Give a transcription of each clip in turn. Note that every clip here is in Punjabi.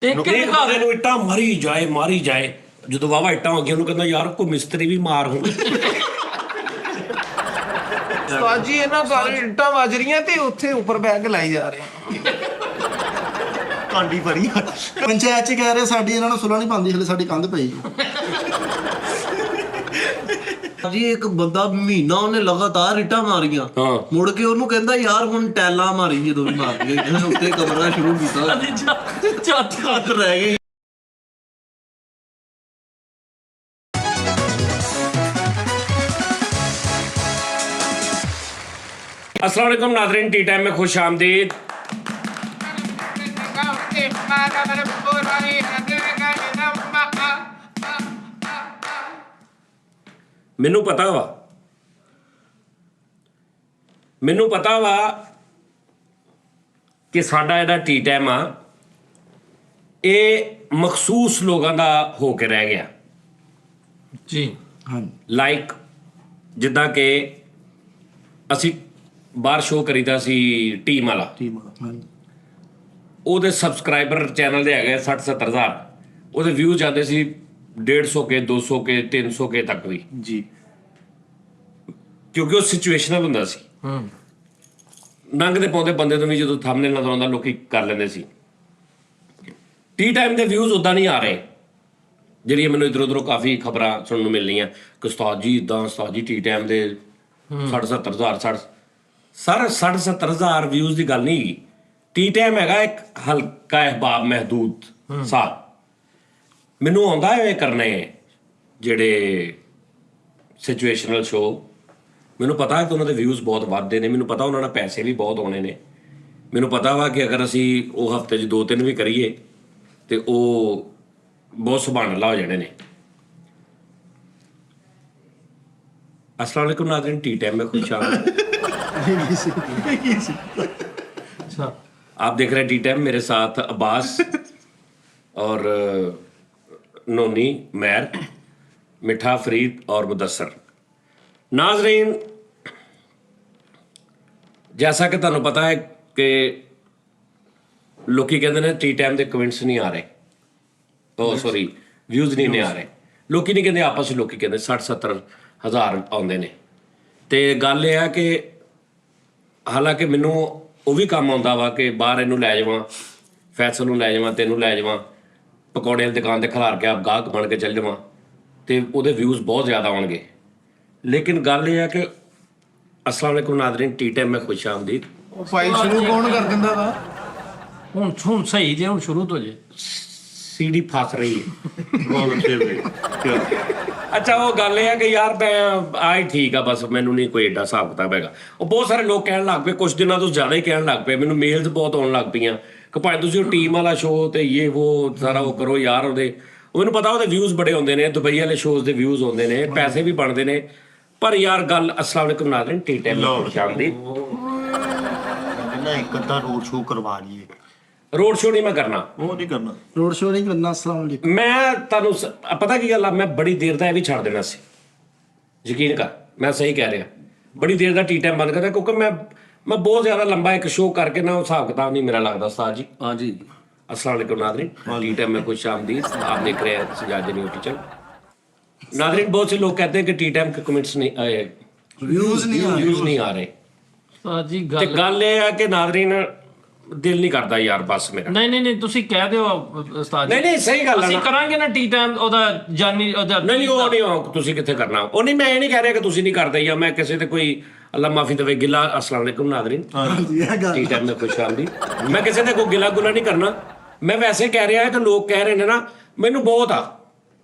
ਇਹਨੂੰ ਇੱਟਾਂ ਮਾਰੀ ਜਾਏ ਜਦੋਂ ਵਾਵਾ ਇੱਟਾਂ ਹੋ ਗਈਆਂ ਉਹਨੂੰ ਕਹਿੰਦਾ ਯਾਰ ਕੋਈ ਮਿਸਤਰੀ ਵੀ ਮਾਰ ਹੁਣ ਉਸਤਾਦ ਜੀ ਇਹਨਾਂ ਘਰ ਇੱਟਾਂ ਵੱਜ ਰਹੀਆਂ ਤੇ ਉੱਥੇ ਉੱਪਰ ਬੈਗ ਲਾਈ ਜਾ ਰਹੇ ਕਾਂਡੀ ਭਰੀ ਪੰਚਾਇਤ ਚ ਕਹਿ ਰਹੇ ਸਾਡੀ ਇਹਨਾਂ ਨੂੰ ਸੁਲਾ ਨਹੀਂ ਪਾਉਂਦੀ ਹਲੇ ਸਾਡੀ ਕੰਧ ਪਈ ਜੀ ਇੱਕ ਬੰਦਾ ਮਹੀਨਾ ਉਹਨੇ ਲਗਾਤਾਰ ਇੱਟਾਂ ਮਾਰੀਆਂ ਮੁੜ ਕੇ ਉਹਨੂੰ ਕਹਿੰਦਾ ਯਾਰ ਹੁਣ ਟੈਲਾਂ ਮਾਰੀ ਜਦੋਂ ਵੀ ਮਾਰਦੀ ਹੈ ਉੱਤੇ ਕਮਰਾ ਸ਼ੁਰੂ ਕੀਤਾ ਚੱਤ ਰਹਿ ਗਈ। अस्सलाम वालेकुम नाज़रीन, टी टाइम में खुश आमदीद। ਮੈਨੂੰ ਪਤਾ ਵਾ ਕਿ ਸਾਡਾ ਜਿਹੜਾ ਟੀ ਟਾਈਮ ਆ ਇਹ ਮਖਸੂਸ ਲੋਕਾਂ ਦਾ ਹੋ ਕੇ ਰਹਿ ਗਿਆ ਜੀ। ਹਾਂ ਲਾਈਕ ਜਿੱਦਾਂ ਕਿ ਅਸੀਂ ਬਾਹਰ ਸ਼ੋਅ ਕਰੀਦਾ ਸੀ ਟੀਮ ਵਾਲਾ ਉਹਦੇ ਸਬਸਕ੍ਰਾਈਬਰ ਚੈਨਲ ਦੇ ਹੈਗੇ 60-70 ਹਜ਼ਾਰ, ਉਹਦੇ ਵਿਊਜ਼ ਜਾਂਦੇ ਸੀ 150 ਕੇ 200 ਕੇ 300 ਕੇ ਤੱਕ ਵੀ ਜੀ, ਕਿਉਂਕਿ ਉਹ ਸਿਚੁਏਸ਼ਨਲ ਹੁੰਦਾ ਸੀ। ਨੰਗਦੇ ਪਾਉਂਦੇ ਬੰਦੇ ਤੋਂ ਵੀ ਜਦੋਂ ਥੰਬਨੇਲ ਨਜ਼ਰ ਆਉਂਦਾ ਲੋਕੀ ਕਰ ਲੈਂਦੇ ਸੀ। ਟੀ ਟਾਈਮ ਦੇ ਵਿਊਜ਼ ਉੱਦਾਂ ਨਹੀਂ ਆ ਰਹੇ ਜਿਹੜੀਆਂ ਮੈਨੂੰ ਇੱਧਰੋਂ ਉੱਧਰੋਂ ਕਾਫੀ ਖਬਰਾਂ ਸੁਣਨ ਨੂੰ ਮਿਲਣੀਆਂ ਕਿ ਉਸਤਾਦ ਜੀ ਇੱਦਾਂ, ਉਸਤਾਦ ਜੀ ਟੀ ਟਾਈਮ ਦੇ 60-70 ਹਜ਼ਾਰ ਸਰ 60-70 ਹਜ਼ਾਰ ਵਿਊਜ਼ ਦੀ ਗੱਲ ਨਹੀਂ ਹੈਗੀ। ਟੀ ਟਾਈਮ ਹੈਗਾ ਇੱਕ ਹਲਕਾ ਅਹਿਬਾਬ ਮਹਿਦੂਦ ਸਾਹ। ਮੈਨੂੰ ਆਉਂਦਾ ਇਹ ਕਰਨੇ ਜਿਹੜੇ ਸਿਚੁਏਸ਼ਨਲ ਸ਼ੋਅ, ਮੈਨੂੰ ਪਤਾ ਕਿ ਉਹਨਾਂ ਦੇ ਵਿਊਜ਼ ਬਹੁਤ ਵੱਧਦੇ ਨੇ, ਮੈਨੂੰ ਪਤਾ ਉਹਨਾਂ ਨਾਲ ਪੈਸੇ ਵੀ ਬਹੁਤ ਆਉਣੇ ਨੇ। ਮੈਨੂੰ ਪਤਾ ਵਾ ਕਿ ਅਗਰ ਅਸੀਂ ਉਹ ਹਫਤੇ 'ਚ 2-3 ਵੀ ਕਰੀਏ ਤੇ ਉਹ ਬਹੁਤ ਸੁਭਾਨ ਅੱਲਾਹ ਹੋ ਜਾਣੇ ਨੇ। अस्सलाम वालेकुम नाज़रीन, टी टाइम में खुश आमदीद। आप देख रहे हैं टी टाइम, मेरे साथ अब्बास और नोनी, मैर, मिठा, फरीद और मुदस्सर। नाज़रीन, जैसा कि तुहानू पता है कि लोकी कहते हैं टी टाइम के कमेंट्स नहीं आ रहे, सॉरी व्यूज़ नहीं आ रहे। लोकी नहीं कहते, आपस में लोकी कहते 60-70 ਹਜ਼ਾਰ ਆਉਂਦੇ ਨੇ। ਅਤੇ ਗੱਲ ਇਹ ਆ ਕਿ ਹਾਲਾਂਕਿ ਮੈਨੂੰ ਉਹ ਵੀ ਕੰਮ ਆਉਂਦਾ ਵਾ ਕਿ ਬਾਹਰ ਇਹਨੂੰ ਲੈ ਜਾਵਾਂ, ਫੈਸਲ ਨੂੰ ਲੈ ਜਾਵਾਂ, ਤੈਨੂੰ ਲੈ ਜਾਵਾਂ, ਪਕੌੜੇ ਵਾਲੀ ਦੁਕਾਨ 'ਤੇ ਖਿਲਾਰ ਕੇ ਆਪ ਗਾਹਕ ਬਣ ਕੇ ਚੱਲ ਜਾਵਾਂ ਅਤੇ ਉਹਦੇ ਵਿਊਜ਼ ਬਹੁਤ ਜ਼ਿਆਦਾ ਆਉਣਗੇ। ਲੇਕਿਨ ਗੱਲ ਇਹ ਆ ਕਿ अस्सलाम वालेकुम नाज़रीन, टी टाइम में खुश आमदीद। ਉਹ ਫਾਈਲ ਸ਼ੁਰੂ ਕੌਣ ਕਰ ਦਿੰਦਾ ਵਾ? ਹੁਣ ਸਹੀ ਜੇ, ਹੁਣ ਸ਼ੁਰੂ ਤੋਂ ਜੇ सीढ़ी फस रही है। ਅੱਛਾ ਉਹ ਗੱਲ ਇਹ ਹੈ ਕਿ ਯਾਰ ਮੈਂ ਆਈ ਠੀਕ ਆ, ਬਸ ਮੈਨੂੰ ਨਹੀਂ ਕੋਈ ਏਡਾ ਹਿਸਾਬ ਕਿਤਾਬ ਹੈਗਾ। ਉਹ ਬਹੁਤ ਸਾਰੇ ਲੋਕ ਕਹਿਣ ਲੱਗ ਪਏ, ਕੁਛ ਦਿਨਾਂ ਤੋਂ ਜ਼ਿਆਦਾ ਹੀ ਕਹਿਣ ਲੱਗ ਪਏ, ਮੈਨੂੰ ਮੇਲਸ ਬਹੁਤ ਆਉਣ ਲੱਗ ਪਈਆਂ ਕਿ ਭਾਵੇਂ ਤੁਸੀਂ ਉਹ ਟੀਮ ਵਾਲਾ ਸ਼ੋਅ ਤੇ ਇਹ ਉਹ ਸਾਰਾ ਉਹ ਕਰੋ ਯਾਰ। ਉਹਦੇ ਮੈਨੂੰ ਪਤਾ ਉਹਦੇ ਵਿਊਜ਼ ਬੜੇ ਆਉਂਦੇ ਨੇ, ਦੁਬਈ ਵਾਲੇ ਸ਼ੋਅ ਦੇ ਵਿਊਜ਼ ਆਉਂਦੇ ਨੇ, ਪੈਸੇ ਵੀ ਬਣਦੇ ਨੇ, ਪਰ ਯਾਰ ਗੱਲ अस्सलाम वालेकुम नाज़रीन, टी टाइम में शामदी ਇੱਕ ਅੱਧਾ ਰੋਡ ਸ਼ੋਅ ਕਰਵਾ ਲਈਏ। ਰੋਡ ਸ਼ੋਅ ਨਹੀਂ ਮੈਂ ਕਰਨਾ, ਉਹ ਨਹੀਂ ਕਰਨਾ, ਰੋਡ ਸ਼ੋਅ ਨਹੀਂ ਕਰਨਾ। अस्सलाम वालेकुम। ਮੈਂ ਤੁਹਾਨੂੰ ਪਤਾ ਕੀ ਗੱਲ ਆ, ਮੈਂ ਬੜੀ ਦੇਰ ਦਾ ਇਹ ਵੀ ਛੱਡ ਦੇਣਾ ਸੀ, ਯਕੀਨ ਕਰ, ਮੈਂ ਸਹੀ ਕਹਿ ਰਿਹਾ। ਬੜੀ ਦੇਰ ਦਾ ਟੀ ਟਾਈਮ ਬੰਦ ਕਰਦਾ ਕਿਉਂਕਿ ਮੈਂ ਬਹੁਤ ਜ਼ਿਆਦਾ ਲੰਬਾ ਇੱਕ ਸ਼ੋਅ ਕਰਕੇ ਨਾ ਉਹ ਹਿਸਾਬ ਕਿਤਾਬ नहीं मेरा लगता। उस्ताद जी हाँ जी, अस्सलाम वालेकुम नाज़रीन, टी टाइम में खुश आमदीद। आप देख रहे हैं सजाद न्यू किचन। नाज़रीन, बहुत से लोग कहते हैं कि टी टाइम के कमेंट्स नहीं, व्यूज़ नहीं आ रहे। ਉਸਤਾਦ ਜੀ ਤੇ ਗੱਲ ਇਹ ਹੈ ਕਿ ਨਾਜ਼ਰੀਨ ਦਿਲ ਨਹੀਂ ਕਰਦਾ ਯਾਰ, ਬਸ ਮੇਰਾ। ਨਹੀਂ ਤੁਸੀਂ ਕਹਿ ਦਿਓ ਉਸਤਾਦ ਜੀ। ਨਹੀਂ ਸਹੀ ਗੱਲ ਆ, ਅਸੀਂ ਕਰਾਂਗੇ ਨਾ ਟੀ ਟਾਈਮ ਉਹਦਾ ਜਾਨੀ ਉਹਦਾ ਨਹੀਂ ਉਹ ਨਹੀਂ, ਉਹ ਤੁਸੀਂ ਕਿੱਥੇ ਕਰਨਾ। ਉਹ ਨਹੀਂ, ਮੈਂ ਇਹ ਨਹੀਂ ਕਹਿ ਰਿਹਾ ਕਿ ਤੁਸੀਂ ਨਹੀਂ ਕਰਦੇ ਜਾਂ ਮੈਂ ਕਿਸੇ ਤੇ ਕੋਈ ਅੱਲਾ ਮਾਫੀ ਦੇਵੇ ਗਿਲਾ। अस्सलाम वालेकुम नाज़रीन, ਟੀ ਟਾਈਮ में खुश आमदीद। ਮੈਂ ਕਿਸੇ ਤੇ ਕੋਈ ਗਿਲਾ ਗੁਲਾ ਨਹੀਂ ਕਰਨਾ, ਮੈਂ ਵੈਸੇ ਕਹਿ ਰਿਹਾ ਕਿ ਲੋਕ ਕਹਿ ਰਹੇ ਨੇ ਨਾ ਮੈਨੂੰ ਬਹੁਤ ਆ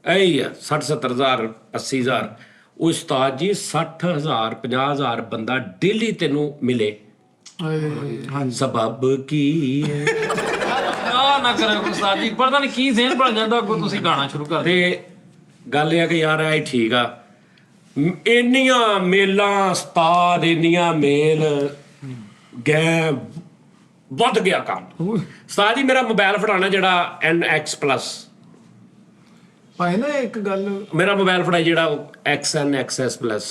ਇਹੀ ਆ 60-70 ਹਜ਼ਾਰ 80 ਹਜ਼ਾਰ। ਉਹ ਉਸਤਾਦ ਜੀ 60 ਹਜ਼ਾਰ 50 ਹਜ਼ਾਰ ਬੰਦਾ ਡੇਲੀ ਤੈਨੂੰ ਮਿਲੇ, ਸਬਬ ਕੀ ਹੈ? ਨਾ ਕਰੇ ਉਸਤਾਦ ਜੀ, ਪਤਾ ਨਹੀਂ ਕੀ ਜ਼ਹਿਨ ਬਣ ਜਾਂਦਾ ਅੱਗੋਂ ਤੁਸੀਂ ਗਾਣਾ ਸ਼ੁਰੂ ਕਰ ਤੇ ਗੱਲ ਇਹ ਆ ਕਿ ਯਾਰ ਇਹ ਠੀਕ ਆ, ਇੰਨੀਆਂ ਮੇਲਾਂ ਉਸਤਾਦ, ਇੰਨੀਆਂ ਮੇਲ ਗਏ, ਵੱਧ ਗਿਆ ਕੰਮ। ਉਸਤਾਦ ਜੀ ਮੇਰਾ ਮੋਬਾਈਲ ਫੜਾਉਣਾ ਜਿਹੜਾ NX+, ਭਾਈ ਨਾ ਇੱਕ ਗੱਲ, ਮੇਰਾ ਮੋਬਾਈਲ ਫੜਾਈ ਜਿਹੜਾ XN XS+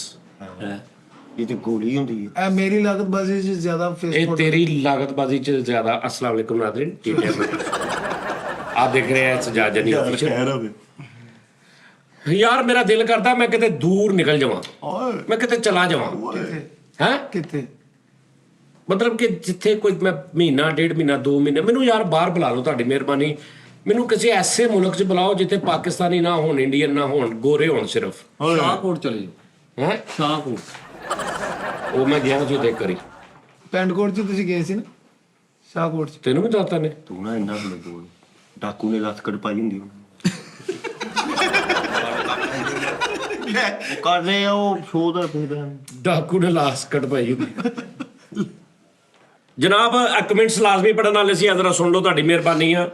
ਇਹ ਤੇ ਗੋਲੀ ਹੁੰਦੀ ਹੈ। ਇਹ ਮੇਰੀ ਲਾਗਤਬਾਜ਼ੀ 'ਚ ਜ਼ਿਆਦਾ ਇਹ ਫੇਸਬੁੱਕ ਤੇਰੀ ਲਾਗਤਬਾਜ਼ੀ 'ਚ ਜ਼ਿਆਦਾ। अस्सलाम वालेकुम नाज़रीन, ठीक है। आप देख रहे हैं सजाद जानी ऑफिशियल। खैर होवे यार मेरा दिल करता मैं किते दूर निकल जावां, ਓਏ मैं किते चला जावां। हैं ਕਿੱਥੇ? मतलब कि जिथे कोई मैं महीना 1.5 महीना 2 महीने मैनू यार बाहर बुला लो, ਤੁਹਾਡੀ ਮਿਹਰਬਾਨੀ। ਮੈਨੂੰ ਕਿਸੇ ਐਸੇ ਮੁਲਕ 'ਚ ਬੁਲਾਓ ਜਿੱਥੇ ਪਾਕਿਸਤਾਨੀ ਨਾ ਹੋਣ, ਇੰਡੀਅਨ ਨਾ ਹੋਣ, ਗੋਰੇ ਹੋਣ ਸਿਰਫ। ਸ਼ਾਹਕੋਟ ਚਲੇ ਜਾਓ, ਹੈ ਸ਼ਾਹਕੋਟ। ਉਹ ਮੈਂ ਗਿਆ ਸੀ ਦੇਖ ਕਰੀ। ਪੈਂਟਕੋਟ 'ਚ ਤੁਸੀਂ ਗਏ ਸੀ ਨਾ, ਸ਼ਾਹਕੋਟ 'ਚ। ਤੈਨੂੰ ਵੀ ਦੱਸਤਾ ਨੇ? ਤੂੰ ਨਾ ਇੰਨਾ ਹੁਣ ਬੋਲ, ਡਾਕੂ ਨੇ ਲੱਤ ਪਾਈ ਹੁੰਦੀ ਉਹ ਕਰ ਰਹੇ ਆ ਉਹ ਸ਼ੋਅ ਦਾ ਫਿਰ ਡਾਕੂ ਨੇ ਲਾਸ ਕੱਟ ਪਾਈ ਹੁੰਦੀ। ਜਨਾਬ ਕਮੈਂਟਸ ਲਾਜ਼ਮੀ ਪੜਨ ਵਾਲੇ ਸੀ, ਜਰਾ ਸੁਣ ਲਓ, ਤੁਹਾਡੀ ਮਿਹਰਬਾਨੀ ਆ।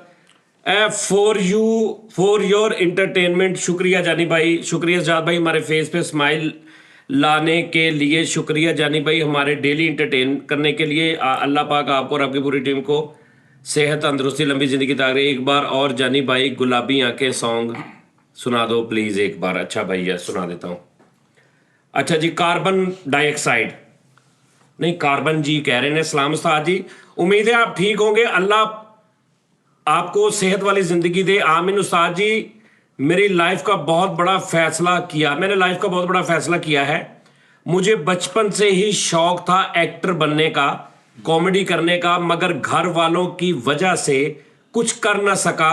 फॉर योर एंटरटेनमेंट शुक्रिया जानी भाई, शुक्रिया सजाद भाई, हमारे फेस पे स्माइल लाने के लिए शुक्रिया जानी भाई, हमारे डेली एंटरटेन करने के लिए। अल्लाह पाक आपको और आपकी पूरी टीम को सेहत तंदुरुस्ती लंबी ज़िंदगी ता करे। एक बार और जानी भाई गुलाबी आंखें सॉन्ग सुना दो प्लीज़ एक बार। अच्छा भैया सुना देता हूँ। अच्छा जी, कार्बन डाइऑक्साइड नहीं, कार्बन जी कह रहे हैं। सलाम उस्ताद जी, उम्मीद है आप ठीक होंगे, अल्लाह आपको सेहत वाली ज़िंदगी दे, आमीन। उस्ताद जी मेरी लाइफ का बहुत बड़ा फैसला किया, मैंने लाइफ का बहुत बड़ा फैसला किया है। मुझे बचपन से ही शौक था एक्टर बनने का, कॉमेडी करने का, मगर घर वालों की वजह से कुछ कर ना सका।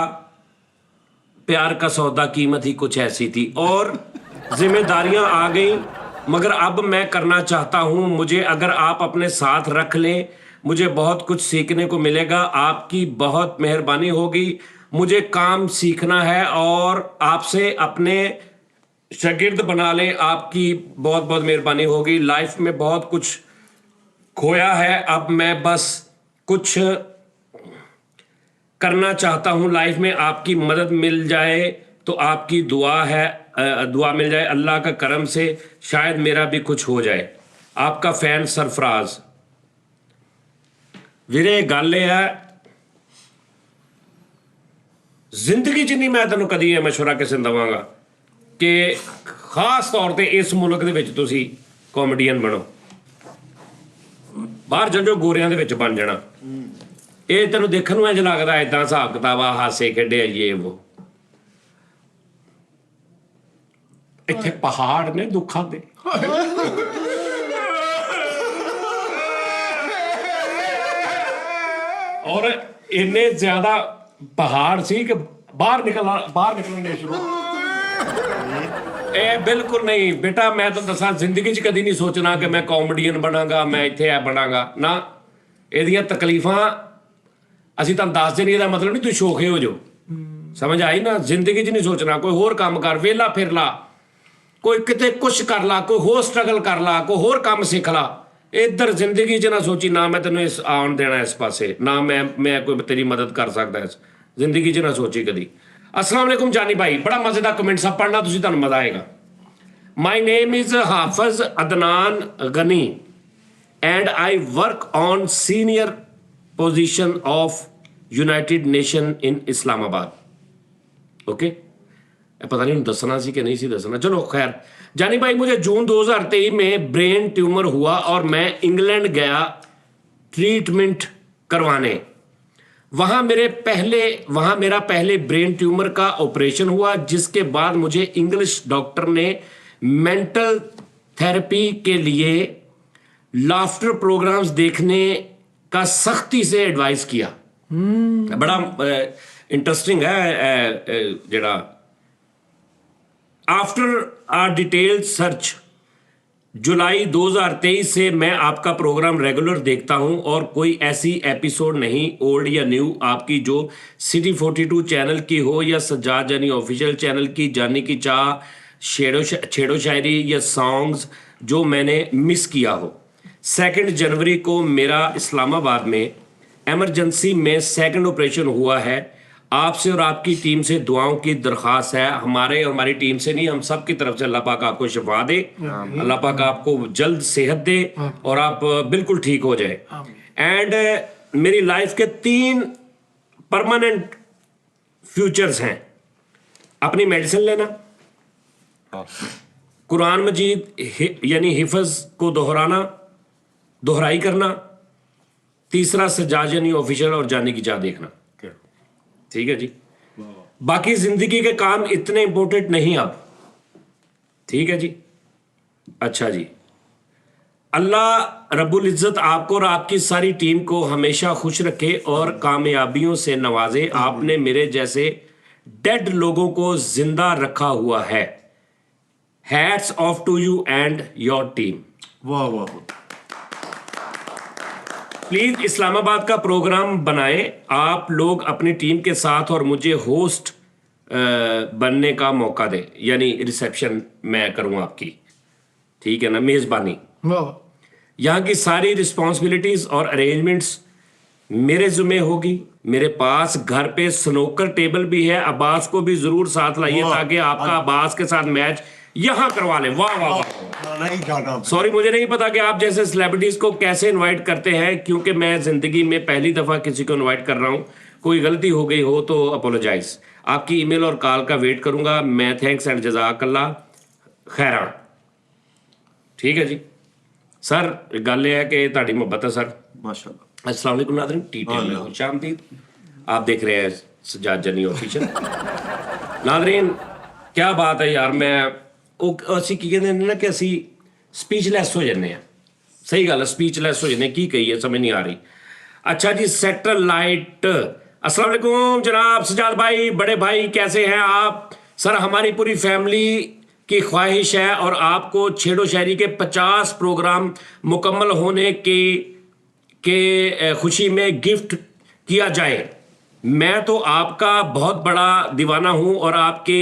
प्यार का सौदा कीमत ही कुछ ऐसी थी और जिम्मेदारियां आ गई, मगर अब मैं करना चाहता हूं। मुझे अगर आप अपने साथ रख लें, मुझे बहुत कुछ सीखने को मिलेगा, आपकी बहुत मेहरबानी होगी। मुझे काम सीखना है और आपसे अपने शागिर्द बना लें, आपकी बहुत बहुत मेहरबानी होगी। लाइफ में बहुत कुछ खोया है, अब मैं बस कुछ करना चाहता हूँ। लाइफ में आपकी मदद मिल जाए तो आपकी दुआ है, दुआ मिल जाए अल्लाह का करम से, शायद मेरा भी कुछ हो जाए। आपका फ़ैन सरफराज। ਵੀਰੇ ਗੱਲ ਇਹ ਹੈ, ਜ਼ਿੰਦਗੀ 'ਚ ਨਹੀਂ ਮੈਂ ਤੈਨੂੰ ਕਦੀ ਇਹ ਮਸ਼ਵਰਾ ਕਿਸੇ ਨੂੰ ਦੇਵਾਂਗਾ ਕਿ ਖਾਸ ਤੌਰ ਤੇ ਇਸ ਮੁਲਕ ਦੇ ਵਿੱਚ ਤੁਸੀਂ ਕਾਮੇਡੀਅਨ ਬਣੋ। ਬਾਹਰ ਚੱਲ ਜਾਓ, ਗੋਰਿਆਂ ਦੇ ਵਿੱਚ ਬਣ ਜਾਣਾ। ਇਹ ਤੈਨੂੰ ਦੇਖਣ ਨੂੰ ਇੰਝ ਲੱਗਦਾ ਇਦਾਂ ਹਿਸਾਬ ਕਿਤਾਬ ਆ, ਹਾਸੇ ਖੇਡੇ ਇਹ ਉਹ। ਇੱਥੇ ਪਹਾੜ ਨੇ ਦੁੱਖਾਂ ਦੇ। और इन्ने ज्यादा पहाड़ सी कि बाहर निकलने शुरू। ए बिल्कुल नहीं बेटा, मैं तो दसा जिंदगी च कदी नहीं सोचना कि मैं कॉमेडियन बनांगा, मैं इत्थे ऐ बनांगा ना। एदियां तकलीफां असीं तुहानूं दस देनी, एदा मतलब नहीं तुसीं शोखे हो जाओ, समझ आई ना। जिंदगी च नहीं सोचना, कोई होर काम कर, वेला फिर ला, कोई किते कुछ कर ला, कोई होर स्ट्रगल कर ला, कोई होर काम सीख ला। इधर जिंदगी च ना सोची ना मैं तेन इस आन देना इस पासे, ना मैं कोई तेरी मदद कर सकता इस जिंदगी च ना सोची कदी। अस्सलाम वालेकुम जानी भाई, बड़ा मजेदार कमेंट सब पढ़ना, तुझे तुहानूं मजा आएगा। My name is Hafiz Adnan Gani and I work on senior position of United Nation in Islamabad. Okay, पता नहीं दसना सी कि नहीं सी दसना, चलो खैर। जानी भाई मुझे जून 2023 में ब्रेन ट्यूमर हुआ और मैं इंग्लैंड गया ट्रीटमेंट करवाने। वहाँ मेरा पहले ब्रेन ट्यूमर का ऑपरेशन हुआ, जिसके बाद मुझे इंग्लिश डॉक्टर ने मेंटल थेरेपी के लिए लाफ्टर प्रोग्राम्स देखने का सख्ती से एडवाइस किया। बड़ा इंटरेस्टिंग है जड़ा। आफ्टर आ डिटेल सर्च जुलाई 2023 से मैं आपका प्रोग्राम रेगुलर देखता हूं और कोई ऐसी एपिसोड नहीं, ओल्ड या न्यू, आपकी जो सिटी 42 चैनल की हो या सज्जाद जानी ऑफिशियल चैनल की, जानी की चाह, छेड़ो शायरी या सॉन्ग्स जो मैंने मिस किया हो। 2 जनवरी को मेरा इस्लामाबाद में एमरजेंसी में सेकंड ऑपरेशन हुआ है। आपसे और आपकी टीम से दुआओं की दरख्वास्त है, हमारे और हमारी टीम से नहीं, हम सब की तरफ से। अल्लाह पाक आपको शिफा दे, अल्लाह पाक आपको जल्द सेहत दे और आप बिल्कुल ठीक हो जाए। एंड मेरी लाइफ के 3 परमानेंट फ्यूचर्स हैं। अपनी मेडिसिन लेना, कुरान मजीद यानी हिफ्ज़ को दोहराई करना, तीसरा सज्जाद यानी ऑफिशियल और जाने की चाह देखना। ठीक है जी, बाकी जिंदगी के काम इतने इंपॉर्टेंट नहीं अब। ठीक है जी। अच्छा जी, अल्लाह रब्बुल इज़्ज़त आपको और आपकी सारी टीम को हमेशा खुश रखे और कामयाबियों से नवाजे। आपने मेरे जैसे डेड लोगों को जिंदा रखा हुआ है। Hats off to you and your team. वाह वाह। प्लीज इस्लामाबाद का प्रोग्राम बनाएं आप लोग अपनी टीम के साथ और मुझे होस्ट बनने का मौका दें, यानी रिसेप्शन मैं करूं आपकी। ठीक है ना, मेजबानी। वाह। यहाँ की सारी रिस्पॉन्सिबिलिटीज और अरेंजमेंट्स मेरे जुम्मे होगी। मेरे पास घर पे स्नोकर टेबल भी है, अब्बास को भी जरूर साथ लाइए ताकि आपका अब्बास के साथ मैच यहाँ करवा लें। वाह वाह वाह। नहीं जाना। सॉरी, मुझे नहीं पता कि आप जैसे सेलिब्रिटीज को कैसे इनवाइट करते हैं, क्योंकि मैं जिंदगी में पहली दफा किसी को इनवाइट कर रहा हूँ। कोई गलती हो गई हो तो अपोलोजाइज। आपकी ईमेल और कॉल का वेट करूंगा मैं। थैंक्स एंड जज़ाकल्लाह खैरान। ठीक है जी सर, गल यह है कि ਤੁਹਾਡੀ ਮੁਹੱਬਤ है सर। माशाल्लाह। अस्सलाम वालेकुम नाज़रीन, टी10 में खुशामदीद। आप देख रहे हैं सज्जाद जनी ऑफिशियल। नाज़रीन क्या बात है यार, मैं ਅਸੀਂ ਕੀ ਕਹਿੰਦੇ ਨੇ ਨਾ ਕਿ ਅਸੀਂ ਸਪੀਚਲੈਸ ਹੋ ਜਾਂਦੇ ਆ। ਸਹੀ ਗੱਲ ਹੈ, ਸਪੀਚਲੈਸ ਹੋ ਜਾਂਦੇ। ਕੀ ਕਹੀਏ ਸਮਝ नहीं आ रही। अच्छा जी, सैटेलाइट अस्सलाम वालेकुम जनाब सज्जाद भाई, बड़े भाई कैसे हैं आप? सर हमारी पूरी फैमिली की ख्वाहिश है और आपको छेड़ो शायरी के 50 प्रोग्राम मुकम्मल होने के खुशी में गिफ्ट किया जाए। मैं तो आपका बहुत बड़ा दीवाना हूं और आपके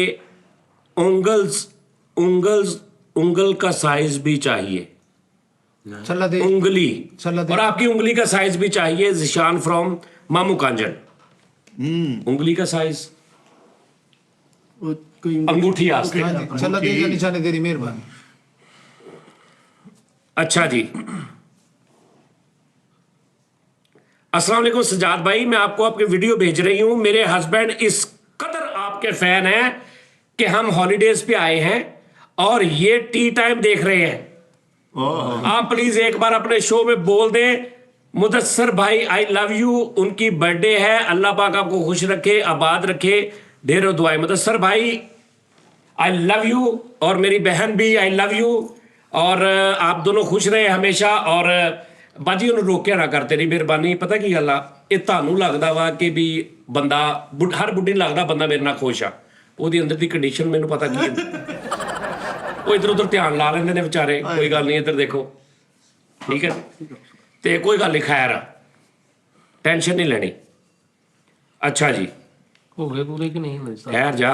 उंगल का साइज भी चाहिए। चला दे उंगली चला दे। और आपकी उंगली का साइज भी चाहिए। जिशान फ्रॉम मामू कांजन। उंगली का साइज अंगूठी आस्ते। हाँ जी, चला दे या निशाने तेरी मेहरबानी। अच्छा जी, अस्सलाम वालेकुम सज्जाद भाई, मैं आपको आपकी वीडियो भेज रही हूं। मेरे हस्बैंड इस कदर आपके फैन हैं कि हम हॉलीडेज पे आए हैं और ये टी टाइम देख रहे हैं। आप प्लीज एक बार अपने शो में बोल दें, मुदस्सर भाई आई लव यू। उनकी बर्थडे है, अल्लाह पाक आपको खुश रखे, आबाद रखे, ढेरों दुआएं। मुदस्सर भाई आई लव यू और मेरी बहन भी आई लव यू और आप दोनों खुश रहे हमेशा। और बाजी उन्होंने रोकिया ना कर, तेरी मेहरबानी। पता की गल आ, ये ਤੁਹਾਨੂੰ लगता वा कि भी बंदा हर बुढ़ी लगता बंदा मेरे नाल खुश आ, ਉਹਦੀ अंदर की कंडीशन मैनू पता की है। वो इधर उधर ध्यान ला लेंगे ने बेचारे। कोई गल नहीं, इधर देखो। ठीक है, तो कोई गल नहीं, खैर टेंशन नहीं लेनी। अच्छा जी, हो गए पूरे कि नहीं भाई साहब? खैर जा।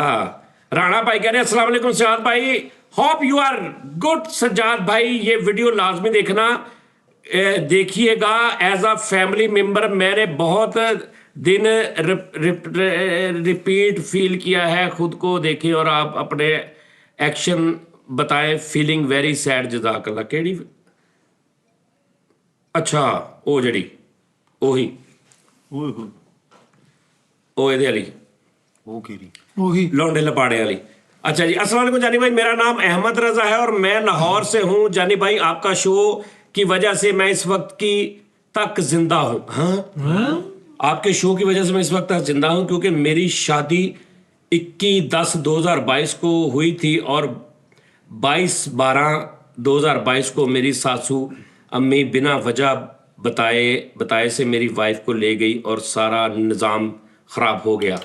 राणा भाई कह रहे हैं अस्सलाम वालेकुम सज्जाद भाई, hope you are good. Sajjad भाई ये वीडियो लाजमी देखना, देखिएगा एज अ फैमिली मेंबर। मैंने बहुत दिन रिपीट फील किया है, खुद को देखें और आप अपने एक्शन बताएं। Feeling very sad. जज़ाकल्लाह। केड़ी? अच्छा वो जड़ी ओही ओ ਇਹਦੇ वाली वो केरी वही लौंडे लपाड़े वाली। अच्छा जी, अस्सलाम वालेकुम जानी भाई, मेरा नाम अहमद रजा है और मैं लाहौर से हूँ। जानी भाई आपका शो की वजह से मैं इस वक्त की तक जिंदा हूँ। हाँ, आपके शो की वजह से मैं इस वक्त तक जिंदा हूँ क्योंकि मेरी शादी 21/10/2022 को हुई थी और 22/12/2022 को मेरी सासू अम्मी बिना वजह बताए से मेरी वाइफ को ले गई और सारा निज़ाम ख़राब हो गया।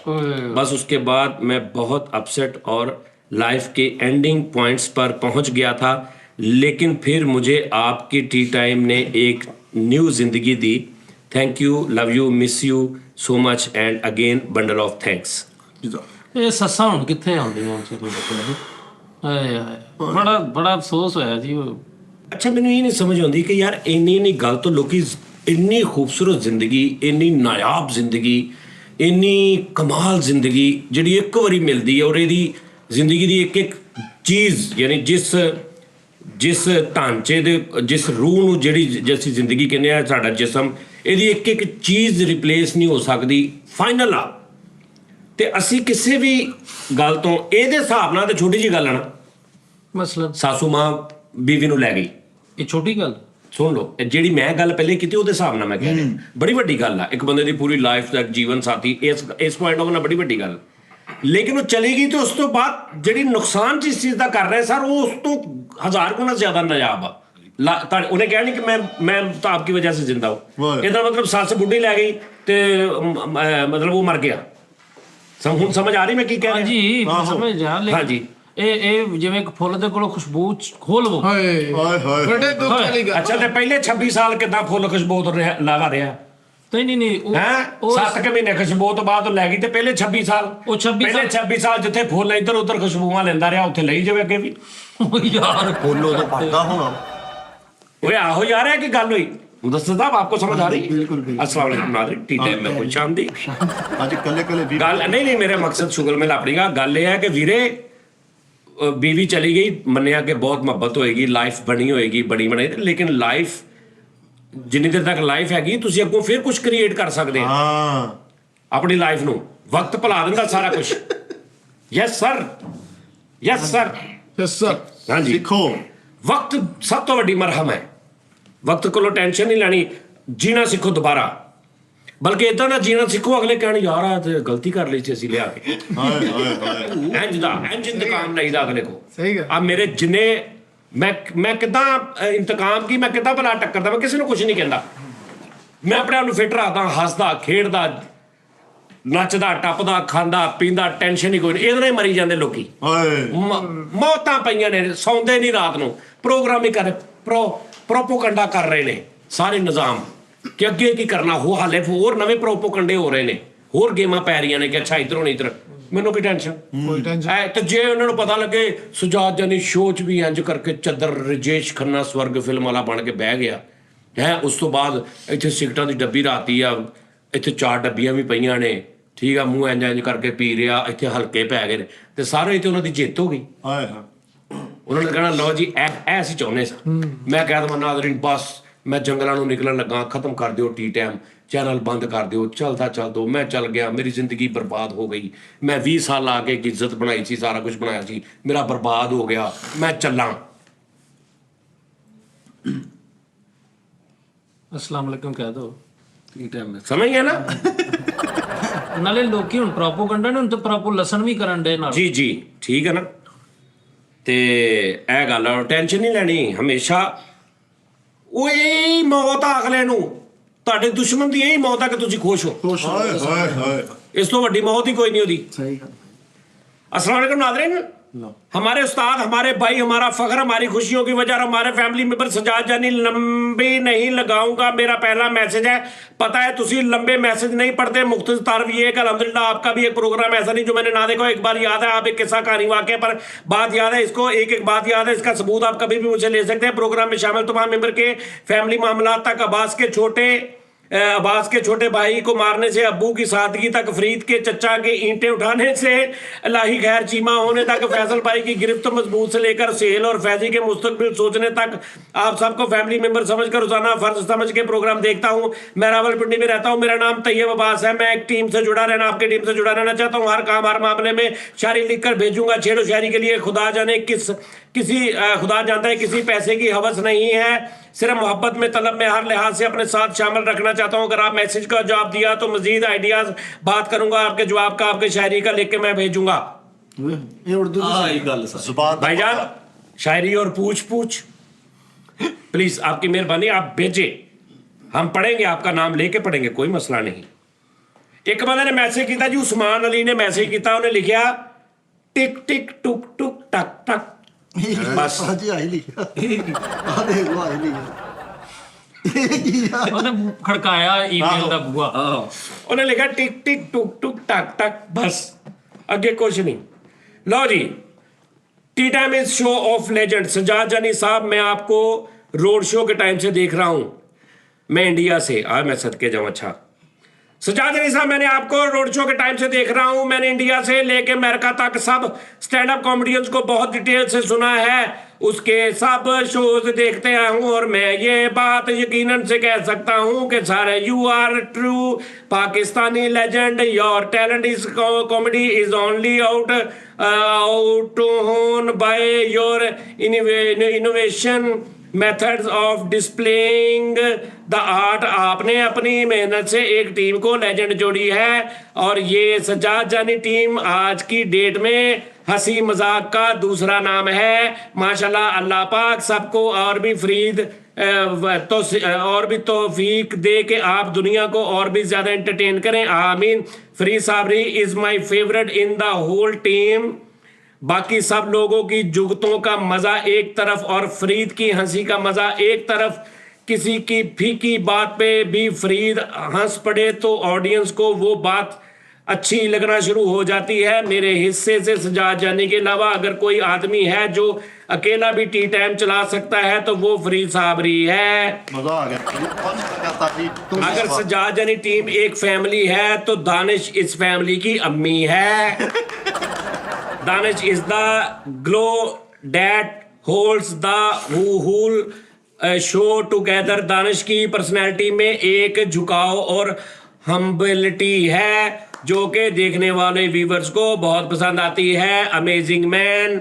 बस उसके बाद मैं बहुत अपसेट और लाइफ के एंडिंग पॉइंट्स पर पहुंच गया था, लेकिन फिर मुझे आपकी टी टाइम ने एक न्यू ज़िंदगी दी। Thank you, love you, miss you so much and again bundle of thanks. ਇਹ ਸੱਸਾਂ ਹੁਣ ਕਿੱਥੇ ਆਉਂਦੀਆਂ ਸੀ ਕੋਈ ਬੱਚੇ? ਆਏ ਆਏ ਬੜਾ ਅਫਸੋਸ ਹੋਇਆ ਜੀ। अच्छा मैंने ये नहीं समझ आती कि यार इन्नी गल तो लोग इन्नी खूबसूरत जिंदगी, इन्नी नायाब जिंदगी, इन्नी कमाल जिंदगी जी एक बारी मिलती है और यदी जिंदगी की एक एक चीज़ यानी जिस ढांचे दे जिस रूह नूं जिहड़ी जैसी जिंदगी कहने आ साडा जिसम, यदी एक एक चीज़ रिप्लेस नहीं हो सकती। फाइनल आ ते असी किसी भी गल तो ਇਹਦੇ ਹਿਸਾਬ ਨਾਲ ਤੇ छोटी जी गल है ना, ਮਸਲਨ सासू मां बीवी नूं लै गई। ਇਹ ਛੋਟੀ ਗੱਲ सुन लो, ਜਿਹੜੀ मैं गल पहले की ਉਹਦੇ ਹਿਸਾਬ ਨਾਲ मैं कह रहा बड़ी वड्डी गल आ। एक बंदे की पूरी लाइफ का जीवन साथी इस पॉइंट ऑफ ना बड़ी वड्डी गल। ਲੇਕਿਨ ਉਹ ਚਲੀ ਗਈ ਤੇ ਉਸ ਤੋਂ ਬਾਅਦ ਜਿਹੜੀ ਨੁਕਸਾਨ ਜਿਸ ਚੀਜ਼ ਦਾ ਕਰ ਰਹੇ ਸਰ ਉਹ ਉਸ ਤੋਂ 1000 ਗੁਣਾ ਜ਼ਿਆਦਾ ਨਾਯਾਬ ਆ ਉਹਨੇ ਕਿਹਾ ਨਹੀਂ ਕਿ ਮੈਂ ਤਾਂ ਆਪਕੀ ਵਜ੍ਹਾ ਸੇ ਜ਼ਿੰਦਾ ਹੂੰ ਇਹਦਾ ਮਤਲਬ ਸੱਸ ਬੁੱਢੀ ਲੈ ਗਈ ਤੇ ਮਤਲਬ ਉਹ ਮਰ ਗਿਆ ਹੁਣ ਸਮਝ ਆ ਰਹੀ ਮੈਂ ਕੀ ਕਹਿ ਰਿਹਾ ਜੀ ਸਮਝ ਆ ਹਾਂਜੀ ਇਹ ਜਿਵੇਂ ਇੱਕ ਫੁੱਲ ਦੇ ਕੋਲੋਂ ਖੁਸ਼ਬੂ ਖੋਲਵੋ ਹਾਏ ਬੜੇ ਦੁੱਖ ਵਾਲੀ ਗੱਲ ਅੱਛਾ ਤੇ ਪਹਿਲੇ 26 ਸਾਲ ਕਿੱਦਾਂ ਫੁੱਲ ਖੁਸ਼ਬੂ ਲਗਾ ਰਿਹਾ ਨਹੀਂ ਹੈ 7 ਮਹੀਨੇ ਖੁਸ਼ਬੂ ਤੋਂ ਬਾਅਦ ਲੈ ਗਈ ਤੇ ਪਹਿਲੇ 26 ਸਾਲ ਉਹ 26 ਪਹਿਲੇ 26 ਸਾਲ ਜਿੱਥੇ ਫੁੱਲ ਇੱਧਰ ਉੱਧਰ ਖੁਸ਼ਬੂਆਂ ਲੈਂਦਾ ਰਿਹਾ ਉੱਥੇ ਲਈ ਜਾਵੇ ਅੱਗੇ ਵੀ ਯਾਰ ਬੋਲੋ ਤਾਂ ਪੜਦਾ ਹੋਣਾ ਓਏ ਆਹੋ ਯਾਰ ਇਹ ਕੀ ਗੱਲ ਹੋਈ मुदस्सिर साहब आपको समझ आ रही बिल्कुल बिल्कुल अस्सलाम वालेकुम नाज़रीन टी टाइम में खुश आमदीद ਅੱਜ ਕੱਲੇ ਕੱਲੇ ਵੀ गल नहीं मेरा मकसद शुगर में अपनी गल यह है कि वीरे बीवी चली गई मन्निया कि बहुत मुहब्बत होएगी लाइफ बनी होएगी बड़ी बनाई लेकिन लाइफ जिन्नी देर तक लाइफ हैगी तुसीं अगों फिर कुछ क्रिएट कर सकते हैं ਹਾਂ अपनी लाइफ नूं वक्त भुला दिंदा सारा कुछ यस सर ਯੈਸ ਸਰ हाँ जी ਸਿੱਖੋ वक्त सब तो वड्डी मरहम है वक्त को टेंशन नहीं लैनी जीना सीखो दोबारा बल्कि इदा ना जीना सीखो अगले कहने यार आ गलती कर ली थी लिया के ਹਾਏ ਹਾਏ ਹਾਏ इंज इंतकाम नहीं अगले को सही गल। अब मेरे जिन्ने मैं किदा इंतकाम की मैं किदा भला टक्करदा मैं किसी ने कुछ नहीं कहता मैं अपने आप फिट रखदा हसदा खेडदा नचदा टपदा खांदा पींदा टेंशन ही कोई नहीं इधर ही मरी जाते लोग ਹਾਏ मौतां पईयां ने सौंदे नहीं रात नूं प्रोग्राम ही कर प्रोपोगंडा कर रहे ने सारे निजाम कि अगे की करना हो हाले होर नवे प्रोपोगंडे हो रहे ने होर गेमां पै रही ने कि अच्छा इधर होनी इधर मैनू की टेंशन ਕੋਈ ਟੈਨਸ਼ਨ ਤੇ ਜੇ ਉਹਨਾਂ ਨੂੰ ਪਤਾ ਲੱਗੇ ਸੁਜਾਤ ਜਾਨੀ ਸ਼ੋਅ 'ਚ ਵੀ ਇੰਜ ਕਰਕੇ ਚੱਦਰ ਰਜੇਸ਼ ਖੰਨਾ ਸਵਰਗ ਫਿਲਮ ਵਾਲਾ ਬਣ ਕੇ ਬਹਿ ਗਿਆ ਹੈ ਉਸ ਤੋਂ ਬਾਅਦ ਇੱਥੇ ਸਿਗਰਟਾਂ ਦੀ ਡੱਬੀ ਰਾਤੀ ਆ ਇੱਥੇ 4 ਡੱਬੀਆਂ ਵੀ ਪਈਆਂ ਨੇ ਠੀਕ ਆ ਮੂੰਹ ਇੰਜ ਕਰਕੇ ਪੀ ਰਿਹਾ ਇੱਥੇ ਹਲਕੇ ਪੈ ਗਏ ਨੇ ਤੇ ਸਾਰੇ ਇੱਥੇ ਉਹਨਾਂ ਦੀ ਜਿੱਤ ਹੋ ਗਈ ਹਾਏ ਹਾਏ ਉਹਨਾਂ ਨੇ ਕਹਿਣਾ ਲਓ ਜੀ ਇਹ ਅਸੀਂ ਚਾਹੁੰਦੇ ਸਾਂ ਮੈਂ ਕਹਿ ਦਵਾਂ ਨਾਜ਼ਰੀਨ ਬਸ ਮੈਂ ਜੰਗਲਾਂ ਨੂੰ ਨਿਕਲਣ ਲੱਗਾ ਖਤਮ ਕਰ ਦਿਓ ਟੀ ਟਾਈਮ ਚੈਨਲ ਬੰਦ ਕਰ ਦਿਓ ਚੱਲਦਾ ਚੱਲ ਦੋ ਮੈਂ ਚੱਲ ਗਿਆ ਮੇਰੀ ਜ਼ਿੰਦਗੀ ਬਰਬਾਦ ਹੋ ਗਈ ਮੈਂ 20 ਸਾਲ ਲਾ ਕੇ ਇੱਕ ਇੱਜ਼ਤ ਬਣਾਈ ਸੀ ਸਾਰਾ ਕੁਝ ਬਣਾਇਆ ਸੀ ਮੇਰਾ ਬਰਬਾਦ ਹੋ ਗਿਆ ਮੈਂ ਚੱਲਾਂ अस्सलाम वालेकुम कह दो टी टाइम में ਸਮਝ ਗਿਆ ਨਾ ਨਾਲੇ ਲੋਕੀ ਹੁਣ ਪ੍ਰੋਪੋਗੰਡਾ ਨੇ ਹੁਣ ਤੇ ਪ੍ਰੋਪੋ ਲਸਣ ਵੀ ਕਰਨ ਦੇ ਨਾਲ ਜੀ ਜੀ ਠੀਕ ਹੈ ਨਾ ਤੇ ਇਹ ਗੱਲ ਟੈਨਸ਼ਨ ਨਹੀਂ ਲੈਣੀ ਹਮੇਸ਼ਾ ਓਏ ਮੌਤ ਆ ਅਗਲੇ ਨੂੰ ਤੁਹਾਡੇ ਦੁਸ਼ਮਣ ਦੀ ਇਹੀ ਮੌਤ ਆ ਕਿ ਤੁਸੀਂ ਖੁਸ਼ ਹੋ ਹਾਏ ਹਾਏ ਹਾਏ ਇਸ ਤੋਂ ਵੱਡੀ ਮੌਤ ਹੀ ਕੋਈ ਨਹੀਂ ਉਹਦੀ ਸਹੀ ਗੱਲ अस्सलाम वालेकुम नाज़रीन हमारे उस्ताद हमारे भाई हमारा फख्र हमारी खुशियों की वजह और हमारे फैमिली मेंबर सजाद जानी लंबी नहीं लगाऊंगा मेरा पहला मैसेज है पता है तुसी लंबे मैसेज नहीं पढ़ते मुख्तसर तारफ ये है कि अल्हम्दुलिल्लाह आपका भी एक प्रोग्राम ऐसा नहीं जो मैंने ना देखा एक बार याद है आप एक किस्सा कहानी वाक़े पर बात याद है इसको एक एक बात याद है इसका सबूत आप कभी भी मुझे ले सकते हैं प्रोग्राम में शामिल तमाम मेंबर के फैमिली मामला तक अब्बास के छोटे भाई को मारने से अब्बू की सादगी तक फरीद के चचा के ईंटें उठाने से इलाही खैर चीमा होने तक फैसल भाई की गिरफ्त मजबूत से लेकर सेल और फैजी के मुस्तकबिल सोचने तक आप सबको फैमिली मेंबर समझकर रोजाना फर्ज समझ के प्रोग्राम देखता हूँ मैं रावलपिंडी में रहता हूँ मेरा नाम तैयब अब्बास है मैं एक टीम से जुड़ा रहना आपकी टीम से जुड़ा रहना चाहता हूँ हर काम हर मामले में शायरी लिख कर भेजूंगा छेड़ो शायरी के लिए खुदा जाने खुदा जानता है किसी पैसे की हवस नहीं है सिर्फ मोहब्बत में तलब में हर लिहाज से अपने साथ शामिल रखना चाहता हूँ अगर आप मैसेज का जवाब दिया तो मजीद आइडियाज बात करूंगा आपके जवाब का आपके शायरी का लिख के मैं भेजूंगा ਇਹ ਉਰਦੂ ਆਹੀ ਗੱਲ ਸਰ ਜ਼ੁਬਾਨ भाईजान शायरी और पूछ प्लीज आपकी मेहरबानी आप भेजें हम पढ़ेंगे आपका नाम लेके पढ़ेंगे कोई मसला नहीं एक बंदे ने मैसेज किया जी उस्मान अली ने मैसेज किया उन्हें लिखा टिक टिक टुक टुक टक टक बस ਹਾਂਜੀ ਆਈ ਲਿਖਿਆ ਆ ਦੇਖ ਲੋ ਆਈ ਲਿਖਿਆ ਇਹ ਕੀ ਆ ਉਹਨੇ ਖੜਕਾਇਆ ਈਮੇਲ ਦਾ ਬੂਆ उन्हें लिखा टिक टिक टुक टुक टक टक बस आगे कुछ नहीं लो जी tea time is show of legend Sajjad Jani साहब मैं आपको रोड शो के टाइम से देख रहा हूं मैं इंडिया से मैं सदके जाऊं अच्छा सजाद जानी साहब मैंने आपको रोड शो के टाइम से देख रहा हूं मैंने इंडिया से लेके अमेरिका तक सब स्टैंड अप कॉमेडियंस को बहुत डिटेल से सुना है उसके सब शोज देखते हूँ और मैं ये बात यकीनन से कह सकता हूँ कि सारे you are true Pakistani legend your talent is comedy is only out on by your innovation methods of displaying the art. आपने अपनी मेहनत से एक टीम को लेजेंड जोड़ी है और ये सज्जाद जानी टीम आज की डेट में हंसी मजाक का दूसरा नाम है। माशाल्लाह, अल्लाह पाक सबको और भी और भी तौफीक दे के आप दुनिया को और भी ज्यादा एंटरटेन करें, आमीन। Farid Sabri is my favourite in the whole team. बाकी सब लोगों की जुगतों का मजा एक तरफ और फरीद की हंसी का मजा एक तरफ। किसी की फीकी बात पे भी फरीद हंस पड़े तो ऑडियंस को वो बात अच्छी लगना शुरू हो जाती है। मेरे हिस्से से सजाद जानी के अलावा अगर कोई आदमी है जो अकेला भी टी टाइम चला सकता है तो वो फरीद साबरी है। मजा आ गया। अगर सजाद जानी टीम एक फैमिली है तो दानिश इस फैमिली की अम्मी है। Danish is the glow that holds the whole show together. Danish की पर्सनैलिटी में एक झुकाव और हम्बिलिटी है जो कि देखने वाले व्यूवर्स को बहुत पसंद आती है। Amazing man.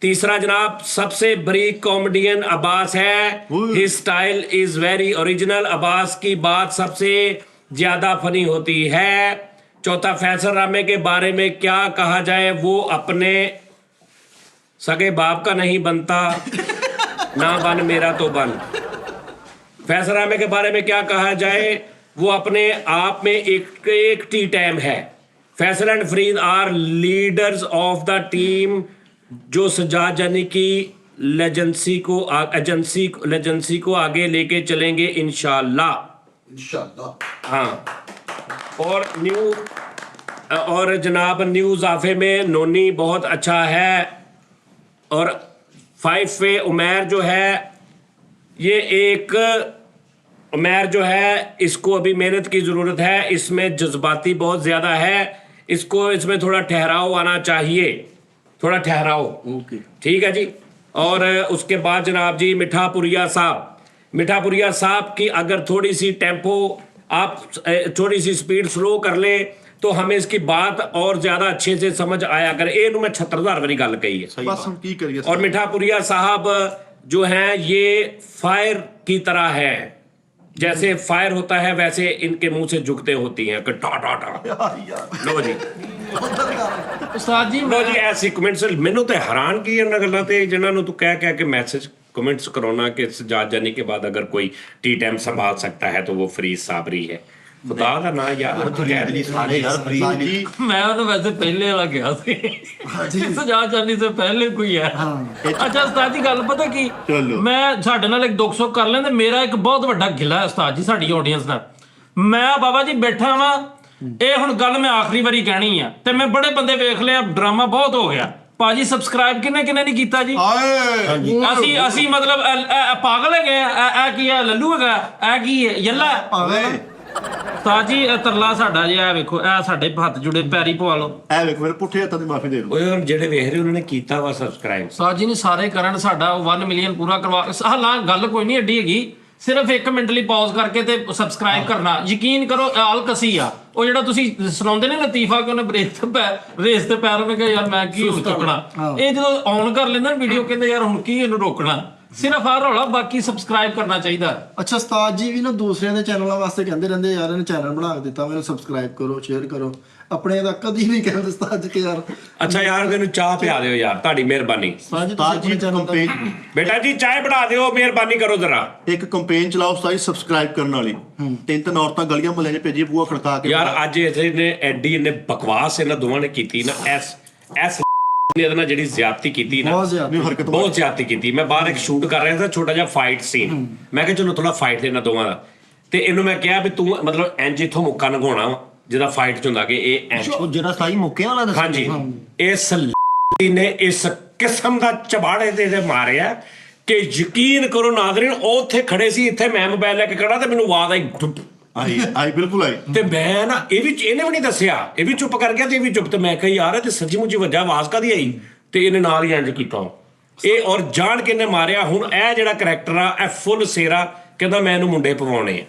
तीसरा जनाब सबसे बरीक कॉमेडियन अब्बास है। His style is very original. Abbas की बात सबसे ज्यादा फनी होती है। चौथा फैसल रामे के बारे में क्या कहा जाए, वो अपने सगे बाप का नहीं बनता, ना बन मेरा तो बन। फैसल रामे के बारे में क्या कहा जाए, वो अपने आप में एक टी टाइम है। Faisal and Farid are leaders of the team जो सजाद जानी की लेजेंसी को आगे लेके चलेंगे इंशाल्लाह। हाँ, और जनाब न्यू ज़ाफ़े में नोनी बहुत अच्छा है। और 5 वे उमैर जो है, ये एक उमैर जो है इसको अभी मेहनत की ज़रूरत है। इसमें जज्बाती बहुत ज़्यादा है, इसमें थोड़ा ठहराव आना चाहिए, थोड़ा ठहराव। ओके, ठीक है जी। और उसके बाद जनाब जी मिठापुरिया साहब की अगर थोड़ी सी टेम्पो आप थोड़ी सी स्पीड स्लो कर ले तो हमें इसकी बात और ज़्यादा अच्छे से समझ आया कर। ये मैं 76,000 वाली गल कही है। बस हम की करिए। और मिठापुरिया साहब जो हैं ये फायर की तरह है, जैसे फायर होता है वैसे इनके मुंह से जुगते होती हैं कि टा टा टा। लो जी ਉਸਤਾਦ ਜੀ लो जी ऐसी कमेंट्स मैनू तो हैरान की इन्होंने गल्लां ते जिन्होंने तू कह के मैसेज कमेंट्स कराना कि सजाद जानी के बाद अगर कोई टी टाइम संभाल सकता है तो वो फरीद साबरी है। खुदा का ना यार सारे यार फरीद जी मैं ਉਹਨੂੰ ਵੈਸੇ ਪਹਿਲੇ ਵਾਲਾ ਕਿਹਾ ਸੀ ਸਜਾਦ ਜਾਨੀ ਤੋਂ ਪਹਿਲੇ ਕੋਈ ਹੈ। ਅੱਛਾ ਉਸਤਾਦ ਜੀ ਗੱਲ ਪਤਾ ਕੀ, ਮੈਂ ਸਾਡੇ ਨਾਲ ਇੱਕ ਦੁੱਖ ਸੁੱਖ ਕਰ ਲੈਂਦੇ। ਮੇਰਾ ਇੱਕ ਬਹੁਤ ਵੱਡਾ ਗਿਲਾ ਹੈ ਉਸਤਾਦ ਜੀ ਸਾਡੀ ਆਡੀਅנס ਨਾਲ। ਮੈਂ ਬਾਬਾ ਜੀ ਬੈਠਾ ਵਾਂ, ਇਹ ਹੁਣ ਗੱਲ ਮੈਂ ਆਖਰੀ ਵਾਰੀ ਕਹਿਣੀ ਆ ਤੇ ਮੈਂ ਬੜੇ ਬੰਦੇ ਵੇਖ ਲਿਆ, ਡਰਾਮਾ ਬਹੁਤ ਹੋ ਗਿਆ। ਭਾਜੀ ਸਬਸਕ੍ਰਾਈਬ ਕਿੰਨੇ ਨਹੀਂ ਕੀਤਾ ਜੀ? ਅਸੀਂ ਮਤਲਬ ਪਾਗਲ ਹੈਗੇ ਆ। ਕੀ ਹੈ ਲੱਲੂ ਹੈਗਾ, ਇਹ ਕੀ ਹੈ ਯੱਲਾ ਉਸਤਾਦ ਜੀ। ਤਰਲਾ ਸਾਡਾ ਜੀ, ਇਹ ਵੇਖੋ, ਇਹ ਸਾਡੇ ਹੱਥ ਜੁੜੇ ਪੈਰੀ ਪਵਾ ਲਓ। ਇਹ ਵੇਖੋ ਮੇਰੇ ਪੁੱਠੇ ਹੱਥਾਂ ਦੀ ਮਾਫੀ ਦੇ ਦਿਓ। ਓਏ ਜਿਹੜੇ ਵੇਖ ਰਹੇ ਉਹਨਾਂ ਨੇ ਕੀਤਾ ਵਾ ਸਬਸਕ੍ਰਾਈਬ। ਉਸਤਾਦ ਜੀ ਨੇ ਸਾਰੇ ਕਰਨ ਸਾਡਾ 1 ਮਿਲੀਅਨ ਪੂਰਾ ਕਰਵਾ। ਹਾਲਾਂ ਗੱਲ ਕੋਈ ਨਹੀਂ ਐਡੀ ਹੈਗੀ, ਸਿਰਫ 1 ਮਿੰਟ ਲਈ ਪੌਜ਼ ਕਰਕੇ ਤੇ ਸਬਸਕ੍ਰਾਈਬ ਕਰਨਾ। ਯਕੀਨ ਕਰੋ ਆਲ ਕਸੀ ਆ। ਉਹ ਜਿਹੜਾ ਤੁਸੀਂ ਸੁਣਾਉਂਦੇ ਨੇ ਲਤੀਫਾ ਕਿ ਉਹਨੇ ਰੇਸ ਤੇ ਪੈਰ ਉਹਨੇ ਕਿਹਾ ਯਾਰ ਮੈਂ ਕੀ ਹੁਣ ਚੁੱਕਣਾ, ਇਹ ਜਦੋਂ ਔਨ ਕਰ ਲੈਂਦਾ ਵੀਡੀਓ ਕਹਿੰਦੇ ਯਾਰ ਹੁਣ ਕੀ ਇਹਨੂੰ ਰੋਕਣਾ। ਸਿਰਫ ਆ ਰੌਲਾ, ਬਾਕੀ ਸਬਸਕ੍ਰਾਈਬ ਕਰਨਾ ਚਾਹੀਦਾ। ਅੱਛਾ ਉਸਤਾਦ ਜੀ ਵੀ ਨਾ ਦੂਸਰਿਆਂ ਦੇ ਚੈਨਲਾਂ ਵਾਸਤੇ ਕਹਿੰਦੇ ਰਹਿੰਦੇ ਯਾਰ ਇਹਨੇ ਚੈਨਲ ਬਣਾ ਕੇ ਦਿੱਤਾ, ਮੈਨੂੰ ਸਬਸਕ੍ਰਾਈਬ ਕਰੋ, ਸ਼ੇਅਰ ਕਰੋ। ਆਪਣੇ ਦਾ ਕਦੀ ਨਹੀਂ ਕਹਿੰਦੇ ਉਸਤਾਦ ਜੀ ਕਿ ਯਾਰ ਅੱਛਾ ਯਾਰ ਮੈਨੂੰ ਚਾਹ ਪਿਆ ਦਿਓ ਯਾਰ, ਤੁਹਾਡੀ ਮਿਹਰਬਾਨੀ। ਉਸਤਾਦ ਜੀ ਕੰਪੇਨ ਬੇਟਾ ਜੀ ਚਾਹ ਬਣਾ ਦਿਓ, ਮਿਹਰਬਾਨੀ ਕਰੋ ਜ਼ਰਾ। ਇੱਕ ਕੰਪੇਨ ਚਲਾਓ ਉਸਤਾਦ ਜੀ ਸਬਸਕ੍ਰਾਈਬ ਕਰਨ ਵਾਲੀ। 3 ਔਰਤਾਂ ਗਲੀਆਂ ਮੁਹੱਲੇ 'ਚ ਭੇਜੀ ਬੂਹਾ ਖੜਕਾ ਕੇ। ਯਾਰ ਅੱਜ ਇਹਨੇ ਐਡੀ ਇਹਨੇ ਬਕਵਾਸ ਇਹਨਾਂ ਦੋਵਾਂ ਨੇ ਕੀਤੀ ਨਾ, ਐਸ ਨੇ ਇਹਦੇ ਨਾਲ ਜਿਹੜੀ ਜ਼ਿਆਦਤੀ ਕੀਤੀ ਨਾ, ਬਹੁਤ ਜ਼ਿਆਦਤੀ ਕੀਤੀ। ਮੈਂ ਬਾਹਰ ਇੱਕ ਸ਼ੂਟ ਕਰ ਰਿਹਾ ਸੀ, ਛੋਟਾ ਜਿਹਾ ਫਾਈਟ ਸੀਨ। ਮੈਂ ਕਿਹਾ ਚਲੋ ਥੋੜਾ ਫਾਈਟ ਇਹਨਾਂ ਦੋਵਾਂ ਦਾ, ਤੇ ਇਹਨੂੰ ਮੈਂ ਕਿਹਾ ਵੀ ਤੂੰ ਮਤਲਬ ਇੰਜ ਇੱਥੋਂ ਮੁੱਕਾ ਲੰਘਾਉਣਾ ਵਾ ਜਿਹਦਾ ਫਾਈਟ 'ਚ ਹੁੰਦਾ ਕਿ ਇਹ ਇੰਜ। ਉਹ ਜਿਹੜਾ ਸਾਈ ਮੁੱਕਿਆਂ ਵਾਲਾ ਦੱਸਿਆ। ਹਾਂਜੀ, ਇਸ ਨੇ ਇਸ ਕਿਸਮ ਦਾ ਚਬਾੜੇ ਤੇ ਮਾਰਿਆ ਕਿ ਯਕੀਨ ਕਰੋ ਨਾਜ਼ਰੀਨ, ਉਹ ਉੱਥੇ ਖੜੇ ਸੀ, ਇੱਥੇ ਮੈਂ ਮੋਬਾਈਲ ਲੈ ਕੇ ਖੜਾ ਤੇ ਮੈਨੂੰ ਆਵਾਜ਼ ਆਈ ਬਿਲਕੁਲ ਆਈ। ਤੇ ਮੈਂ ਨਾ ਇਹਨੇ ਵੀ ਨਹੀਂ ਦੱਸਿਆ, ਇਹ ਵੀ ਚੁੱਪ ਕਰ ਗਿਆ ਤੇ ਇਹ ਵੀ ਚੁੱਪ। ਤੇ ਮੈਂ ਕਿਹਾ ਯਾਰ ਤੇ ਸੱਚੀ ਮੁੱਚੀ ਵਜ੍ਹਾ ਆਵਾਜ਼ ਕਾਹਦੀ ਆਈ, ਤੇ ਇਹਨੇ ਨਾਲ ਹੀ ਇੰਜ ਕੀਤਾ ਇਹ, ਔਰ ਜਾਣ ਕੇ ਇਹਨੇ ਮਾਰਿਆ। ਹੁਣ ਇਹ ਜਿਹੜਾ ਕਰੈਕਟਰ ਆ ਇਹ ਫੁੱਲ ਸੇਰਾ ਕਹਿੰਦਾ ਮੈਂ ਇਹਨੂੰ ਮੁੰਡੇ ਪਵਾਉਣੇ ਆ।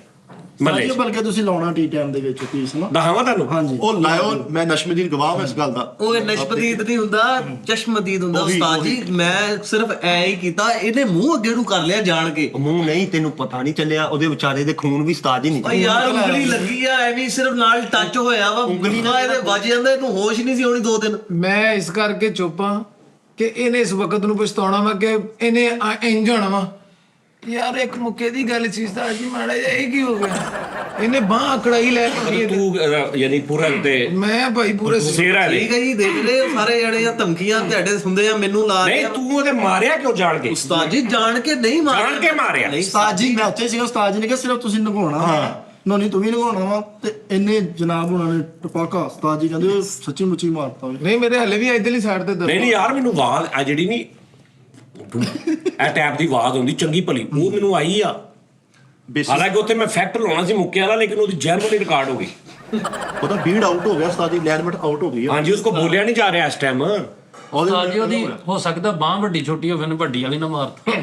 ਮਹੱਲੇ ਸਾਜੀ 'ਚ ਬਲਕਿ ਤੁਸੀਂ ਲਾਉਣਾ ਟੀ ਟਾਈਮ ਦੇ ਵਿੱਚ ਪੀਸ ਨਾ। ਦਿਖਾਵਾਂ ਤੁਹਾਨੂੰ? ਹਾਂਜੀ ਉਹ ਲਾਇਓ, ਮੈਂ ਨਸ਼ਮਦੀਨ ਗਵਾਹ ਇਸ ਗੱਲ ਦਾ। ਉਹ ਨਸ਼ਮਦੀਦ ਨਹੀਂ ਹੁੰਦਾ, ਚਸ਼ਮਦੀਦ ਹੁੰਦਾ ਉਸਤਾਦ ਜੀ। ਮੈਂ ਸਿਰਫ ਐ ਹੀ ਕੀਤਾ, ਇਹਨੇ ਮੂੰਹ ਅੱਗੇ ਨੂੰ ਕਰ ਲਿਆ ਜਾਣ ਕੇ। ਮੂੰਹ ਨਹੀਂ, ਤੈਨੂੰ ਪਤਾ ਨਹੀਂ ਚੱਲਿਆ, ਉਹਦੇ ਵਿਚਾਰੇ ਦੇ ਖੂਨ ਵੀ ਉਸਤਾਦ ਹੀ ਓ ਨਹੀਂ। ਯਾਰ ਉਂਗਲੀ ਲੱਗੀ ਆ ਐਵੇਂ, ਸਿਰਫ ਨਾਲ ਟੱਚ ਹੋਇਆ ਵਾ, ਉਂਗਲੀ ਨਾਲ ਇਹਦੇ ਵੱਜ ਜਾਂਦਾ, ਇਹਨੂੰ ਹੋਸ਼ ਨਹੀਂ ਸੀ ਆਉਣੀ 2 ਦਿਨ। ਮੈਂ ਇਸ ਕਰਕੇ ਚੁੱਪਾਂ ਕਿ ਇਹਨੇ ਇਸ ਵਕਤ ਨੂੰ ਪਛਤਾਉਣਾ ਵਾ ਕਿ ਇਹਨੇ ਇੰਜ ਹੋਣਾ ਵਾ। ਯਾਰ ਇੱਕ ਮੁੱਕੇ ਦੀ ਗੱਲ ਸੀ ਉਸਤਾਦ ਜੀ, ਮਾੜਾ ਜਿਹਾ ਇਹ ਕੀ ਹੋ ਗਿਆ? ਇਹਨੇ ਬਾਹ ਅਕੜਾਈ ਲੈ ਕੇ ਤੂੰ ਯਾਨੀ ਪੂਰਾ ਤੇ ਮੈਂ ਭਾਈ ਪੂਰੇ ਸੇਰਾ ਲੈ ਠੀਕ ਹੈ ਜੀ, ਦੇਖ ਰਹੇ ਹੋ ਸਾਰੇ ਜਣੇ ਆ ਧਮਕੀਆਂ ਤੁਹਾਡੇ ਸੁਣਦੇ ਆ, ਮੈਨੂੰ ਲਾ ਨਹੀਂ ਰਿਹਾ। ਤੂੰ ਉਹਦੇ ਮਾਰਿਆ ਕਿਉਂ ਜਾਣ ਕੇ? ਉਸਤਾਦ ਜੀ ਜਾਣ ਕੇ ਨਹੀਂ ਮਾਰਿਆ, ਜਾਣ ਕੇ ਮਾਰਿਆ। ਨਹੀਂ ਉਸਤਾਦ ਜੀ ਮੈਂ ਉੱਥੇ ਸੀਗਾ, ਉਸਤਾਦ ਜੀ ਨੇ ਕਿਹਾ ਸਿਰਫ ਤੁਸੀਂ ਨਗਾਉਣਾ ਨੋਨੀ ਤੂੰ ਵੀ ਨਗਾਉਣਾ ਵਾ, ਤੇ ਇੰਨੇ ਜਨਾਬ ਉਹਨਾਂ ਨੇ ਟਪਾਕਾ ਉਸਤਾਦ ਜੀ ਕਹਿੰਦੇ ਸੱਚੀ ਮੁੱਚੀ ਮਾਰਤਾ ਓਏ। ਨਹੀਂ ਮੇਰੇ ਹਲੇ ਵੀ ਇਧਰਲੀ ਸਾਈਡ ਤੇ ਨਹੀਂ ਨਹੀਂ ਯਾਰ ਮੈਨੂੰ ਆਵਾਜ਼ ਆ ਜਿਹੜੀ ਨਹੀਂ ਇਹ ਟੈਪ ਦੀ ਆਵਾਜ਼ ਹੁੰਦੀ ਚੰਗੀ ਭਲੀ, ਉਹ ਮੈਨੂੰ ਆਈ ਆ। ਹਾਲਾਂਕਿ ਉੱਥੇ ਮੈਂ ਫੈਕਟ ਲਾਉਣਾ ਸੀ ਮੁੱਕੇ ਵਾਲਾ, ਲੇਕਿਨ ਉਹਦੀ ਜਰਮਨੀ ਰਿਕਾਰਡ ਹੋ ਗਈ। ਉਹਦਾ ਬੀਡ ਆਊਟ ਹੋ ਗਿਆ ਉਸਤਾਦ ਜੀ, ਅਲਾਈਨਮੈਂਟ ਆਊਟ ਹੋ ਗਈ ਹੈ। ਹਾਂਜੀ ਉਸਕੋ ਬੋਲਿਆ ਨਹੀਂ ਜਾ ਰਿਹਾ ਇਸ ਟਾਈਮ। ਉਸਤਾਦ ਜੀ ਉਹਦੀ ਹੋ ਸਕਦਾ ਬਾਹ ਵੱਡੀ ਛੋਟੀ ਹੋਵੇ, ਉਹਨੇ ਵੱਡੀ ਵਾਲੀ ਨਾ ਮਾਰਤਾ।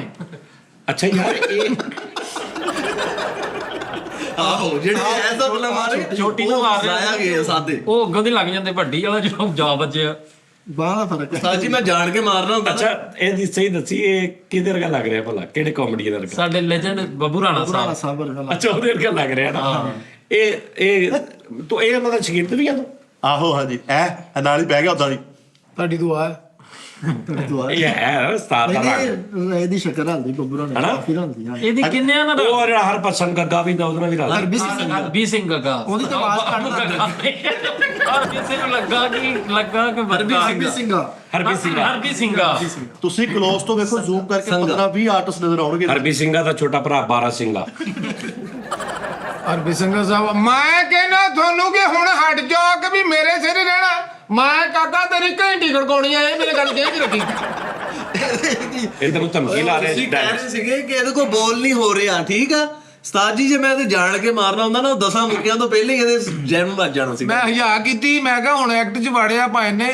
ਅੱਛਾ ਯਾਰ ਇਹ ਆਹੋ ਜਿਹੜੇ ਐਸਾ ਬਲਾ ਮਾਰੇ ਛੋਟੀ ਨੂੰ ਮਾਰ ਰਿਹਾ। ਲਾਇਆ ਗਿਆ ਸਾਦੇ। ਉਹ ਅੱਗੋਂ ਦੀ ਲੱਗ ਜਾਂਦੇ, ਵੱਡੀ ਵਾਲਾ ਜਦੋਂ ਜਾ ਵੱਜਿਆ। ਬਾਹ ਦਾ ਫਰਕ ਹੈ। ਉਸਤਾਦ ਜੀ ਮੈਂ ਜਾਣ ਕੇ ਮਾਰਨਾ ਹੁੰਦਾ। ਅੱਛਾ ਇਹਦੀ ਸਹੀ ਦੱਸੀ, ਇਹ ਕਿਹਦੇ ਵਰਗਾ ਲੱਗ ਰਿਹਾ ਭਲਾ? ਕਿਹੜੇ ਕਾਮੇਡੀ ਦਾ ਵਰਗਾ? ਸਾਡੇ ਲੈਜੈਂਡ ਬੱਬੂ ਰਾਣਾ ਪੁਰਾਣਾ ਸਾਹਿਬ। ਸਾਹਿਬ ਵਰਗਾ ਅੱਛਾ ਉਹਦੇ ਵਰਗਾ ਲੱਗ ਰਿਹਾ ਨਾ। ਇਹ ਤੂੰ ਇਹ ਉਹਨਾਂ ਦਾ ਸ਼ਗਿਰਦ ਵੀ ਆ ਤੂੰ? ਆਹੋ ਹਾਂਜੀ, ਨਾਲ ਹੀ ਬਹਿ ਗਿਆ ਉਦਾਂ ਦੀ। ਤੁਹਾਡੀ ਦੁਆ ਹੈ। ਦੁਆ ਇਹ ਹੈ ਉਸਤਾਦ ਦਾ ਰੰਗ। ਨਹੀਂ ਇਹਦੀ ਸ਼ਕਲ ਹਲਦੀ ਬੱਬੂਰਾ ਨੇ ਹਨਾ? ਕਾਫੀ ਹਲਦੀ ਹਾਂ। ਇਹਦੀ ਕਿੰਨੇ ਨਾ ਉਹ ਜਿਹੜਾ ਹਰ ਪਸੰਦ ਗੱਗਾ ਵੀ ਦਾ ਉਹਦੇ ਨਾਲ ਵੀ ਰਲ। ਹਰਬੀ ਸਿੰਘ ਗੱਗਾ। ਉਹਦੀ ਤਾਂ ਆਵਾਜ਼ ਕੱਢ ਹਰਬੀ ਸਿੰਘ ਲੱਗਾ ਕਿ ਹਰਬੀ ਸਿੰਘਾ ਹਰਬੀ ਸਿੰਘ ਹਰਬੀ ਸਿੰਘਾ। ਤੁਸੀਂ ਕਲੋਜ਼ ਤੋਂ ਵੇਖੋ, ਜ਼ੂਮ ਕਰਕੇ 15-20 ਆਰਟਿਸਟ ਨਜ਼ਰ ਆਉਣਗੇ। ਹਰਬੀ ਸਿੰਘਾ ਦਾ ਛੋਟਾ ਭਰਾ 12 ਸਿੰਘਾ। ਅਰਬੀ ਸਿੰਘ ਸਾਹਿਬ ਮੈਂ ਕਹਿੰਦਾ ਤੁਹਾਨੂੰ ਕਿ ਹੁਣ ਹਟ ਜਾਓ ਕਿ ਵੀ ਮੇਰੇ ਸਿਰ ਹੀ ਰਹਿਣਾ। ਮੈਂ ਕਾਕਾ ਤੇਰੀ ਘੰਟੀ ਖੜਕਾਉਣੀ ਆ, ਇਹ ਮੇਰੇ ਗੱਲ ਕਹਿ ਰੱਖੀ। ਇਹ ਤੈਨੂੰ ਧਮਕੀ ਲਾ ਰਿਹਾ ਤੁਸੀਂ ਕਹਿ ਰਹੇ ਸੀਗੇ ਕਿ ਇਹਦੇ ਕੋਲ ਬੋਲ ਨਹੀਂ ਹੋ ਰਿਹਾ, ਠੀਕ ਆ ਉਸਤਾਦ ਜੀ। ਜੇ ਮੈਂ ਇਹਦੇ ਜਾਣ ਕੇ ਮਾਰਨਾ ਹੁੰਦਾ ਨਾ, ਉਹ 10 ਮੁੱਕਿਆਂ ਤੋਂ ਪਹਿਲੇ ਹੀ ਇਹਦੇ ਜੈਨ ਵੱਜ ਜਾਣਾ ਸੀ। ਮੈਂ ਹਯਾ ਕੀਤੀ, ਮੈਂ ਕਿਹਾ ਹੁਣ ਐਕਟ 'ਚ ਵੜਿਆ ਭਾਈ ਨੇ,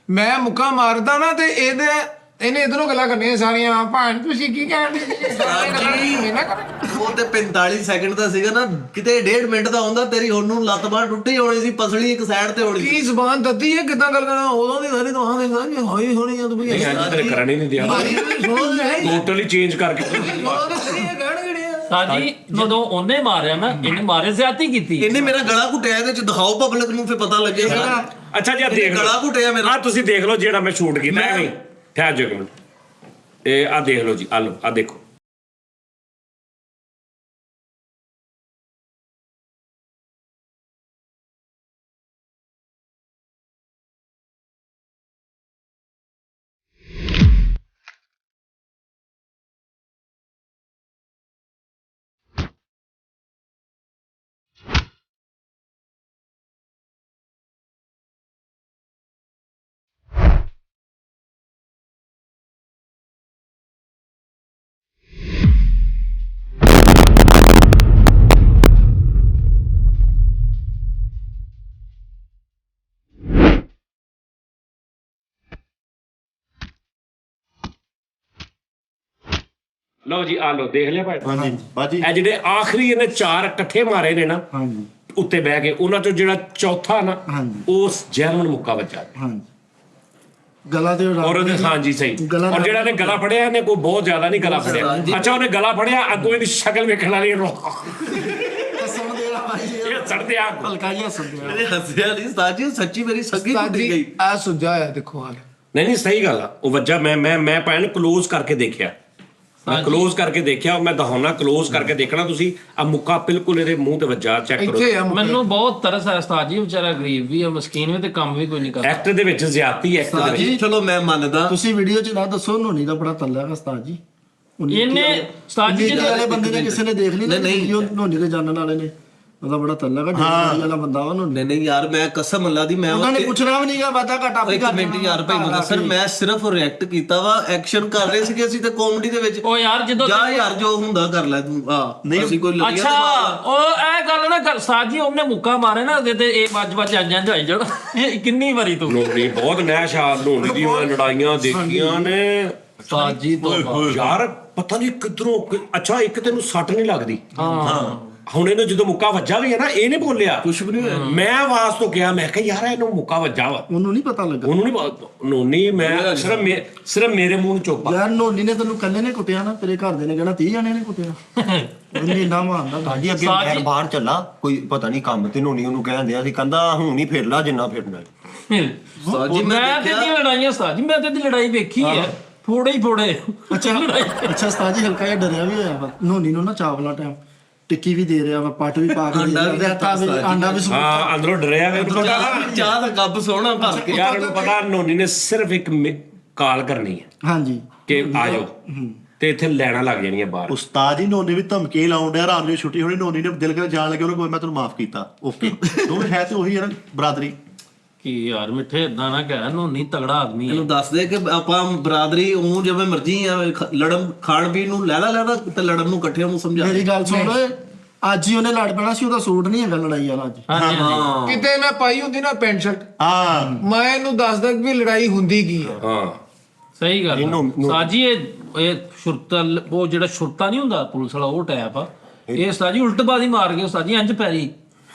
ਮੈਂ ਮੁੱਕਾ ਮਾਰਦਾ ਨਾ ਤੇ ਇਹਨੇ ਇਧਰੋਂ ਗੱਲਾਂ ਕਰਨੀਆਂ ਸਾਰੀਆਂ। ਭਾਣ ਤੁਸੀਂ ਕੀ ਕਹਿੰਦੇ ਉਹ ਤੇ 45 ਸੈਕਿੰਡ ਦਾ ਸੀਗਾ ਨਾ, ਕਿਤੇ 1.5 ਮਿੰਟ ਦਾ ਹੁੰਦਾ, ਤੇਰੀ ਉਹਨੂੰ ਲੱਤ ਬਾਂਹ ਟੁੱਟੀ ਹੋਣੀ ਸੀ, ਪਸਲੀ ਇੱਕ ਸਾਈਡ ਤੇ ਹੋਣੀ ਸੀ। ਕੀ ਜ਼ਬਾਨ ਦੱਦੀ ਹੈ ਕਿਦਾਂ ਗੱਲ ਕਰਨਾ? ਉਦੋਂ ਦੀ ਸਾਰੀ ਤੋਂ ਆਂਦੇ ਸਾਰੀ ਹੋਈ ਹੋਣੀ ਆ ਤੂੰ ਵੀ ਨਹੀਂ ਅੱਜ ਤੇਰੇ ਕਰਨ ਹੀ ਨਹੀਂ ਦਿਆ, ਟੋਟਲੀ ਚੇਂਜ ਕਰਕੇ। ਸਾਜੀ ਜਦੋਂ ਉਹਨੇ ਮਾਰਿਆ ਨਾ, ਇਹਨੇ ਮਾਰੇ ਜ਼ਿਆਦਤੀ ਕੀਤੀ। ਇਹਨੇ ਮੇਰਾ ਗਲਾ ਘੁੱਟਿਆ, ਇਹਦੇ ਚ ਦਿਖਾਓ ਪਬਲਿਕ ਨੂੰ, ਫਿਰ ਪਤਾ ਲੱਗੇਗਾ। ਅੱਛਾ ਜੀ ਆ ਦੇਖ ਗਲਾ ਘੁੱਟਿਆ ਮੇਰਾ। ਆ ਤੁਸੀਂ ਦੇਖ ਲਓ ਜਿਹੜਾ ਮੈਂ ਸ਼ੂਟ ਕੀਤਾ ਐਵੇਂ। ਠਹਿਰ ਜਾਓ ਇੱਕ ਮਿੰਟ, ਇਹ ਆ ਦੇਖ ਲਓ ਜੀ, ਆ ਲਓ, ਆ ਦੇਖੋ। ਲਓ ਜੀ ਆ ਲਓ, ਦੇਖ ਲਿਆ ਭਾਈ? ਹਾਂਜੀ ਬਾਜੀ, ਇਹ ਜਿਹੜੇ ਆਖਰੀ ਇਹਨੇ 4 ਇਕੱਠੇ ਮਾਰੇ ਨੇ ਨਾ ਹਾਂਜੀ ਉੱਤੇ ਬਹਿ ਕੇ, ਉਹਨਾਂ ਚੋਂ ਜਿਹੜਾ ਚੌਥਾ ਨਾ ਹਾਂਜੀ ਉਸ ਜਰਮਨ ਮੁੱਕਾ ਵੱਜਾ। ਹਾਂਜੀ ਗਲਾ ਤੇ ਔਰ ਉਹਦੇ ਹਾਂਜੀ ਸਹੀ। ਔਰ ਜਿਹੜਾ ਨੇ ਗਲਾ ਫੜਿਆ, ਇਹਨੇ ਕੋਈ ਬਹੁਤ ਜ਼ਿਆਦਾ ਨਹੀਂ ਗਲਾ ਫੜਿਆ। ਅੱਛਾ ਉਹਨੇ ਗਲਾ ਫੜਿਆ, ਅੱਗੋਂ ਇਹਦੀ ਸ਼ਕਲ ਵੇਖਣ ਵਾਲੀ ਸੁਣ ਦੇ ਰਹਾ ਭਾਈ ਇਹ ਚੜਦੇ ਆ। ਹਲਕਾ ਜਿਹਾ ਸੁਣਦੇ ਇਹਨੇ ਹੱਸਿਆ ਨਹੀਂ ਉਸਤਾਦ ਜੀ, ਸੱਚੀ ਮੇਰੀ ਸੱਗੀ ਟੁੱਟੀ ਗਈ। ਆ ਸੁਝਾ ਹੈ ਦੇਖੋ ਹਾਲ। ਨਹੀਂ ਸਹੀ ਗੱਲ ਆ, ਉਹ ਵੱਜਾ। ਮੈਂ ਭੈਣ ਕਲੋਜ਼ ਕਰਕੇ ਦੇਖਿਆ, ਮੈਂ ਕਲੋਜ਼ ਕਰਕੇ ਦੇਖਿਆ। ਮੈਂ ਦਿਖਾਉਣਾ, ਕਲੋਜ਼ ਕਰਕੇ ਦੇਖਣਾ ਤੁਸੀਂ। ਆ ਮੁੱਕਾ ਬਿਲਕੁਲ ਇਹਦੇ ਮੂੰਹ ਤੇ ਵੱਜਾ, ਚੈੱਕ ਕਰੋ। ਇੱਥੇ ਆ ਮੈਨੂੰ ਬਹੁਤ ਤਰਸ ਹੈ ਉਸਤਾਦ ਜੀ, ਵਿਚਾਰਾ ਗਰੀਬ ਵੀ ਹੈ, ਮਸਕੀਨ ਵੀ, ਤੇ ਕੰਮ ਵੀ ਕੋਈ ਨਹੀਂ ਕਰਦਾ। ਐਕਟ ਦੇ ਵਿੱਚ ਜ਼ਿਆਦਤੀ, ਐਕਟ ਦੇ ਵਿੱਚ। ਚਲੋ ਮੈਂ ਮੰਨਦਾ। ਤੁਸੀਂ ਵੀਡੀਓ 'ਚ ਨਾ ਦੱਸੋ, ਨੋਨੀ ਦਾ ਬੜਾ ਤੱਲਾ ਹੈ ਉਸਤਾਦ ਜੀ। ਇਹਨੇ ਉਸਤਾਦ ਜੀ ਵਾਲੇ ਬੰਦੇ ਨੇ ਕਿਸੇ ਨੇ ਦੇਖ ਲਈ ਨਾ ਵੀਡੀਓ, ਨੋਨੀ ਦੇ ਜਾਣਨ ਵਾਲੇ ਨੇ, ਉਹਦਾ ਬੜਾ ਤੱਲਾ ਹੈ। ਡੇਲੀ ਵਾਲਾ ਬੰਦਾ ਵਾ ਨੋਨੀ। ਨਹੀਂ ਯਾਰ, ਮੈਂ ਕਸਮ ਅੱਲਾ ਦੀ, ਮੈਂ ਉਹਨਾਂ ਨੇ ਪੁੱਛਣਾ ਵੀ ਨਹੀਂਗਾ, ਵਾਦਾ ਘਟਾ ਵੀ ਇੱਕ ਮਿੰਟ ਯਾਰ ਭਾਈ ਮੁੰਡਾ ਸਰ, ਮੈਂ ਸਿਰਫ ਰਿਐਕਟ ਕੀਤਾ ਵਾ, ਐਕਸ਼ਨ ਕਰ ਰਹੇ ਸੀਗੇ ਅਸੀਂ ਤੇ ਕਾਮੇਡੀ ਦੇ ਵਿੱਚ। ਉਹ ਯਾਰ ਜਦੋਂ ਜਾ ਯਾਰ, ਜੋ ਹੁੰਦਾ ਕਰ ਲੈ ਤੂੰ। ਨਹੀਂ ਅਸੀਂ ਕੋਈ ਲੱਗਿਆ ਅੱਛਾ ਉਹ ਇਹ ਗੱਲ ਨਾ ਉਸਤਾਦ ਜੀ, ਉਹਨੇ ਮੁੱਕਾ ਮਾਰੇ ਨਾ ਉਹਦੇ ਤੇ, ਇਹ ਵੱਜ ਜਾਂਜਾਂ ਜਾਈ ਜਾਣ। ਇਹ ਕਿੰਨੀ ਵਾਰੀ ਤੂੰ ਲੋਨੀ ਬਹੁਤ ਨਹਿਸ਼ਾ ਲੋਨੀ ਦੀ ਮੈਂ ਲੜਾਈਆਂ ਦੇਖੀਆਂ ਨੇ ਉਸਤਾਦ ਜੀ ਤੋਂ ਯਾਰ। ਪਤਾ ਨਹੀਂ ਕਿੱਧਰੋਂ ਅੱਛਾ ਇੱਕ ਤੈਨੂੰ ਸੱਟ ਨਹੀਂ ਲੱਗਦੀ। ਹਾਂ ਹੁਣ ਇਹਨੂੰ ਜਦੋਂ ਮੁੱਕਾ ਵੱਜਾ ਵੀ ਹੈ ਨਾ, ਇਹ ਨਹੀਂ ਬੋਲਿਆ ਕੁਛ ਵੀ ਨਹੀਂ ਹੋਇਆ। ਮੈਂ ਆਵਾਜ਼ ਤੋਂ ਕਿਹਾ, ਮੈਂ ਕਿਹਾ ਯਾਰ ਇਹਨੂੰ ਮੁੱਕਾ ਵੱਜਾ ਵਾ, ਉਹਨੂੰ ਨਹੀਂ ਪਤਾ ਲੱਗਾ ਉਹਨੂੰ ਨਹੀਂ ਨੋਨੀ, ਮੈਂ ਸਿਰਫ ਮੇਰੇ ਮੂੰਹ ਨੂੰ ਚੁੱਪ ਆ। ਯਾਰ ਨੋਨੀ ਨੇ ਤੈਨੂੰ ਕੱਲੇ ਨੇ ਕੁੱਟਿਆ ਨਾ, ਤੇਰੇ ਘਰ ਦੇ ਨੇ ਕਹਿਣਾ 30 ਜਣੇ ਨੇ ਕੁੱਟਿਆ। ਉਹਨੇ ਇੰਨਾ ਮਾਰਦਾ ਸਾਜੀ ਅੱਗੇ ਮੈਂ ਬਾਹਰ ਚੱਲਾ, ਕੋਈ ਪਤਾ ਨਹੀਂ ਕੰਮ ਤੇ ਨੋਨੀ ਉਹਨੂੰ ਕਹਿੰਦੇ ਆ ਸੀ, ਕਹਿੰਦਾ ਹੁਣ ਹੀ ਫਿਰ ਲਾ ਜਿੰਨਾ ਫਿਰਨਾ। ਉਸਤਾਦ ਜੀ ਮੈਂ ਤੇ ਦੀ ਲੜਾਈਆਂ ਉਸਤਾਦ ਜੀ, ਮੈਂ ਤੇ ਦੀ ਲੜਾਈ ਵੇਖੀ ਹੈ, ਫੋੜੇ ਹੀ ਫੋੜੇ। ਅੱਛਾ ਉਸਤਾਦ ਜੀ ਹਲਕਾ ਜਿਹਾ ਡਰਿਆ ਵੀ ਹੋਇਆ ਵਾ ਨੋਨੀ ਨੂੰ ਨਾ ਚਾਵਲਾ ਟਾਈਮ ਟਿੱਕੀ ਵੀ ਦੇ ਰਿਹਾ ਵਾ, ਪੱਟ ਵੀ ਪਾ ਕੇ ਦੇ ਰਿਹਾ, ਆਂਡਾ ਵੀ ਹਾਂ ਅੰਦਰੋਂ ਡਰਿਆ ਵੇ, ਉਹਨੂੰ ਪਤਾ ਚਾਹ ਦਾ ਕੱਪ ਸੋਹਣਾ ਭਰ ਕੇ। ਯਾਰ ਉਹਨੂੰ ਪਤਾ ਨੋਨੀ ਨੇ ਸਿਰਫ ਇੱਕ ਕਾਲ ਕਰਨੀ ਹੈ ਹਾਂਜੀ ਕਿ ਆ ਜਾਓ, ਤੇ ਇੱਥੇ ਲੈਣਾ ਲੱਗ ਜਾਣੀਆਂ ਬਾਹਰ। ਉਸਤਾਦ ਜੀ ਨੋਨੀ ਵੀ ਧਮਕੀ ਲਾਉਣ ਡਿਆ, ਰਾਤ ਨੂੰ ਛੁੱਟੀ ਹੋਣੀ, ਨੋਨੀ ਨੇ ਦਿਲ ਕਰੇ ਜਾਣ ਲੱਗੇ, ਉਹਨੂੰ ਕੋਈ ਮੈਂ ਤੈਨੂੰ ਮਾਫ ਕੀਤਾ, ਓਕੇ। ਦੋਵੇਂ ਹੈ ਤੇ ਉਹੀ ਹੈ ਨਾ ਬਰਾਦਰੀ। ਕੀ ਯਾਰ ਮਿੱਠੇ ਇਦਾਂ ਨਾ ਕਹਿ, ਨੋਨੀ ਤਗੜਾ ਆਦਮੀ ਹੈ। ਇਹਨੂੰ ਦੱਸ ਦੇ ਕਿ ਆਪਾਂ ਬਰਾਦਰੀ ਉਹ ਜਿਵੇਂ ਮਰਜ਼ੀ ਆ, ਲੜਨ ਖਾਣ ਪੀਣ ਨੂੰ ਲੈ ਲਾ ਤੇ ਲੜਨ ਨੂੰ ਇਕੱਠੇ ਉਹਨੂੰ ਸਮਝਾ। ਮੇਰੀ ਗੱਲ ਸੁਣ ਓਏ, ਅੱਜ ਹੀ ਉਹਨੇ ਲੜ ਪੈਣਾ ਸੀ, ਉਹਦਾ ਸੂਟ ਨਹੀਂ ਹੈਗਾ ਲੜਾਈ ਵਾਲਾ ਅੱਜ। ਹਾਂਜੀ ਕਿਤੇ ਮੈਂ ਪਾਈ ਹੁੰਦੀ ਨਾ ਪੈਂਟ ਸ਼ਰਟ, ਹਾਂ ਮੈਂ ਇਹਨੂੰ ਦੱਸਦਾ ਕਿ ਲੜਾਈ ਹੁੰਦੀ ਕੀ ਹੈ। ਹਾਂ ਸਹੀ ਗੱਲ ਸਾਜੀ, ਇਹ ਸ਼ੁਰਤਲ, ਉਹ ਜਿਹੜਾ ਸ਼ੁਰਤਾ ਨਹੀਂ ਹੁੰਦਾ ਪੁਲਿਸ ਵਾਲਾ, ਉਹ ਟੈਪ ਆ ਇਹ ਸਾਜੀ, ਉਲਟਬਾਜ਼ੀ ਮਾਰ ਕੇ ਸਾਜੀ ਇੰਜ ਪੈਰੀ,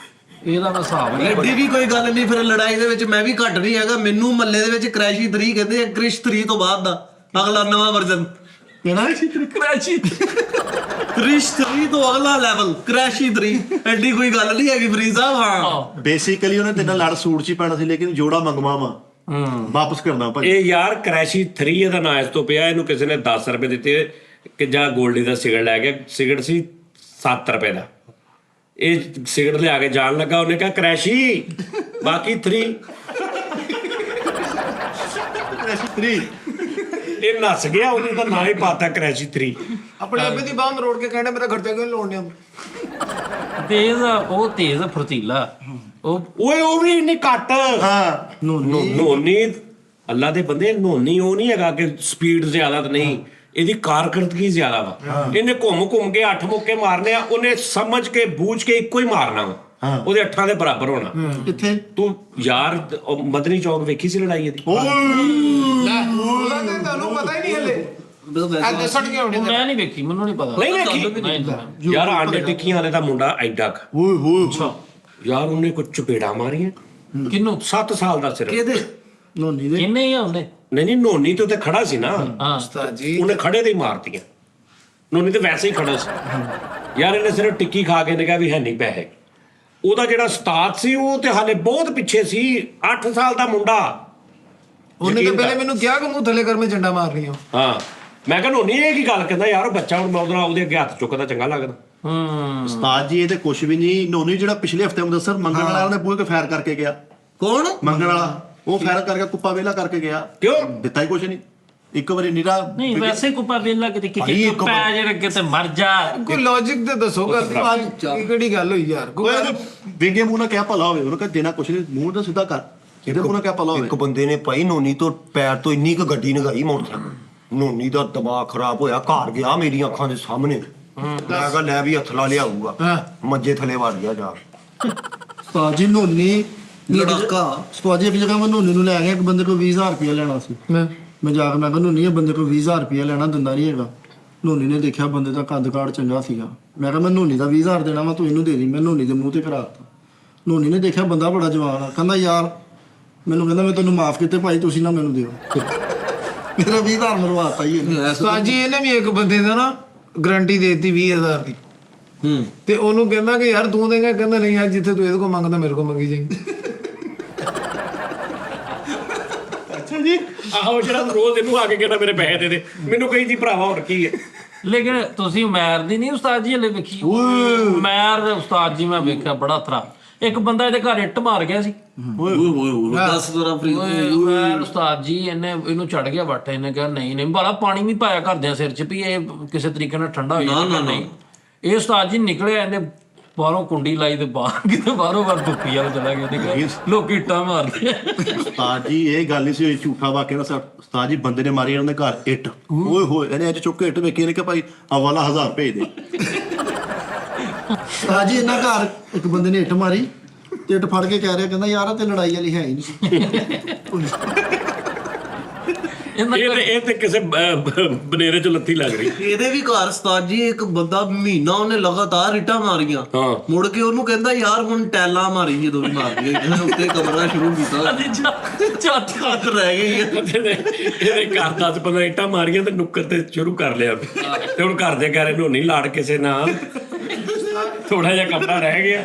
ਇਹਦਾ ਮੈਂ ਹਿਸਾਬ ਨਹੀਂ। ਐਡੀ ਵੀ ਕੋਈ ਗੱਲ ਨਹੀਂ, ਫਿਰ ਲੜਾਈ ਦੇ ਵਿੱਚ ਮੈਂ ਵੀ ਘੱਟ ਨਹੀਂ ਹੈਗਾ। ਮੈਨੂੰ ਮੱਲੇ ਦੇ ਵਿੱਚ ਕ੍ਰੈਸ਼ੀ 3 ਕਹਿੰਦੇ ਆ, ਕ੍ਰਿਸ਼ 3 ਤੋਂ ਬਾਅਦ ਦਾ ਅਗਲਾ ਨਵਾਂ ਵਰਜ਼ਨ ਕਿਹੜਾ ਕ੍ਰੈਸ਼ੀ ਕ੍ਰਿਸ਼ 3 ਤੋਂ ਅਗਲਾ ਲੈਵਲ ਕ੍ਰੈਸ਼ੀ 3। ਐਡੀ ਕੋਈ ਗੱਲ ਨਹੀਂ ਹੈਗੀ ਫਰੀਦ ਸਾਹਿਬ। ਹਾਂ ਬੇਸਿਕਲੀ ਉਹਨੇ ਤੇਨਾਂ ਲੜ ਸੂਟ ਚ ਹੀ ਪੈਣਾ ਸੀ, ਲੇਕਿਨ ਜੋੜਾ ਮੰਗਵਾ ਵਾ ਵਾਪਸ ਕਰਨਾ ਭਾਜੀ। ਇਹ ਯਾਰ ਕ੍ਰੈਸ਼ੀ 3 ਇਹਦਾ ਨਾਂ ਇਸ ਤੋਂ ਪਿਆ, ਇਹਨੂੰ ਕਿਸੇ ਨੇ 10 ਰੁਪਏ ਦਿੱਤੇ ਕਿ ਜਾ ਗੋਲਡੀ ਦਾ ਸਿਗਰਟ ਲੈ ਕੇ, ਸਿਗਰਟ ਸੀ 7 ਰੁਪਏ ਦਾ, ਇਹ ਸਿਗਰਟ ਲਿਆ ਕੇ ਜਾਣ ਲੱਗਾ, ਉਹਨੇ ਕਿਹਾ ਕ੍ਰੈਸ਼ੀ ਬਾਕੀ 3, ਇਹ ਨੱਸ ਗਿਆ, ਉਹਨੇ ਤਾਂ ਨਾਂ ਹੀ ਪਾਤਾ ਕ੍ਰੈਸ਼ੀ 3। ਆਪਣੇ ਅੱਬੇ ਦੀ ਬਾਹ ਮਰੋੜ ਕੇ ਕਹਿੰਦਾ ਮੇਰਾ ਖਰਚਾ ਕਿਉਂ ਲਾਉਣ ਡਿਆ। ਤੇਜ਼ ਆ ਉਹ, ਤੇਜ਼ ਆ ਫਰਤੀਲਾ ਉਹ। ਓਏ ਉਹ ਵੀ ਇੰਨੀ ਘੱਟ। ਹਾਂ ਨੋਨੀ ਅੱਲਾ ਦੇ ਬੰਦੇ, ਨੋਨੀ ਉਹ ਨਹੀਂ ਹੈਗਾ ਕਿ ਸਪੀਡ ਜ਼ਿਆਦਾ ਤਾਂ ਨਹੀਂ, ਇਹਦੀ ਕਾਰਕਰਦਗੀ ਜ਼ਿਆਦਾ ਵਾ। ਇਹਨੇ ਘੁੰਮ ਕੇ 8 ਮੁੱਕੇ ਮਾਰਨੇ ਆ, ਉਹਨੇ ਸਮਝ ਕੇ ਬੂਝ ਕੇ ਇੱਕੋ ਹੀ ਮਾਰਨਾ ਵਾ, ਉਹਦੇ 8 ਦੇ ਬਰਾਬਰ ਹੋਣਾ। ਕਿੱਥੇ ਤੂੰ ਯਾਰ ਉਹ ਮਦਨੀ ਚੌਕ ਵੇਖੀ ਸੀ ਲੜਾਈ ਇਹਦੀ? ਲੈ ਉਹਦਾ ਤੇ ਤੁਹਾਨੂੰ ਪਤਾ ਹੀ ਨਹੀਂ ਹਲੇ, ਅੱਜ ਸੜ ਕੇ ਹੋਣੀ। ਮੈਂ ਨਹੀਂ ਵੇਖੀ, ਮੈਨੂੰ ਨਹੀਂ ਪਤਾ। ਨਹੀਂ ਵੇਖੀ ਯਾਰ, ਆਂਡੇ ਟਿੱਕੀਆਂ ਵਾਲੇ ਦਾ ਮੁੰਡਾ ਐਡਾ ਕੁ ਓਏ ਹੋਏ ਯਾਰ, ਉਹਨੇ ਕੁਝ ਚਪੇੜਾ ਮਾਰੀਆਂ। ਕਿੰਨੂੰ? 7 ਸਾਲ ਦਾ ਸਿਰਫ। ਕਿਹਦੇ ਨੋਨੀ ਦੇ ਕਿੰਨੇ ਹੀ ਆ ਉਹਨੇ? ਨਹੀਂ ਨੋਨੀ ਤੇ ਉੱਤੇ ਖੜਾ ਸੀ ਨਾ, ਹਾਂ ਉਸਤਾਦ ਜੀ ਉਹਨੇ ਖੜੇ ਤੇ ਹੀ ਮਾਰਤੀਆਂ। ਨੋਨੀ ਤੇ ਵੈਸੇ ਹੀ ਖੜਾ ਸੀ ਯਾਰ, ਇਹਨੇ ਸਿਰਫ ਟਿੱਕੀ ਖਾ ਕੇ ਨੇ ਕਿਹਾ ਵੀ ਹੈ ਨਹੀਂ ਪੈਸੇ। ਉਹਦਾ ਜਿਹੜਾ ਉਸਤਾਦ ਸੀ ਉਹ ਤੇ ਹਾਲੇ ਬਹੁਤ ਪਿੱਛੇ ਸੀ, 8 ਸਾਲ ਦਾ ਮੁੰਡਾ। ਉਹਨੇ ਤਾਂ ਪਹਿਲੇ ਮੈਨੂੰ ਕਿਹਾ ਕਿ ਮੂੰਹ ਥੱਲੇ ਕਰ, ਮੈਂ ਝੰਡਾ ਮਾਰ ਰਹੀ ਹਾਂ। ਹਾਂ ਮੈਂ ਕਿਹਾ ਨੋਨੀ ਇਹ ਕੀ ਗੱਲ ਕਹਿੰਦਾ ਯਾਰ, ਉਹ ਬੱਚਾ ਹੁਣ ਮੈਂ ਉਹਦੇ ਅੱਗੇ ਹੱਥ ਚੁੱਕਦਾ ਚੰਗਾ ਲੱਗਦਾ। ਉਸਤਾਦ ਜੀ ਇਹ ਤੇ ਕੁਛ ਵੀ ਨਹੀਂ। ਨੋਨੀ ਜਿਹੜਾ ਪਿਛਲੇ ਹਫਤੇ ਮੁਦੱਸਰ ਮੰਗਣ ਵਾਲਾ, ਉਹਨੇ ਬੂਹੇ ਕੇ ਫਾਇਰ ਕਰਕੇ ਗਿਆ। ਕੌਣ ਮੰਗਣ ਵਾਲਾ ਉਹ ਫਾਇਰ ਕਰਕੇ ਕੁੱਪਾ ਵੇਲਾ ਕਰਕੇ ਗਿਆ। ਕਿਉਂ? ਦਿੱਤਾ ਹੀ ਕੁਛ ਨਹੀਂ, ਇੱਕ ਵਾਰੀ ਨੀਰਾ ਨਹੀਂ ਵੈਸੇ ਕੁਪਾ ਵੇਲਾ ਕਿਤੇ ਭਾਈ ਕਿਤੇ ਇੱਕ ਪੈ ਜਿਹੜਾ ਕਿਤੇ ਮਰ ਜਾ। ਕੋਈ ਲੌਜਿਕ ਤੇ ਦੱਸੋ ਗੱਲ, ਕਿਹੜੀ ਗੱਲ ਹੋਈ ਯਾਰ? ਕੋਈ ਗੱਲ- ਵਿੰਗੇ ਮੂੰਹ ਨਾਲ ਕਿਆ ਭਲਾ ਹੋਵੇ, ਉਹਨੂੰ ਕਹ ਦੇਣਾ ਕੁਛ ਨਹੀਂ, ਮੂੰਹ ਤਾਂ ਸਿੱਧਾ ਕਰ, ਇਹਦੇ ਮੂੰਹ ਨਾਲ ਕਿਆ ਭਲਾ ਹੋਵੇ। ਇੱਕ ਬੰਦੇ ਨੇ ਭਾਈ ਨੋਨੀ ਤੋਂ ਪੈਰ ਤੋਂ ਇੰਨੀ ਕੁ ਗੱਡੀ ਨਗਾਈ ਮੋਟਰਸਾਈਕਲ, ਨੋਨੀ ਦਾ ਦਿਮਾਗ ਖਰਾਬ ਹੋਇਆ, ਘਰ ਗਿਆ ਮੇਰੀਆਂ ਅੱਖਾਂ ਦੇ ਸਾਹਮਣੇ। ਮੈਂ ਕਿਹਾ ਲੈ ਵੀ ਹੱਥ ਲਾ ਲਿਆਊਗਾ, ਮੰਜੇ ਥੱਲੇ ਵੜ ਗਿਆ ਜਾ। ਉਸਤਾਦ ਜੀ ਨੋਨੀ ਲੜਾਕਾ ਉਸਤਾਦ ਜੀ ਇੱਕ ਜਗ੍ਹਾ ਮੈਂ ਨੋਨੀ ਨੂੰ ਲੈ ਗਿਆ, ਇੱਕ ਬੰਦੇ ਕੋਲ 20000 ਰੁਪਇਆ ਲੈਣਾ ਸੀ। ਮੈਂ ਜਾ ਕੇ ਮੈਂ ਕਿਹਾ ਨੋਨੀ ਇਹ ਬੰਦੇ ਕੋਲ 20000 ਰੁਪਇਆ ਲੈਣਾ, ਦਿੰਦਾ ਨਹੀਂ ਹੈਗਾ। ਨੋਨੀ ਨੇ ਦੇਖਿਆ ਬੰਦੇ ਦਾ ਕੱਦ ਕਾਠ ਚੰਗਾ ਸੀਗਾ, ਮੈਂ ਕਿਹਾ ਮੈਂ ਨੋਨੀ ਦਾ 20000 ਦੇਣਾ ਵਾ, ਤੂੰ ਇਹਨੂੰ ਦੇ ਦੀ। ਮੈਂ ਨੋਨੀ ਦੇ ਮੂੰਹ ਤੇ ਕਰਾਤਾ। ਨੋਨੀ ਨੇ ਦੇਖਿਆ ਬੰਦਾ ਬੜਾ ਜਵਾਨ ਆ, ਕਹਿੰਦਾ ਯਾਰ ਮੈਨੂੰ ਕਹਿੰਦਾ ਮੈਂ ਤੈਨੂੰ ਮਾਫ ਕੀਤੇ ਭਾਈ, ਤੁਸੀਂ ਨਾ ਮੈਨੂੰ ਦਿਓ। ਮੇਰਾ 20000 ਮਰਵਾਤਾ ਹੀ ਇਹਨੇ। ਉਸਤਾਦ ਜੀ ਇਹਨੇ ਵੀ ਇੱਕ ਬੰਦੇ ਦਾ ਨਾ ਗਾਰੰਟੀ ਦੇ ਦਿੱਤੀ 20000 ਦੀ, ਤੇ ਉਹਨੂੰ ਕਹਿੰਦਾ ਕਿ ਯਾਰ ਤੂੰ ਦੇਂਗਾ, ਕਹਿੰਦਾ ਨਹੀਂ ਯਾਰ ਜਿੱਥੇ ਤੂੰ ਇਹਦੇ ਕੋਲ ਮੰਗਦਾ ਮੇਰੇ ਕੋਲ ਮੰਗੀ ਜਾਈਂ। ਅੱਛਾ ਜੀ ਆਹੋ, ਜਿਹੜਾ ਰੋਜ਼ ਇਹਨੂੰ ਆ ਕੇ ਕਹਿੰਦਾ ਮੇਰੇ ਪੈਸੇ ਦੇ ਦੇ, ਮੈਨੂੰ ਕਹੀ ਦੀ ਭਰਾਵਾ ਹੋਰ ਕੀ ਹੈ। ਲੇਕਿਨ ਤੁਸੀਂ ਉਮੈਰ ਦੀ ਨਹੀਂ ਉਸਤਾਦ ਜੀ ਹਲੇ ਵੇਖੀ? ਉਮੈਰ ਉਸਤਾਦ ਜੀ ਮੈਂ ਵੇਖਿਆ ਬੜਾ ਥਰਾ। ਇੱਕ ਬੰਦਾ ਇਹਦੇ ਘਰ ਇੱਟ ਮਾਰ ਗਿਆ ਸੀ। ਦੱਸ ਜ਼ਰਾ ਫਰੀਦ। ਉਮੈਰ ਉਸਤਾਦ ਜੀ ਇਹਨੂੰ ਚੜ ਗਿਆ ਵੱਟ, ਇਹਨੇ ਕਿਹਾ ਨਹੀਂ ਬਾਲਾ ਪਾਣੀ ਵੀ ਪਾਇਆ ਘਰਦਿਆਂ ਸਿਰ 'ਚ ਵੀ ਇਹ ਕਿਸੇ ਤਰੀਕੇ ਨਾਲ ਠੰਡਾ ਹੋ ਜਾਏ। ਨਹੀਂ ਇਹ ਉਸਤਾਦ ਜੀ ਨਿਕਲਿਆ, ਇਹਨੇ ਬਾਹਰੋਂ ਕੁੰਡੀ ਲਾਈ ਤੇ ਬਾਹਰ ਕਿਤੇ ਬਾਹਰੋਂ ਦੁੱਖੀ ਵਾਲਾ ਚਲਾ ਗਿਆ। ਲੋਕੀ ਇੱਟਾਂ ਮਾਰਦੇ। ਉਸਤਾਦ ਜੀ ਇਹ ਗੱਲ ਨਹੀਂ ਸੀ ਹੋਈ, ਝੂਠਾ ਵਾਕਿਆ ਨਾ। ਉਸਤਾਦ ਜੀ ਬੰਦੇ ਨੇ ਮਾਰੀ ਉਹਨਾਂ ਦੇ ਘਰ ਇੱਟ, ਓਏ ਹੋਏ ਇਹਨੇ ਅੱਜ ਚੁੱਕ ਕੇ ਇੱਟ ਵੇਖੀ, ਇਹਨੇ ਕਿਹਾ ਭਾਈ ਆ ਵਾਲਾ 1000 ਭੇਜ ਦੇ। ਉਸਤਾਦ ਜੀ ਇਹਨਾਂ ਘਰ ਇੱਕ ਬੰਦੇ ਨੇ ਇੱਟ ਮਾਰੀ ਤੇ ਇੱਟ ਫੜ ਕੇ ਕਹਿ ਰਿਹਾ, ਕਹਿੰਦਾ ਯਾਰ ਤੇ ਲੜਾਈ ਵਾਲੀ ਹੈ ਹੀ ਨਹੀਂ। ਇਹ ਤੇ ਕਿਸੇ ਬਨੇਰੇ ਚ ਲੱਤੀ ਲੱਗ ਰਹੀ। ਇਹਦੇ ਵੀ ਘਰ ਉਸਤਾਦ ਜੀ ਇੱਕ ਬੰਦਾ ਮਹੀਨਾ ਉਹਨੇ ਲਗਾਤਾਰ ਇੱਟਾਂ ਮਾਰੀਆਂ, ਹਾਂ। ਮੁੜ ਕੇ ਉਹਨੂੰ ਕਹਿੰਦਾ ਯਾਰ ਹੁਣ ਟੈਲਾਂ ਮਾਰੀ ਜਦੋਂ ਵੀ ਮਾਰ ਗਏ ਇਹਨੇ ਉੱਤੇ ਕਮਰਾ ਸ਼ੁਰੂ ਕੀਤਾ, ਹੱਥ ਰਹਿ ਗਈ ਇਹਦੇ ਘਰ 10-15 ਇੱਟਾਂ ਮਾਰੀਆਂ ਤੇ ਨੁੱਕਰ ਤੇ ਸ਼ੁਰੂ ਕਰ ਲਿਆ ਤੇ ਹੁਣ ਘਰ ਦੇ ਘਰੇ ਨੂੰ ਨਹੀਂ ਲਾੜ ਕਿਸੇ ਨਾਲ, ਥੋੜਾ ਜਿਹਾ ਕਮਰਾ ਰਹਿ ਗਿਆ,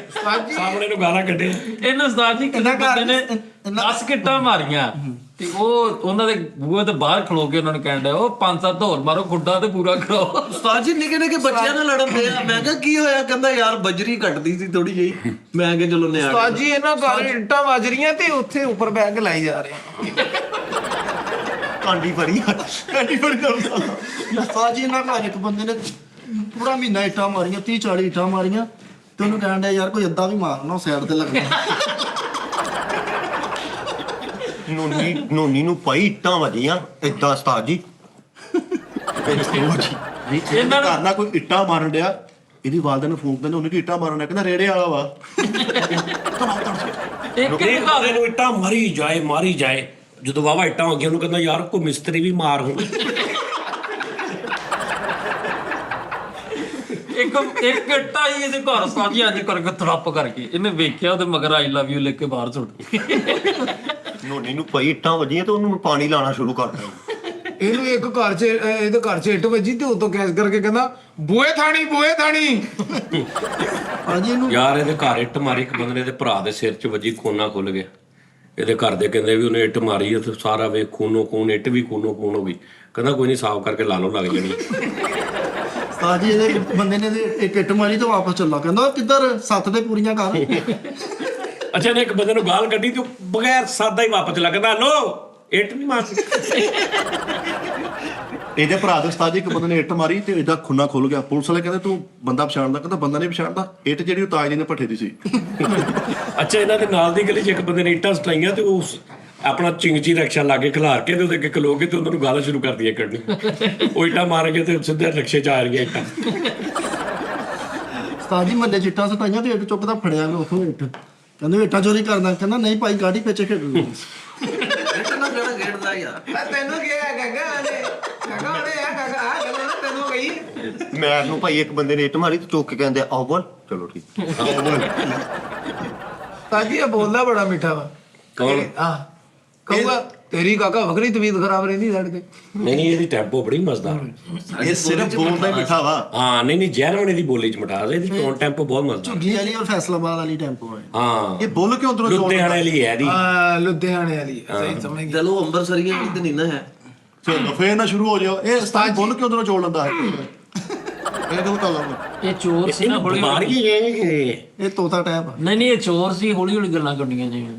ਸਾਹਮਣੇ ਨੂੰ ਗਾਲਾਂ ਕੱਢੇ। ਇਹਨੂੰ ਉਸਤਾਦ ਜੀ ਕਿੰਨਾ ਬੰਦੇ ਨੇ 10 ਕਿੱਟਾਂ ਮਾਰੀਆਂ ਤੇ ਉਹ ਉਹਨਾਂ ਦੇ ਬੂਹੇ ਤੇ ਬਾਹਰ ਖਲੋ ਕੇ ਉਹਨਾਂ ਨੂੰ ਕਹਿਣ ਡਿਆ ਉਹ 5-7 ਹੋਰ ਮਾਰੋ ਖੁੱਡਾ ਤੇ ਪੂਰਾ ਕਰੋ। ਉਸਤਾਦ ਜੀ ਨਿੱਕੇ ਨਿੱਕੇ ਬੱਚਿਆਂ ਨਾਲ ਲੜਨ ਦੇ ਆ। ਮੈਂ ਕਿਹਾ ਕੀ ਹੋਇਆ? ਕਹਿੰਦਾ ਯਾਰ ਬਜਰੀ ਕੱਟਦੀ ਸੀ ਥੋੜੀ ਜਿਹੀ। ਮੈਂ ਕਿਹਾ ਚਲੋ ਨਿਆ ਉਸਤਾਦ ਜੀ ਇਹਨਾਂ ਘਰ ਇੱਟਾਂ ਵੱਜ ਰਹੀਆਂ ਤੇ ਉੱਥੇ ਉੱਪਰ ਬੈਗ ਲਾਈ ਜਾ ਰਹੇ ਕਾਂਡੀ ਫੜੀ ਕਰਦਾ। ਉਸਤਾਦ ਜੀ ਇਹਨਾਂ ਘਰ ਇੱਕ ਬੰਦੇ ਨੇ ਪੂਰਾ ਮਹੀਨਾ ਇੱਟਾਂ ਮਾਰੀਆਂ, 30-40 ਇੱਟਾਂ ਮਾਰੀਆਂ ਤੇ ਉਹਨੂੰ ਕਹਿਣ ਡਿਆ ਯਾਰ ਕੋਈ ਅੱਧਾ ਵੀ ਮਾਰਨਾ ਸਾਈਡ ਤੇ ਲੱਗਣਾ। ਨੋਨੀ ਨੂੰ ਪਾਈ ਇੱਟਾਂ ਵਜੀਆਂ ਏਦਾਂ ਉਸਤਾਦ ਜੀ। ਇਹਨਾਂ ਘਰ ਨਾਲ ਕੋਈ ਇੱਟਾਂ ਮਾਰਨ ਡਿਆ, ਇਹਦੀ ਵਾਲਦਾ ਨੂੰ ਫੋਨ ਕਰਦੇ ਉਹਨੇ ਕਿ ਇੱਟਾਂ ਮਾਰਨ ਡਿਆ, ਕਹਿੰਦਾ ਰੇੜੇ ਵਾਲਾ ਵਾ। ਇੱਕ ਘਰ ਨੂੰ ਇੱਟਾਂ ਮਾਰੀ ਜਾਏ ਜਦੋਂ ਵਾਵਾ ਇੱਟਾਂ ਹੋ ਗਈਆਂ ਉਹਨੂੰ ਕਹਿੰਦਾ ਯਾਰ ਕੋਈ ਮਿਸਤਰੀ ਵੀ ਮਾਰ ਹੁਣ। ਇੱਕ ਇੱਟਾ ਹੀ ਇਹਦੇ ਘਰ ਸਾਜੀ ਅੱਜ ਕਰਕੇ ਥੜੱਪ ਕਰਕੇ ਇਹਨੇ ਵੇਖਿਆ ਉਹਦੇ ਮਗਰ ਆਈ ਲਵ ਯੂ ਲਿਖ ਕੇ ਬਾਹਰ ਸੁੱਟ। ਨੋਨੀ ਨੂੰ ਪਾਈ ਇੱਟਾਂ ਵਜੀਆਂ ਤੇ ਉਹਨੂੰ ਪਾਣੀ ਲਾਣਾ ਸ਼ੁਰੂ ਕਰ ਦਿੱਤਾ। ਇਹਨੂੰ ਇੱਕ ਘਰ 'ਚ ਇਹਦੇ ਘਰ 'ਚ ਇੱਟ ਵੱਜੀ ਤੇ ਉਤੋਂ ਕੈਸ ਕਰਕੇ ਕਹਿੰਦਾ ਬੂਏ ਥਾਣੀ ਹਾਂਜੀ ਇਹਨੂੰ ਯਾਰ ਇਹਦੇ ਘਰ ਇੱਟ ਮਾਰੀ ਇੱਕ ਬੰਦੇ ਨੇ, ਇਹਦੇ ਭਰਾ ਦੇ ਸਿਰ 'ਚ ਵੱਜੀ, ਖੂਨਾ ਖੁੱਲ ਗਿਆ। ਇਹਦੇ ਘਰ ਦੇ ਕਹਿੰਦੇ ਵੀ ਉਹਨੇ ਇੱਟ ਮਾਰੀ ਤੇ ਸਾਰਾ ਵੇ ਖੂਨੋ ਖੂਨ, ਇੱਟ ਵੀ ਖੂਨੋ ਖੂਨ ਹੋ ਗਈ। ਕਹਿੰਦਾ ਕੋਈ ਨਹੀਂ ਸਾਫ਼ ਕਰਕੇ ਲਾ ਲਓ, ਲੱਗ ਜਾਣੀ। ਉਸਤਾਦ ਜੀ ਇਹਦੇ ਬੰਦੇ ਨੇ ਇੱਕ ਇੱਟ ਮਾਰੀ ਤੇ ਵਾਪਸ ਚੱਲਾ, ਕਹਿੰਦਾ ਕਿੱਧਰ 7 ਦੇ ਪੂਰੀਆਂ ਕਰ। ਅੱਛਾ ਇਹਨੇ ਇੱਕ ਬੰਦੇ ਨੂੰ ਗਾਲ ਕੱਢੀ ਤੇ ਉਹ ਬਗੈਰ ਸਾਦਾ ਹੀ ਵਾਪਸ ਚਲਾ, ਕਹਿੰਦਾ ਲੋ ਇੱਟ ਨਹੀਂ ਮਾਰ ਇਹਦੇ ਭਰਾ ਦੇ ਉਸਤਾਦ ਜੀ ਇੱਕ ਬੰਦੇ ਨੇ ਇੱਟ ਮਾਰੀ ਤੇ ਇਹਦਾ ਖੁੰਨਾ ਖੁੱਲ ਗਿਆ। ਪੁਲਿਸ ਵਾਲੇ ਕਹਿੰਦੇ ਤੂੰ ਬੰਦਾ ਪਛਾਣਦਾ? ਕਹਿੰਦਾ ਬੰਦਾ ਨਹੀਂ ਪਛਾਣਦਾ, ਇੱਟ ਜਿਹੜੀ ਉਹ ਤਾਜ ਜੀ ਨੇ ਭੱਠੇ ਦੀ ਸੀ। ਅੱਛਾ ਇਹਨਾਂ ਦੇ ਨਾਲ ਦੀ ਗਲੀ 'ਚ ਇੱਕ ਬੰਦੇ ਨੇ ਇੱਟਾਂ ਸਟਾਈਆਂ ਤੇ ਉਸ ਆਪਣਾ ਚਿੰਗਚੀ ਰਕਸ਼ਾ ਲਾ ਕੇ ਖਿਲਾਰ ਕੇ ਤੇ ਉਹਦੇ ਅੱਗੇ ਖਲੋ ਕੇ ਤੇ ਉਹਨਾਂ ਨੂੰ ਗਾਲਾਂ ਸ਼ੁਰੂ ਕਰਦੀਆਂ ਕੱਢਣੀ। ਉਹ ਇੱਟਾਂ ਮਾਰਨਗੇ ਤੇ ਸਿੱਧੇ ਰਕਸ਼ੇ 'ਚ ਆ ਰਹੀਆਂ ਇੱਟਾਂ। ਉਸਤਾਦ ਜੀ ਮੱਲੇ ਚਿੱਟਾਂ ਸਟਾਈਆਂ ਤੇ ਇੱਟ ਚੁੱਕਦਾ ਫੜਿਆ ਗਿਆ ਉੱਥੋਂ ਇੱਟ, ਕਹਿੰਦੇ ਇੱਟਾਂ ਚੋਰੀ ਕਰਦਾ, ਕਹਿੰਦਾ ਨਹੀਂ ਭਾਈ ਗਾੜੀ ਪਿੱਛੇ ਖੇਡੂ। ਕਿਹੜਾ ਖੇਡਦਾ ਯਾਰ? ਤੈਨੂੰ ਕੀ ਹੈ ਤੈਨੂੰ ਗਈ ਮੈਂ ਨੂੰ ਭਾਈ ਇੱਕ ਬੰਦੇ ਨੇ ਇੱਟ ਮਾਰੀ ਤੇ ਚੁੱਕ ਕੇ ਕਹਿੰਦੇ ਆਓ ਬੋਲ, ਚਲੋ ਠੀਕ। ਤਾਜੀ ਇਹ ਬੋਲਦਾ ਬੜਾ ਮਿੱਠਾ ਵਾ। ਕੌਣ? ਕਹੂਗਾ ਤੇਰੀ ਕਾਕਾ ਵੱਖਰੀ ਤਬੀਅਤ ਖਰਾਬ ਰਹਿੰਦੀ ਸਾਡੇ ਤੇ। ਨਹੀਂ ਇਹਦੀ ਟੈਂਪੋ ਬੜੀ ਮਜ਼ੇਦਾਰ। ਇਹ ਸਿਰਫ ਬੋਲਦਾ ਹੀ ਮਿੱਠਾ ਵਾ। ਹਾਂ ਨਹੀਂ ਜੈਨੂਨ ਦੀ ਬੋਲੀ 'ਚ ਮਿਠਾਸ ਹੈ, ਇਹਦੀ ਟੋਨ ਟੈਂਪੋ ਬਹੁਤ ਮਜ਼ੇਦਾਰ। ਝੁੱਗੀ ਵਾਲੀ ਔਰ ਫੈਸਲਾਬਾਦ ਵਾਲੀ ਟੈਂਪੋ ਹੈ। ਹਾਂ ਇਹ ਬੋਲ ਕਿਉਂ ਉਧਰੋਂ ਲੁਧਿਆਣੇ ਵਾਲੀ ਹੈ ਇਹਦੀ। ਲੁਧਿਆਣੇ ਵਾਲੀ ਸਹੀ ਸਮਝ ਗਿਆ। ਚਲੋ ਅੰਬਰਸਰੀਆਂ ਵੀ ਤੇ ਨਹੀਂ ਨਾ ਹੈ। ਚਲੋ ਫੇਰ ਨਾ ਸ਼ੁਰੂ ਹੋ ਜਾਓ। ਇਹ ਉਸਤਾਦ ਬੋਲ ਕਿਉਂ ਉਧਰੋਂ ਜੋੜ ਲੈਂਦਾ ਹੈ? ਇਹ ਗੱਲ ਤਾਂ ਲੱਗ ਇਹ ਚੋਰ ਸੀ ਨਾ, ਹੌਲੀ ਮਾਰ ਹੌਲੀ। ਗਈ ਇਹ ਤੋਤਾ ਟੈਪ ਆ। ਨਹੀਂ ਇਹ ਚੋਰ ਸੀ, ਹੌਲੀ ਹੌਲੀ ਗੱਲਾਂ ਕੱਢੀਆਂ ਜਿਵੇਂ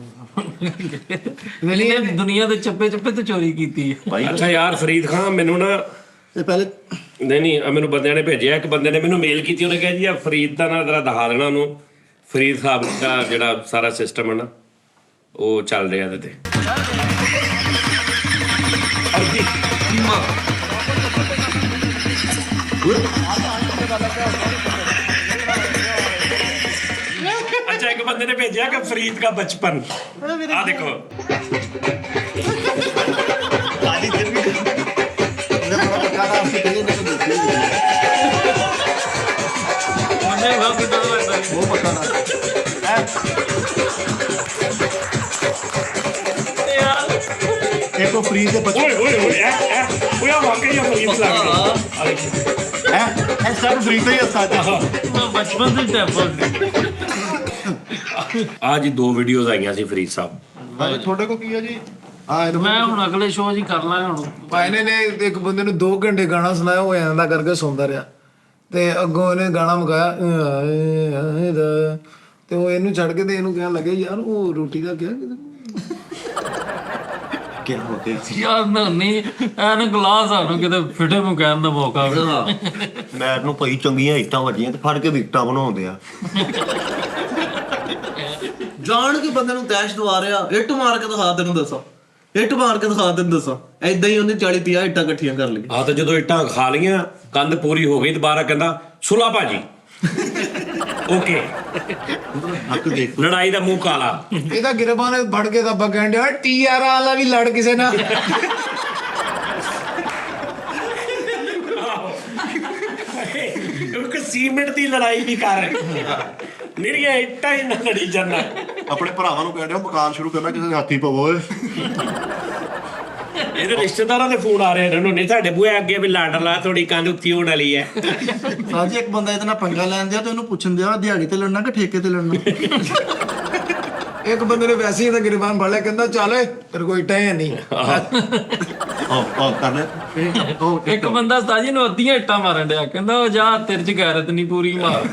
ਦੁਨੀਆ ਦੇ ਚੱਪੇ ਤੇ ਚੋਰੀ ਕੀਤੀ ਹੈ। ਅੱਛਾ ਯਾਰ ਫਰੀਦ ਖਾਨ ਮੈਨੂੰ ਨਾ ਇਹ ਪਹਿਲੇ ਨਹੀਂ ਮੈਨੂੰ ਬੰਦਿਆਂ ਨੇ ਭੇਜਿਆ, ਇੱਕ ਬੰਦੇ ਨੇ ਮੈਨੂੰ ਮੇਲ ਕੀਤੀ, ਉਹਨੇ ਕਿਹਾ ਜੀ ਆ ਫਰੀਦ ਦਾ ਨਾ ਜਰਾ ਦਿਖਾ ਦੇਣਾ ਉਹਨੂੰ, ਫਰੀਦ ਸਾਹਿਬ ਦਾ ਜਿਹੜਾ ਸਾਰਾ ਸਿਸਟਮ ਹੈ ਨਾ ਉਹ ਚੱਲ ਰਿਹਾ ਇਹਦੇ ਤੇ। अच्छा एक बंदे ने भेजा कि फरीद का बचपन आ देखो एक फ्री ਦੇ ਬੱਚੇ ओए वाकई फरीद लग रहा ਹੈ ਇਹ ਸਭ ਫਰੀ ਤੇ ਹੀ ਸਾਡਾ ਬਚਪਨ ਦੇ ਟੈਂਪਲ आज ही 2 वीडियोस आईਆਂ ਸੀ ਫਰੀਦ ਸਾਹਿਬ। ਭਾਈ ਤੁਹਾਡੇ ਕੋ ਕੀ ਹੈ ਜੀ? ਮੈਂ ਹੁਣ ਅਗਲੇ ਸ਼ੋਅ ਜੀ ਕਰ ਲਾਂਗਾ ਹੁਣ। ਭਾਈ ਨੇ ਇੱਕ ਬੰਦੇ ਨੂੰ 2 ਘੰਟੇ ਗਾਣਾ ਸੁਣਾਇਆ, ਉਹ ਐਂਦਾ ਕਰਕੇ ਸੁਣਦਾ ਰਿਹਾ ਤੇ ਅੱਗੋਂ ਇਹਨੇ ਗਾਣਾ ਮਗਾਇਆ ਤੇ ਉਹ ਇਹਨੂੰ ਛੱਡ ਕੇ ਤੇ ਇਹਨੂੰ ਕਹਿਣ ਲੱਗੇ ਯਾਰ ਉਹ ਰੋਟੀ ਦਾ ਕਿਹਾ ਕੀ ਹੋ ਗਿਆ? ਯਾਰ ਨਹੀਂ ਐਨ ਗਲਾਸ ਸਾਨੂੰ ਕਿਤੇ ਫਿੱਟੇ ਨੂੰ ਕਹਿਣ ਦਾ ਮੌਕਾ ਮੈਂ ਨੂੰ ਭਾਈ ਚੰਗੀਆਂ ਇੱਟਾਂ ਵੱਜੀਆਂ ਤੇ ਫੜ ਕੇ ਵਿਕਟਾਂ ਬਣਾਉਂਦੇ ਆ। ਜਾਣ ਕੇ ਬੰਦੇ ਨੂੰ ਤੈਸ਼ ਦਵਾ ਰਿਹਾ। ਇੱਟ ਮਾਰ ਕੇ ਦਿਖਾ, ਤੈਨੂੰ ਦੱਸਾਂ ਇੱਟ ਮਾਰ ਕੇ ਦਿਖਾ, ਤੈਨੂੰ ਦੱਸਾਂ ਏਦਾਂ ਹੀ ਉਹਨੇ 40-50 ਇੱਟਾਂ ਇਕੱਠੀਆਂ ਕਰ ਲਈਆਂ। ਆ ਤੇ ਜਦੋਂ ਇੱਟਾਂ ਖਾ ਲੀਆਂ ਕੰਧ ਪੂਰੀ ਹੋ ਗਈ, ਦੁਬਾਰਾ ਕਹਿੰਦਾ ਸੁਲਾ ਭਾਜੀ ਓਕੇ ਹੱਕ ਦੇਖ ਲੜਾਈ ਦਾ ਮੂੰਹ ਕਾਲਾ। ਇਹਦਾ ਗਿਰਬਾਨ ਫੜ ਕੇ ਤਾਂ ਕਹਿਣ ਡਿਆ ਟੀਆਰ ਵਾਲਾ ਵੀ ਲੜ ਕਿਸੇ ਨਾਲ ਸੀਮੈਂਟ ਦੀ ਲੜਾਈ ਨਹੀਂ ਕਰ ਨਿਹੜੀਆਂ ਇੱਟਾਂ ਹੀ ਨਾ ਲੜੀ ਜਾਂਦਾ। ਆਪਣੇ ਭਰਾਵਾਂ ਨੂੰ ਕਹਿੰਦੇ ਮਕਾਨ ਸ਼ੁਰੂ ਕਰਨਾ ਕਿਸੇ ਦੇ ਹੱਥੀ ਪਵੋ ਓਏ। ਇਹਦੇ ਰਿਸ਼ਤੇਦਾਰਾਂ ਦੇ ਫੋਨ ਆ ਰਹੇ ਨੇ ਉਹਨੇ ਸਾਡੇ ਬੂਹੇ ਅੱਗੇ ਵੀ ਲਾਂਡ ਲਾ ਥੋੜੀ ਕੰਧ ਉੱਤੀ ਹੋਣ ਵਾਲੀ ਹੈ। ਉਸਤਾਦ ਜੀ ਇੱਕ ਬੰਦਾ ਇਹਦੇ ਨਾਲ ਪੰਗਾ ਲੈਣ ਦਿਆ ਤੇ ਉਹਨੂੰ ਪੁੱਛਣ ਦਿਆ ਦਿਹਾੜੀ ਤੇ ਲੜਨਾ ਕਿ ਠੇਕੇ ਤੇ ਲੜਨਾ। ਇੱਕ ਬੰਦੇ ਨੇ ਵੈਸੇ ਹੀ ਤਾਂ ਗਰੀਬਾਨ ਫੜ ਲਿਆ, ਕਹਿੰਦਾ ਚੱਲ ਤੇਰੇ ਕੋਈ ਟਾਂ ਨਹੀਂ। ਆਹ ਕਰ ਲੈ ਇੱਕ ਬੰਦਾ ਉਸਤਾਦ ਜੀ ਨੂੰ ਅੱਧੀਆਂ ਇੱਟਾਂ ਮਾਰਨ ਡਿਆ, ਕਹਿੰਦਾ ਉਹ ਜਾ ਤੇਰੇ ਚ ਗੈਰਤ ਨਹੀਂ ਪੂਰੀ ਮਾਰ।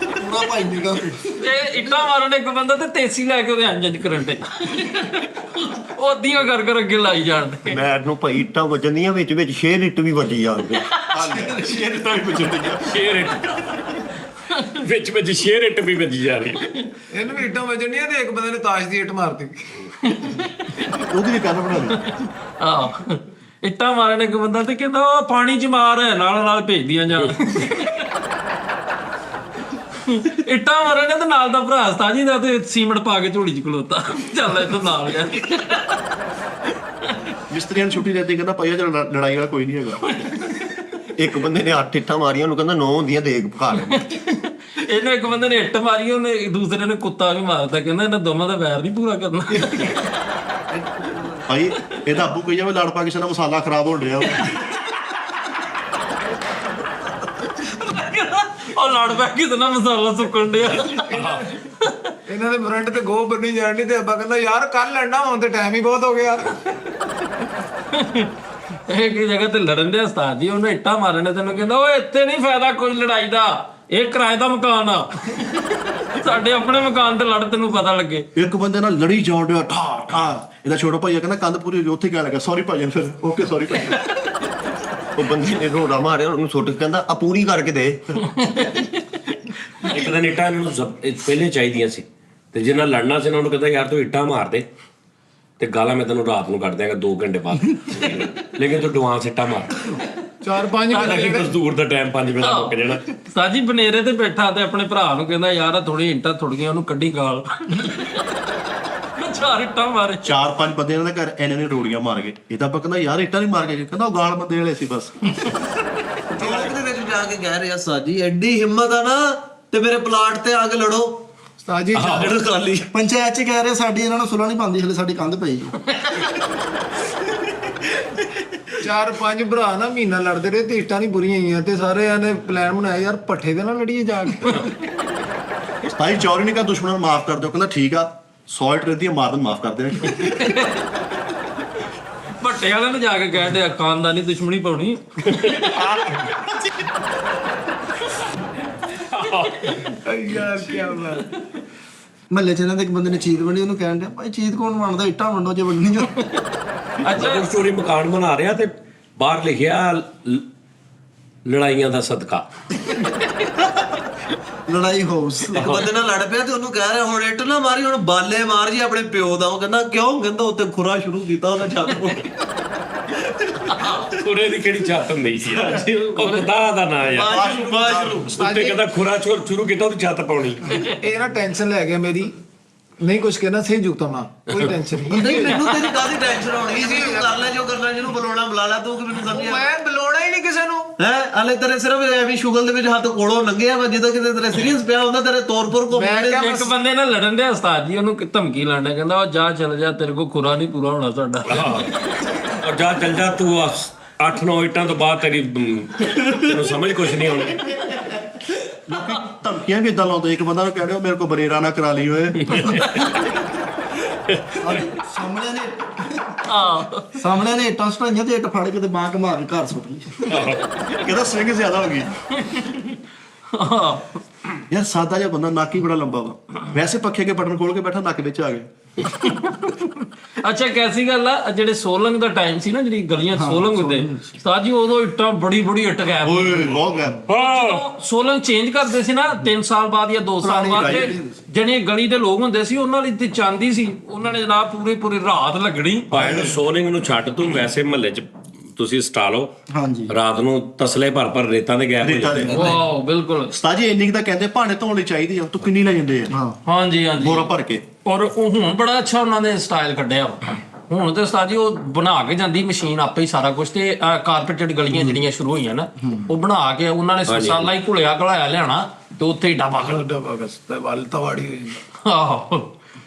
ਪੂਰਾ ਭਾਈ ਨਿਕਾ ਇਹ ਇੱਟਾਂ ਮਾਰਨ ਇੱਕ ਬੰਦਾ ਤੇ ਤੇਸੀ ਲੈ ਕੇ ਉਹਦੇ ਅੰਜ ਕਰਨ ਤੇ ਉਹ ਅੱਧੀਆਂ ਕਰ ਅੱਗੇ ਲਾਈ ਜਾਣਦੇ। ਮੈਨੂੰ ਭਾਈ ਇੱਟਾਂ ਵੱਜਣੀਆਂ ਵਿੱਚ ਵਿੱਚ 6 ਇੱਟ ਵੀ ਵੱਜੀ ਜਾਂਦੇ। ਸ਼ੇਰ ਤਾਂ ਵੀ ਪੁੱਛਦੇ ਸ਼ੇਰ ਇੱਟ ਵਿੱਚ ਵਿੱਚ ਸ਼ੇਰ ਇੱਟ ਵੀ ਵੱਜੀ ਜਾ ਰਹੀ। ਇਹਨੂੰ ਵੀ ਇੱਟਾਂ ਵੱਜਣੀਆਂ ਤੇ ਇੱਕ ਬੰਦੇ ਨੇ ਤਾਸ਼ ਦੀ ਇੱਟ ਮਾਰਤੀ। ਉਹਦੀ ਵੀ ਕੰਨ ਬਣਾ ਲਈ। ਆਹ ਇੱਟਾਂ ਮਾਰਨ ਇੱਕ ਬੰਦਾ ਤੇ ਕਹਿੰਦਾ ਉਹ ਪਾਣੀ ਚ ਮਾਰ ਨਾਲ ਨਾਲ ਭੇਜਦੀਆਂ ਜਾਂ ਇੱਟਾਂ ਮਾਰਨ ਤੇ ਨਾਲ ਦਾ ਭਰਾ ਉਸਤਾਦ ਜੀ ਦਾ ਤੇ ਸੀਮੈਂਟ ਪਾ ਕੇ ਝੋਲੀ ਚ ਖਲੋਤਾ, ਚੱਲ ਇੱਥੋਂ ਨਾਲ ਜਾ। ਮਿਸਤਰੀਆਂ ਨੂੰ ਛੁੱਟੀ ਦਿੱਤੀ, ਕਹਿੰਦਾ ਭਾਈ ਚਲ ਲੜਾਈ ਵਾਲਾ ਕੋਈ ਨਹੀਂ ਹੈਗਾ। ਇੱਕ ਬੰਦੇ ਨੇ 8 ਇੱਟਾਂ ਮਾਰੀਆਂ, ਉਹਨੂੰ ਕਹਿੰਦਾ 9 ਹੁੰਦੀਆਂ ਦੇਖ ਪਕਾ ਲੈ। ਇਹਨੂੰ ਇੱਕ ਬੰਦੇ ਨੇ ਇੱਟ ਮਾਰੀ, ਉਹਨੇ ਦੂਸਰੇ ਨੇ ਕੁੱਤਾ ਵੀ ਮਾਰਦਾ, ਕਹਿੰਦਾ ਇਹਨਾਂ ਦੋਵਾਂ ਦਾ ਵੈਰ ਨਹੀਂ ਪੂਰਾ ਕਰਨਾ। ਭਾਈ ਇਹਦਾ ਅੱਬੂ ਕਹੀ ਜਾਵੇ ਲੜ ਪਾ ਕਿਸੇ ਦਾ ਮਸਾਲਾ ਖਰਾਬ ਹੋਣ ਡਿਆ। ਉਹ ਲੜ ਪੈ ਕੇ ਨਾ ਮਸਾਲਾ ਸੁੱਕਣ ਡਿਆ। ਇਹਨਾਂ ਦੇ ਫਰੰਟ ਤੇ ਗੋਹ ਬੰਨੀ ਜਾਣੀ ਤੇ ਅੱਬਾ ਕਹਿੰਦਾ ਯਾਰ ਕੱਲ ਲੜਨਾ, ਹੁਣ ਤੇ ਟਾਈਮ ਹੀ ਬਹੁਤ ਹੋ ਗਿਆ। ਇਹ ਕੀ ਜਗ੍ਹਾ ਤੇ ਲੜਨ ਦੇ ਉਸਤਾਦ ਜੀ, ਉਹਨੇ ਇੱਟਾਂ ਮਾਰਨੇ ਤੈਨੂੰ ਕਹਿੰਦਾ ਓਏ ਇੱਥੇ ਨਹੀਂ ਫਾਇਦਾ ਕੋਈ ਲੜਾਈ ਦਾ, ਇਹ ਕਿਰਾਏ ਦਾ ਮਕਾਨ ਆ, ਸਾਡੇ ਆਪਣੇ ਮਕਾਨ ਤੇ ਲੜ ਤੈਨੂੰ ਪਤਾ ਲੱਗੇ। ਇੱਕ ਬੰਦੇ ਨਾਲ ਲੜੀ ਜਾਣ ਡਿਆ ਠਾ ਠਾ। ਇਹਦਾ ਛੋਟਾ ਭਾਈ ਕਹਿੰਦਾ ਕੰਧ ਪੂਰੀ ਹੋ ਗਈ, ਉੱਥੇ ਕਹਿਣ ਲੱਗਾ ਸੌਰੀ ਭਾਈ। ਫਿਰ ਓਕੇ ਸੌਰੀ ਭਾਈ। ਉਹ ਬੰਦੇ ਨੇ ਰੋੜਾ ਮਾਰਿਆ, ਉਹਨੂੰ ਸੁੱਟ ਕੇ ਕਹਿੰਦਾ ਆ ਪੂਰੀ ਕਰਕੇ ਦੇ। ਇੱਕ ਦਿਨ ਇੱਟਾਂ ਇਹਨਾਂ ਨੂੰ ਪਹਿਲੇ ਚਾਹੀਦੀਆਂ ਸੀ ਤੇ ਜਿਹਨਾਂ ਲੜਨਾ ਸੀ ਉਹਨੂੰ ਕਹਿੰਦਾ ਯਾਰ ਤੂੰ ਇੱਟਾਂ ਮਾਰ ਦੇ ਤੇ ਗਾਲਾਂ ਮੈਂ ਤੈਨੂੰ ਰਾਤ ਨੂੰ ਕੱਢ ਦਿਆਂਗਾ 2 ਘੰਟੇ ਬਾਅਦ, ਲੇਕਿਨ ਤੂੰ ਐਡਵਾਂਸ ਇੱਟਾਂ ਮਾਰ। 4-5 ਮਜ਼ਦੂਰ ਦਾ ਟਾਈਮ 5 ਵਜੇ ਮੁੱਕ ਜਾਣਾ। ਸਾਜੀ ਬਨੇਰੇ ਤੇ ਬੈਠਾ ਤੇ ਆਪਣੇ ਭਰਾ ਨੂੰ ਕਹਿੰਦਾ ਯਾਰ ਆ ਥੋੜੀ ਇੱਟਾਂ ਥੋੜੀਆਂ ਉਹਨੂੰ ਕੱਢੀ ਗਾਲ। 4 ਇੱਟਾਂ ਮਾਰੇ। 4-5 ਬੰਦੇ ਇਹਨਾਂ ਦੇ ਘਰ ਇਹਨਾਂ ਨੇ ਰੋੜੀਆਂ ਮਾਰ ਗਏ। ਇਹ ਤਾਂ ਆਪਾਂ ਕਹਿੰਦਾ ਯਾਰ ਇੱਟਾਂ ਨਹੀਂ ਮਾਰ ਕੇ, ਕਹਿੰਦਾ ਉਹ ਗਾਲ ਬੰਦੇ ਵਾਲੇ ਸੀ ਬਸ। ਚੌਂਕ ਦੇ ਵਿੱਚ ਜਾ ਕੇ ਕਹਿ ਰਿਹਾ ਸਾਜੀ ਐਡੀ ਹਿੰਮਤ ਆ ਨਾ ਤੇ ਮੇਰੇ ਪਲਾਟ ਤੇ ਆ ਕੇ ਲੜੋ। ਉਸਤਾਦ ਜੀ ਖਾਲੀ ਪੰਚਾਇਤ ਚ ਕਹਿ ਰਹੇ ਸਾਡੀ ਇਹਨਾਂ ਨੂੰ ਸੁਲਾ ਨਹੀਂ ਪਾਉਂਦੀ, ਹਲੇ ਸਾਡੀ ਕੰਧ ਪਈ। 4-5 ਭਰਾ ਨਾ ਮਹੀਨਾ ਲੜਦੇ ਰਹੇ ਤੇ ਇੱਟਾਂ ਨਹੀਂ ਬੁਰੀਆਂ ਆਈਆਂ ਤੇ ਸਾਰਿਆਂ ਨੇ ਪਲਾਨ ਬਣਾਇਆ ਯਾਰ ਪੱਠੇ ਦੇ ਨਾਲ ਲੜੀਏ ਜਾ ਕੇ। ਭਾਈ ਚੌਰੀ ਨੇ ਕਹਾ ਦੁਸ਼ਮਣਾਂ ਨੂੰ ਮਾਫ ਕਰ ਦਿਓ, ਕਹਿੰਦਾ ਠੀਕ ਆ 100 ਇੱਟ ਰਹਿੰਦੀ ਆ ਮਾਰ ਦਿਨ ਮਾਫ ਕਰ ਦੇ। ਭੱਟੇ ਵਾਲਿਆਂ ਨੂੰ ਜਾ ਕੇ ਕਹਿੰਦੇ ਖਾਨਦਾਨੀ ਦੁਸ਼ਮਣੀ ਪਾਉਣੀ। ਯਾਰ ਕੀ ਬਾਤ। ਮਹੱਲੇ ਚ ਇਹਨਾਂ ਦੇ ਇੱਕ ਬੰਦੇ ਨੇ ਚੀਜ਼ ਵੰਡੀ, ਉਹਨੂੰ ਕਹਿਣ ਡਿਆ ਭਾਈ ਚੀਜ਼ ਕੌਣ ਵੰਡਦਾ, ਇੱਟਾਂ ਵੰਡੋ ਜੇ ਵੰਡਣੀ ਆ। ਅੱਛਾ ਸਟੋਰੀ ਮਕਾਨ ਬਣਾ ਰਿਹਾ ਤੇ ਬਾਹਰ ਲਿਖਿਆ ਲੜਾਈਆਂ ਦਾ ਸਦਕਾ। ਲੜਾਈ ਹਾਊਸ। ਇੱਕ ਬੰਦੇ ਨਾਲ ਲੜ ਪਿਆ ਤੇ ਉਹਨੂੰ ਕਹਿ ਰਿਹਾ ਹੁਣ ਇੱਟ ਨਾ ਮਾਰੀ, ਹੁਣ ਬਾਲੇ ਮਾਰ ਜੀ ਆਪਣੇ ਪਿਓ ਦਾ। ਉਹ ਕਹਿੰਦਾ ਕਿਉਂ? ਕਹਿੰਦਾ ਉੱਤੇ ਖੁਰਾ ਸ਼ੁਰੂ ਕੀਤਾ ਉਹਨੇ ਛੱਤ ਨੂੰ। ਖੁਰੇ ਦੀ ਕਿਹੜੀ ਛੱਤ ਹੁੰਦੀ ਸੀ ਯਾਰ, ਉਹ ਖੁਦਾ ਦਾ ਨਾਂ ਯਾਰ। ਬਾਸ਼ਰੂ ਉੱਤੇ ਕਹਿੰਦਾ ਖੁਰਾ ਸ਼ੁਰੂ ਕੀਤਾ ਉਹਦੀ ਛੱਤ ਪਾਉਣੀ। ਇਹ ਨਾ ਟੈਨਸ਼ਨ ਲੈ ਗਿਆ ਮੇਰੀ, ਨਹੀਂ ਕੁਛ ਕਹਿਣਾ ਸਹੀ ਜੁਗਤਾ ਮਾਂ, ਕੋਈ ਟੈਨਸ਼ਨ ਨਹੀਂ। ਨਹੀਂ ਮੈਨੂੰ ਤੇਰੀ ਕਾਹਦੀ ਟੈਨਸ਼ਨ ਹੋਣੀ ਸੀ? ਤੂੰ ਕਰ ਲੈ ਜੋ ਕਰਨਾ, ਜਿਹਨੂੰ ਬੁਲਾਉਣਾ ਬੁਲਾ ਲੈ। ਤੂੰ ਕਿ ਮੈਨੂੰ ਸਮਝਿਆ ਮੈਂ ਬੁਲਾਉਣਾ ਹੀ ਨਹੀਂ ਕਿਸੇ ਨੂੰ। ਹੈ ਹਲੇ ਤੇਰੇ ਸਿਰਫ ਐਵੇਂ ਸ਼ੁਗਲ ਦੇ ਵਿੱਚ ਹੱਥ ਕੋਲੋਂ ਲੰਘਿਆ ਵਾ, ਜਿੱਦਾਂ ਕਿਤੇ ਤੇਰੇ ਸੀਰੀਅਸ ਪਿਆ ਹੁੰਦਾ ਤੇਰੇ ਤੌਰ ਕੋ। ਇੱਕ ਬੰਦੇ ਨਾਲ ਲੜਨ ਦੇ ਉਸਤਾਦ ਜੀ, ਉਹਨੂੰ ਧਮਕੀ ਲਾਣਾ, ਕਹਿੰਦਾ ਉਹ ਜਾ ਚਲ ਜਾ, ਤੇਰੇ ਕੋ ਖੁਰਾ ਨਹੀਂ ਪੂਰਾ ਹੋਣਾ ਸਾਡਾ। ਔਰ ਜਾ ਚੱਲ ਜਾ ਤੂੰ 8-9 ਇੱਟਾਂ ਤੋਂ ਬਾਅਦ ਤੈਨੂੰ ਸਮਝ ਕੁਛ ਨਹੀਂ ਆਉਣੀ। ਲੋਕੀ ਧਮਕੀਆਂ ਕਿੱਦਾਂ ਲਾਉਂਦੇ? ਇੱਕ ਬੰਦਾ ਨੂੰ ਕਹਿ ਰਿਹਾ ਮੇਰੇ ਕੋਲ ਬਰੇਰਾ ਨਾ ਕਰਾ ਲਈ ਓਏ। ਸਾਹਮਣੇ ਨੇ ਇੱਟਾਂ ਸਟਾਈਆਂ ਤੇ ਇੱਟ ਫੜ ਕੇ ਤੇ ਬਾਂਹ ਘੁਮਾ ਕੇ ਘਰ ਸੁੱਟ ਲਈ। ਕਹਿੰਦਾ ਸਵਿੰਗ ਜ਼ਿਆਦਾ ਹੋ ਗਈ। ਯਾਰ ਸਾਦਾ ਜਿਹਾ ਬੰਦਾ, ਨੱਕ ਹੀ ਬੜਾ ਲੰਬਾ ਵਾ, ਵੈਸੇ ਪੱਖੇ ਕੇ ਬਟਨ ਖੋਲ ਕੇ ਬੈਠਾ, ਨੱਕ ਵਿੱਚ ਆ ਗਿਆ। ਅੱਛਾ ਕੈਸੀ ਗੱਲ ਆ, ਜਿਹੜੇ ਸੋਲੰਗ ਦਾ ਟਾਈਮ ਸੀ ਨਾ, ਜਿਹੜੀ ਗਲੀਆਂ ਸੋਲੰਗ ਹੁੰਦੇ ਉਸਤਾਦ ਜੀ, ਉਦੋਂ ਇੱਟਾਂ ਬੜੀ ਇੱਟ ਗਾਇਬ। ਓਏ ਬਹੁਤ ਗਿਆ। ਸੋਲੰਗ ਚੇਂਜ ਕਰਦੇ ਸੀ ਨਾ 3 ਸਾਲ ਬਾਅਦ ਜਾਂ 2 ਸਾਲ ਬਾਅਦ, ਜਿਹੜੇ ਗਲੀ ਦੇ ਲੋਕ ਹੁੰਦੇ ਸੀ ਉਹਨਾਂ ਲਈ ਤੇ ਚਾਂਦੀ ਸੀ, ਉਹਨਾਂ ਨੇ ਜਨਾਬ ਪੂਰੀ ਰਾਤ ਲੱਗਣੀ। ਭਾਵੇਂ ਸੋਲਿੰਗ ਨੂੰ ਛੱਡ ਤੂੰ, ਵੈਸੇ ਮਹੱਲੇ 'ਚ ਤੁਸੀਂ ਸਟਾ ਲਓ ਹਾਂਜੀ, ਰਾਤ ਨੂੰ ਤਸਲੇ ਭਰ ਰੇਤਾਂ ਦੇ ਗੈਪ ਹੋ ਜਾਂਦੇ। ਵਾਓ ਬਿਲਕੁਲ ਉਸਤਾਦ ਜੀ ਇੰਨੀ ਕੁ ਤਾਂ ਕਹਿੰਦੇ ਭਾਂਡੇ ਧੋਣ ਲਈ ਚਾਹੀਦੀ ਆ, ਤੂੰ ਕਿੰਨੀ ਲੈ ਜਾਂਦੇ ਆ ਹਾਂਜੀ ਬੋਰਾ ਭਰ ਕੇ। ਔਰ ਉਹ ਹੁਣ ਬੜਾ ਅੱਛਾ ਉਹਨਾਂ ਨੇ ਸਟਾਈਲ ਕੱਢਿਆ ਵਾ। ਹੁਣ ਤੇ ਉਸਤਾਦ ਜੀ ਉਹ ਬਣਾ ਕੇ ਜਾਂਦੀ ਮਸ਼ੀਨ ਆਪੇ ਹੀ ਸਾਰਾ ਕੁਝ, ਤੇ ਕਾਰਪੇਟਡ ਗਲੀਆਂ ਜਿਹੜੀਆਂ ਸ਼ੁਰੂ ਹੋਈਆਂ ਨਾ, ਉਹ ਬਣਾ ਕੇ ਉਹਨਾਂ ਨੇ ਮਸਾਲਾ ਹੀ ਘੁਲਿਆ ਘਲਾਇਆ ਲਿਆਣਾ ਤੇ ਉੱਥੇ ਹੀ ਡੱਬਾ ਕਸਤਾ ਵੱਲ ਤਵਾੜੀ ਹੋ ਜਾਂਦਾ। ਆਹੋ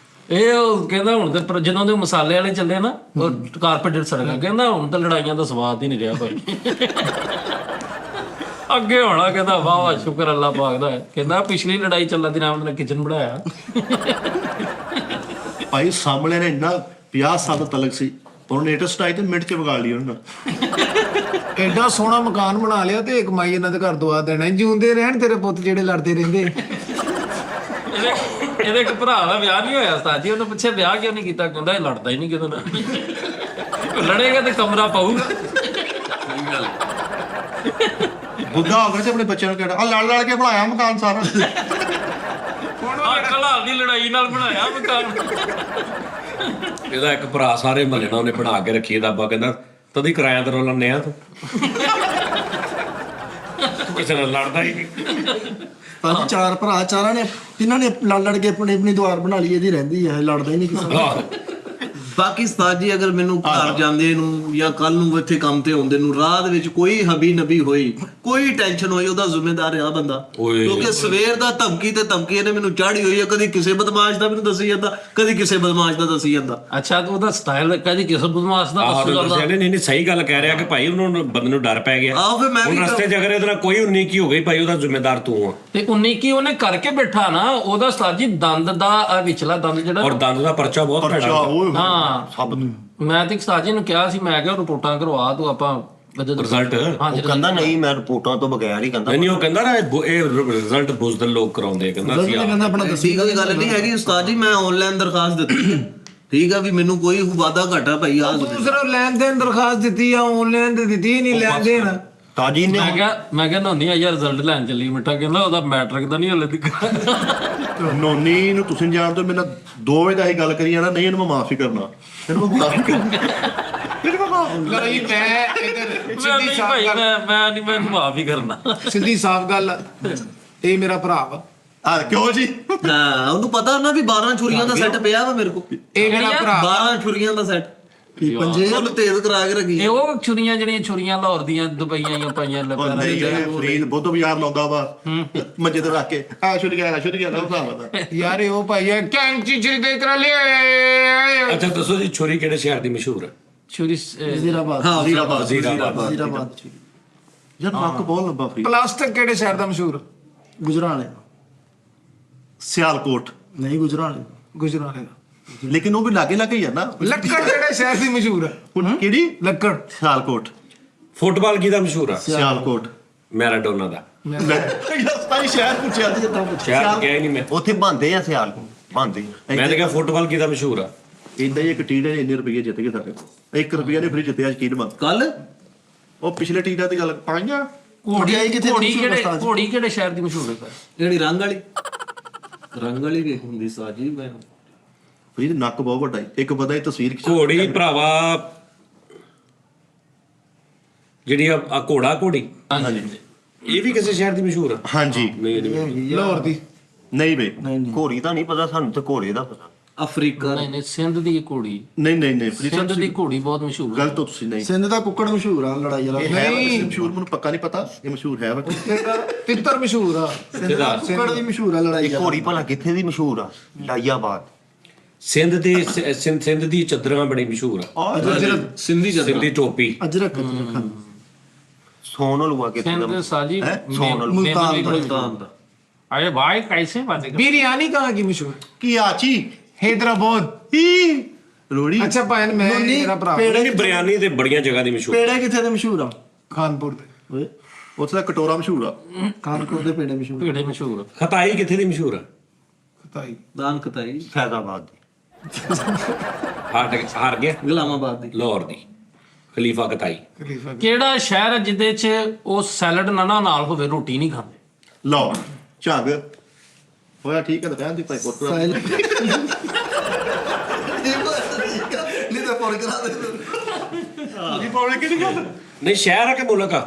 ਇਹ ਉਹ ਕਹਿੰਦਾ ਹੁਣ ਤੇ ਜਦੋਂ ਦੇ ਮਸਾਲੇ ਵਾਲੇ ਚੱਲੇ ਨਾ, ਉਹ ਕਾਰਪੇਟਡ ਸੜਕਾਂ, ਕਹਿੰਦਾ ਹੁਣ ਤਾਂ ਲੜਾਈਆਂ ਦਾ ਸਵਾਦ ਹੀ ਨਹੀਂ ਰਿਹਾ ਭਾਈ। ਅੱਗੇ ਹੋਣਾ, ਕਹਿੰਦਾ ਵਾਹ ਵਾਹ ਸ਼ੁਕਰ ਅੱਲਾਹ ਪਾਕ ਦਾ, ਕਹਿੰਦਾ ਪਿਛਲੀ ਲੜਾਈ ਚੱਲਣ ਦੀ ਨਾਮ ਨੇ ਕਿਚਨ ਬਣਾਇਆ। ਭਾਈ ਸਾਹਮਣੇ ਨੇ ਇੰਨਾ 50 ਸਾਲ ਦਾ ਤਲਕ ਸੀ, ਹੁਣ ਲੇਟੈਸਟ ਆਈ ਤੇ ਮਿੰਟ ਚ ਵਿਗਾੜ ਲਈ ਉਹਨਾਂ। ਐਡਾ ਸੋਹਣਾ ਮਕਾਨ ਬਣਾ ਲਿਆ ਤੇ ਇੱਕ ਮਾਈ ਇਹਨਾਂ ਦੇ ਘਰ ਦੁਆ ਦੇਣਾ, ਜਿਉਂਦੇ ਰਹਿਣ ਤੇਰੇ ਪੁੱਤ ਜਿਹੜੇ ਲੜਦੇ ਰਹਿੰਦੇ। ਇਹਦੇ ਇੱਕ ਭਰਾ ਦਾ ਵਿਆਹ ਨਹੀਂ ਹੋਇਆ ਉਸਤਾਦ ਜੀ, ਉਹਨੇ ਪੁੱਛਿਆ ਵਿਆਹ ਕਿਉਂ ਨਹੀਂ ਕੀਤਾ, ਕਹਿੰਦਾ ਇਹ ਲੜਦਾ ਹੀ ਨਹੀਂ ਕਿਤੇ ਨਾਲ, ਲੜੇਗਾ ਤੇ ਕਮਰਾ ਪਾਊਗਾ। ਬੁੱਢਾ ਹੋ ਗਿਆ ਤੇ ਆਪਣੇ ਬੱਚਿਆਂ ਨੂੰ ਕਹਿੰਦਾ ਆ ਲੜ ਕੇ ਬਣਾਇਆ ਮਕਾਨ ਸਾਰਾ। ਕਲਾਲ ਦੀ ਲੜਾਈ ਨਾਲ ਬਣਾਇਆ ਮਕਾਨ। ਇਹਦਾ ਇੱਕ ਭਰਾ ਸਾਰੇ ਮਹੱਲੇ ਨਾਲ ਉਹਨੇ ਬਣਾ ਕੇ ਰੱਖੀ ਦਾਬਾ, ਕਹਿੰਦਾ ਤਦੀ ਕਿਰਾਇਆ ਤੇ ਲੈਂਦੇ ਆ ਤੂੰ ਕਿਸੇ ਨਾਲ ਲੜਦਾ ਹੀ ਨਹੀਂ। ਤਾਂ 4 ਭਰਾ, ਚਾਰਾਂ ਨੇ ਤਿੰਨਾਂ ਨੇ ਲੜ ਕੇ ਆਪਣੀ ਦੁਆਰ ਬਣਾ ਲਈ, ਇਹਦੀ ਰਹਿੰਦੀ ਹੈ, ਲੜਦਾ ਹੀ ਨਹੀਂ ਕਿਸੇ ਨਾਲ। ਬਾਕੀ ਉਸਤਾਦ ਜੀ ਅਗਰ ਮੈਨੂੰ ਘਰ ਜਾਂਦੇ ਨੂੰ ਜਾਂ ਕੱਲ ਨੂੰ ਇੱਥੇ ਕੰਮ ਤੇ ਆਉਂਦੇ ਨੂੰ ਰਾਹ ਦੇ ਵਿੱਚ ਕੋਈ ਹਬੀ ਨਬੀ ਹੋਈ, ਕੋਈ ਟੈਨਸ਼ਨ ਹੋਈ, ਉਹਦਾ ਜ਼ਿੰਮੇਦਾਰ ਆ ਬੰਦਾ। ਕਿਉਂਕਿ ਸਵੇਰ ਦਾ ਧਮਕੀ ਤੇ ਧਮਕੀ ਇਹਨੇ ਮੈਨੂੰ ਚਾੜੀ ਹੋਈ ਹੈ, ਕਦੀ ਕਿਸੇ ਬਦਮਾਸ਼ ਦਾ ਮੈਨੂੰ ਦੱਸੀ ਜਾਂਦਾ, ਕਦੀ ਕਿਸੇ ਬਦਮਾਸ਼ ਦਾ ਦੱਸੀ ਜਾਂਦਾ। ਅੱਛਾ ਤੇ ਉਹਦਾ ਸਟਾਈਲ ਕਦੀ ਕਿਸੇ ਬਦਮਾਸ਼ ਦਾ ਦੱਸੂ ਜਾਂਦਾ। ਨਹੀਂ ਸਹੀ ਗੱਲ ਕਹਿ ਰਿਹਾ ਕਿ ਭਾਈ ਉਹਨੂੰ ਬੰਦੇ ਨੂੰ ਡਰ ਪੈ ਗਿਆ। ਆਹੋ ਫਿਰ ਮੈਂ ਵੀ ਰਸਤੇ 'ਚ ਅਗਰ ਇਹਦੇ ਨਾਲ ਕੋਈ 19 ਕੀ ਹੋ ਗਈ ਭਾਈ, ਉਹਦਾ ਜ਼ਿੰਮੇਦਾਰ ਤੂੰ ਆ। ਤੇ 19 ਕੀ ਉਹਨੇ ਕਰਕੇ ਬੈਠਾ ਨਾ, ਉਹਦਾ ਉਸਤਾਦ ਜੀ ਦੰਦ ਦਾ ਵਿਚਲਾ ਦੰਦ ਜਿਹੜਾ, ਔਰ ਦੰਦ ਦਾ ਪਰਚਾ ਬਹੁਤ ਭੈੜਾ। ਹਾਂ ਸਭ ਮੈਂ ਤੇ ਉਸਤਾਦ ਜੀ ਨੂੰ ਕਿਹਾ ਸੀ, ਮੈਂ ਕਿਹਾ ਰਿਪੋਰਟਾਂ ਕਰਵਾ ਤੂੰ ਆਪਾਂ ਰਿਜ਼ਲਟ। ਹਾਂਜੀ ਉਹ ਕਹਿੰਦਾ ਨਹੀਂ ਮੈਂ ਰਿਪੋਰਟਾਂ ਤੋਂ ਬਗੈਰ ਹੀ ਕਹਿੰਦਾ। ਨਹੀਂ ਉਹ ਕਹਿੰਦਾ ਨਾ ਇਹ ਰਿਜ਼ਲਟ ਬੁਜ਼ਦਲ ਲੋਕ ਕਰਾਉਂਦੇ, ਕਹਿੰਦਾ ਸੀ ਕਹਿੰਦਾ ਆਪਣਾ ਠੀਕ ਆ, ਗੱਲ ਨਹੀਂ ਹੈਗੀ ਉਸਤਾਦ ਜੀ, ਮੈਂ ਆਨਲਾਈਨ ਦਰਖਾਸਤ ਦਿੱਤੀ, ਠੀਕ ਆ ਵੀ ਮੈਨੂੰ ਕੋਈ ਵਾਦਾ ਘਾਟਾ ਭਾਈ ਆ ਦੂਸਰਾ ਲੈਣ ਦੇਣ ਦਰਖਾਸਤ ਦਿੱਤੀ ਆ, ਆਨਲਾਈਨ ਤੇ ਦਿੱਤੀ ਨਹੀਂ ਲੈਣ ਦੇਣ। ਤਾਜੀ ਨੇ ਮੈਂ ਕਿਹਾ ਨੋਨੀ ਆ ਯਾਰ ਰਿਜ਼ਲਟ ਲੈਣ ਚੱਲੀ, ਮਿੱਠਾ ਕਹਿੰਦਾ ਉਹਦਾ ਮੈਟ੍ਰਿਕ ਦਾ ਨਹੀਂ ਹਲੇ ਤੱਕ। ਨੋਨੀ ਨੂੰ ਤੁਸੀਂ ਜਾਣਦੇ ਹੋ, ਮੇਰੇ 2 ਵਜੇ ਦਾ ਹੀ ਗੱਲ ਕਰੀ ਜਾਣਾ, ਨਹੀਂ ਇਹਨੂੰ ਮੈਂ ਮਾਫ ਹੀ ਕਰਨਾ, ਇਹਨੂੰ ਮੈਂ ਮਾਫ ਨਹੀਂ ਮੈਂ ਇਧਰ ਸਿੱਧੀ ਸਾਫ ਭਾਈ ਗੱਲ, ਮੈਂ ਨਹੀਂ, ਮੈਂ ਮਾਫ ਹੀ ਕਰਨਾ। ਸਿੱਧੀ ਸਾਫ ਗੱਲ, ਇਹ ਮੇਰਾ ਭਰਾ ਵਾ, ਆ ਕਿਉਂ ਜੀ? ਹਾਂ ਉਹਨੂੰ ਪਤਾ ਨਾ ਵੀ 12 ਛੁਰੀਆਂ ਦਾ ਸੈੱਟ ਪਿਆ ਵਾ ਮੇਰੇ ਕੋਲ, ਇਹ ਮੇਰਾ ਭਰਾ 12 ਛੁਰੀਆਂ ਦਾ ਸੈੱਟ ਪੰਜੇ ਉਹਨੂੰ ਤੇਜ਼ ਕਰਾ ਕੇ ਰੱਖੀ। ਇਹ ਉਹ ਛੁਰੀਆਂ ਜਿਹੜੀਆਂ ਛੁਰੀਆਂ ਲਾਹੌਰ ਦੀਆਂ ਦੁਬਈਆਂ ਜਾਂ ਪਾਈਆਂ ਉਹ ਲੱਗਾ ਨਹੀਂ ਇਹ ਫਰੀਦ ਬੁੱਧ ਬਾਜ਼ਾਰ ਲਾਉਂਦਾ ਵਾ ਮੰਜੇ ਤੇ ਰੱਖ ਕੇ ਆ ਛੁੱਟ ਗਿਆ ਨਾ ਭਰਾਵਾ। ਯਾਰ ਇਹ ਉਹ ਭਾਈ ਹੈ ਕੈਂਚੀ ਚਿਰ ਦੇ ਤਰ੍ਹਾਂ ਲਿਆ। ਅੱਛਾ ਦੱਸੋ ਜੀ, ਛੁਰੀ ਕਿਹੜੇ ਸ਼ਹਿਰ ਦੀ ਮਸ਼ਹੂਰ ਹੈ? ਛੁਰੀ ਜ਼ੀਰਾਬਾਦ। ਹਾਂ ਜ਼ੀਰਾਬਾਦ। ਜ਼ੀਰਾਬਾਦ ਯਾਰ ਨੱਕ ਬਹੁਤ ਲੰਬਾ ਫਰੀਦ। ਪਲਾਸਟਿਕ ਕਿਹੜੇ ਸ਼ਹਿਰ ਦਾ ਮਸ਼ਹੂਰ? ਗੁਜਰਾਲੇ। ਸਿਆਲਕੋਟ। ਨਹੀਂ ਗੁਜਰਾਲੇ। ਗੁਜਰਾਲੇ ਦਾ। ਲੇਕਿਨ ਉਹ ਵੀ ਲਾਗੇ ਲੱਗੇ ਹੀ ਆ ਨਾ। ਲੱਕੜ ਕਿਹੜੇ ਸ਼ਹਿਰ ਦੀ ਮਸ਼ਹੂਰ ਹੈ? ਹੁਣ ਕਿਹੜੀ? ਲੱਕੜ। ਸਿਆਲਕੋਟ। ਫੁੱਟਬਾਲ ਕਿਹਦਾ ਮਸ਼ਹੂਰ ਆ? ਸਿਆਲਕੋਟ। ਮੈਰਾਡੋਨਾ ਦਾ। ਯਾਰ ਸਤਾਈ ਸ਼ਹਿਰ ਪੁੱਛਿਆ ਸੀ ਤਾਂ ਸ਼ਹਿਰ ਗਿਆ ਹੀ ਨਹੀਂ ਮੈਂ। ਉੱਥੇ ਬੰਦੇ ਆ ਸਿਆਲ ਬੰਦੇ। ਮੈਂ ਤਾਂ ਕਿਹਾ ਫੁੱਟਬਾਲ ਕਿਹਦਾ ਮਸ਼ਹੂਰ ਆ? ਇਦਾਂ ਹੀ ਇੱਕ ਟੀਮ ਨੇ ਇੰਨੇ ਰੁਪਏ ਜਿੱਤ ਗਏ ਸਾਡੇ ਕੋਲ। 1 ਰੁਪਿਆ ਨੇ ਫਿਰ ਜਿੱਤਿਆ ਯਕੀਨ ਮੰਨ। ਕੱਲ ਉਹ ਪਿਛਲੇ ਟੀਮਾਂ ਦੀ ਗੱਲ ਪਾਈਆਂ। ਘੋੜੀ ਕਿੱਥੇ ਘੋੜੀ ਮਸ਼ਹੂਰ ਕਿਹੜੇ ਉਸਤਾਦ ਜੀ? ਘੋੜੀ ਕਿਹੜੇ ਸ਼ਹਿਰ ਦੀ ਮਸ਼ਹੂਰ ਹੈ? ਜਿਹੜੀ ਰੰਗ ਵਾਲੀ ਵੇਖ ਹੁੰਦੀ ਸਾਜੀ ਮੈਂ ਫਰੀਦ ਨੱਕ ਬਹੁਤ ਵੱਡਾ ਹੈ। ਇੱਕ ਬੰਦਾ ਇਹ ਤਸਵੀਰ ਖਿੱਚ ਘੋੜੀ ਭਰਾਵਾ ਜਿਹੜੀ ਆ ਘੋੜਾ ਘੋੜੀ, ਇਹ ਵੀ ਕਿਸੇ ਸ਼ਹਿਰ ਦੀ ਮਸ਼ਹੂਰ ਆ? ਹਾਂਜੀ। ਨਹੀਂ ਲਾਹੌਰ ਦੀ। ਨਹੀਂ ਬਈ ਘੋੜੀ ਤਾਂ ਨਹੀਂ ਪਤਾ ਸਾਨੂੰ, ਤੇ ਘੋੜੇ ਦਾ ਪਤਾ। ਅਫਰੀਕਾ ਨਹੀਂ ਸਿੰਧ ਦੀ ਘੋੜੀ, ਨਹੀਂ ਸਿੰਧ ਦੀ ਘੋੜੀ ਬਹੁਤ ਮਸ਼ਹੂਰ ਹੈ। ਗਲਤ ਹੋ ਤੁਸੀਂ। ਨਹੀਂ ਸਿੰਧ ਦਾ ਕੁੱਕੜ ਮਸ਼ਹੂਰ ਆ ਲੜਾਈ ਵਾਲਾ। ਨਹੀਂ ਮਸ਼ਹੂਰ ਮੈਨੂੰ ਪੱਕਾ ਨਹੀਂ ਪਤਾ, ਇਹ ਮਸ਼ਹੂਰ ਹੈ ਵਾ। ਤਿੱਤਰ ਮਸ਼ਹੂਰ ਆ। ਕੁੱਕੜ ਦੀ ਮਸ਼ਹੂਰ ਆ ਲੜਾਈ ਇਹ ਘੋੜੀ ਭਲਾ ਕਿੱਥੇ ਦੀ ਮਸ਼ਹੂਰ ਆ? ਲਾਈਆਬਾਦ। ਸਿੰਧ ਦੀ ਚਾਦਰਾਂ ਬੜੀ ਮਸ਼ਹੂਰ ਆ। ਸਿੰਧੀ ਸਿੰਧੀ ਟੋਪੀ। ਅਜਰਕ। ਸੋਨ ਲੂਆ ਕਿੱਥੇ ਦਾ? ਸਿੰਧ ਸਾਜੀ मुल्तान ਦਾ अरे भाई कैसे बातें कर बिरयानी कहाँ की मशहूर? ਕੀ ਆਚੀ हैदराबाद। ਰੋੜੀ। अच्छा भाई मैं मेरा भरा ਨਹੀਂ ਬਿਰਿਆਨੀ ਤੇ ਬੜੀਆਂ ਜਗ੍ਹਾ ਦੀ ਮਸ਼ਹੂਰ। ਪੇੜੇ ਕਿੱਥੇ ਦੇ ਮਸ਼ਹੂਰ ਆ? खानपुर दे। ਓਏ ਉੱਥੇ ਦਾ ਕਟੋਰਾ ਮਸ਼ਹੂਰ ਆ। ਕਾਨਪੁਰ ਦੇ ਪੇੜੇ ਮਸ਼ਹੂਰ। पेड़े मशहूर है। ਖਤਾਈ ਕਿੱਥੇ ਦੀ ਮਸ਼ਹੂਰ ਆ? खताई। ਦਾਨ ਕਤਾਈ ਫੈਜ਼ਾਬਾਦ ਦੀ। ਹਾਰ ਗਿਆ ਗੁਲਾਮਾਬਾਦ ਦੀ ਲਾਹੌਰ ਦੀ ਖਲੀਫਾ ਖਤਾਈ। खलीफा। ਕਿਹੜਾ ਸ਼ਹਿਰ ਹੈ ਜਿਹਦੇ 'ਚ ਉਹ ਸੈਲਡ ਨਾਲ ਹੋਵੇ ਰੋਟੀ ਨਹੀਂ ਖਾਂਦੇ? ਲਓ ਝੱਗ ਹੋਇਆ ਠੀਕ ਹੈ ਤਾਂ ਕਹਿੰਦੀ ਭਾਈ ਕੋਟ ਨਹੀਂ ਤਾਂ ਫੋਨ ਕਰਾ ਦੇ। ਕੀ ਪ੍ਰੋਬਲਮ ਕਿਹੜੀ ਗੱਲ? ਨਹੀਂ ਸ਼ਹਿਰ ਆ ਕਿ ਮੁਲਕ ਆ?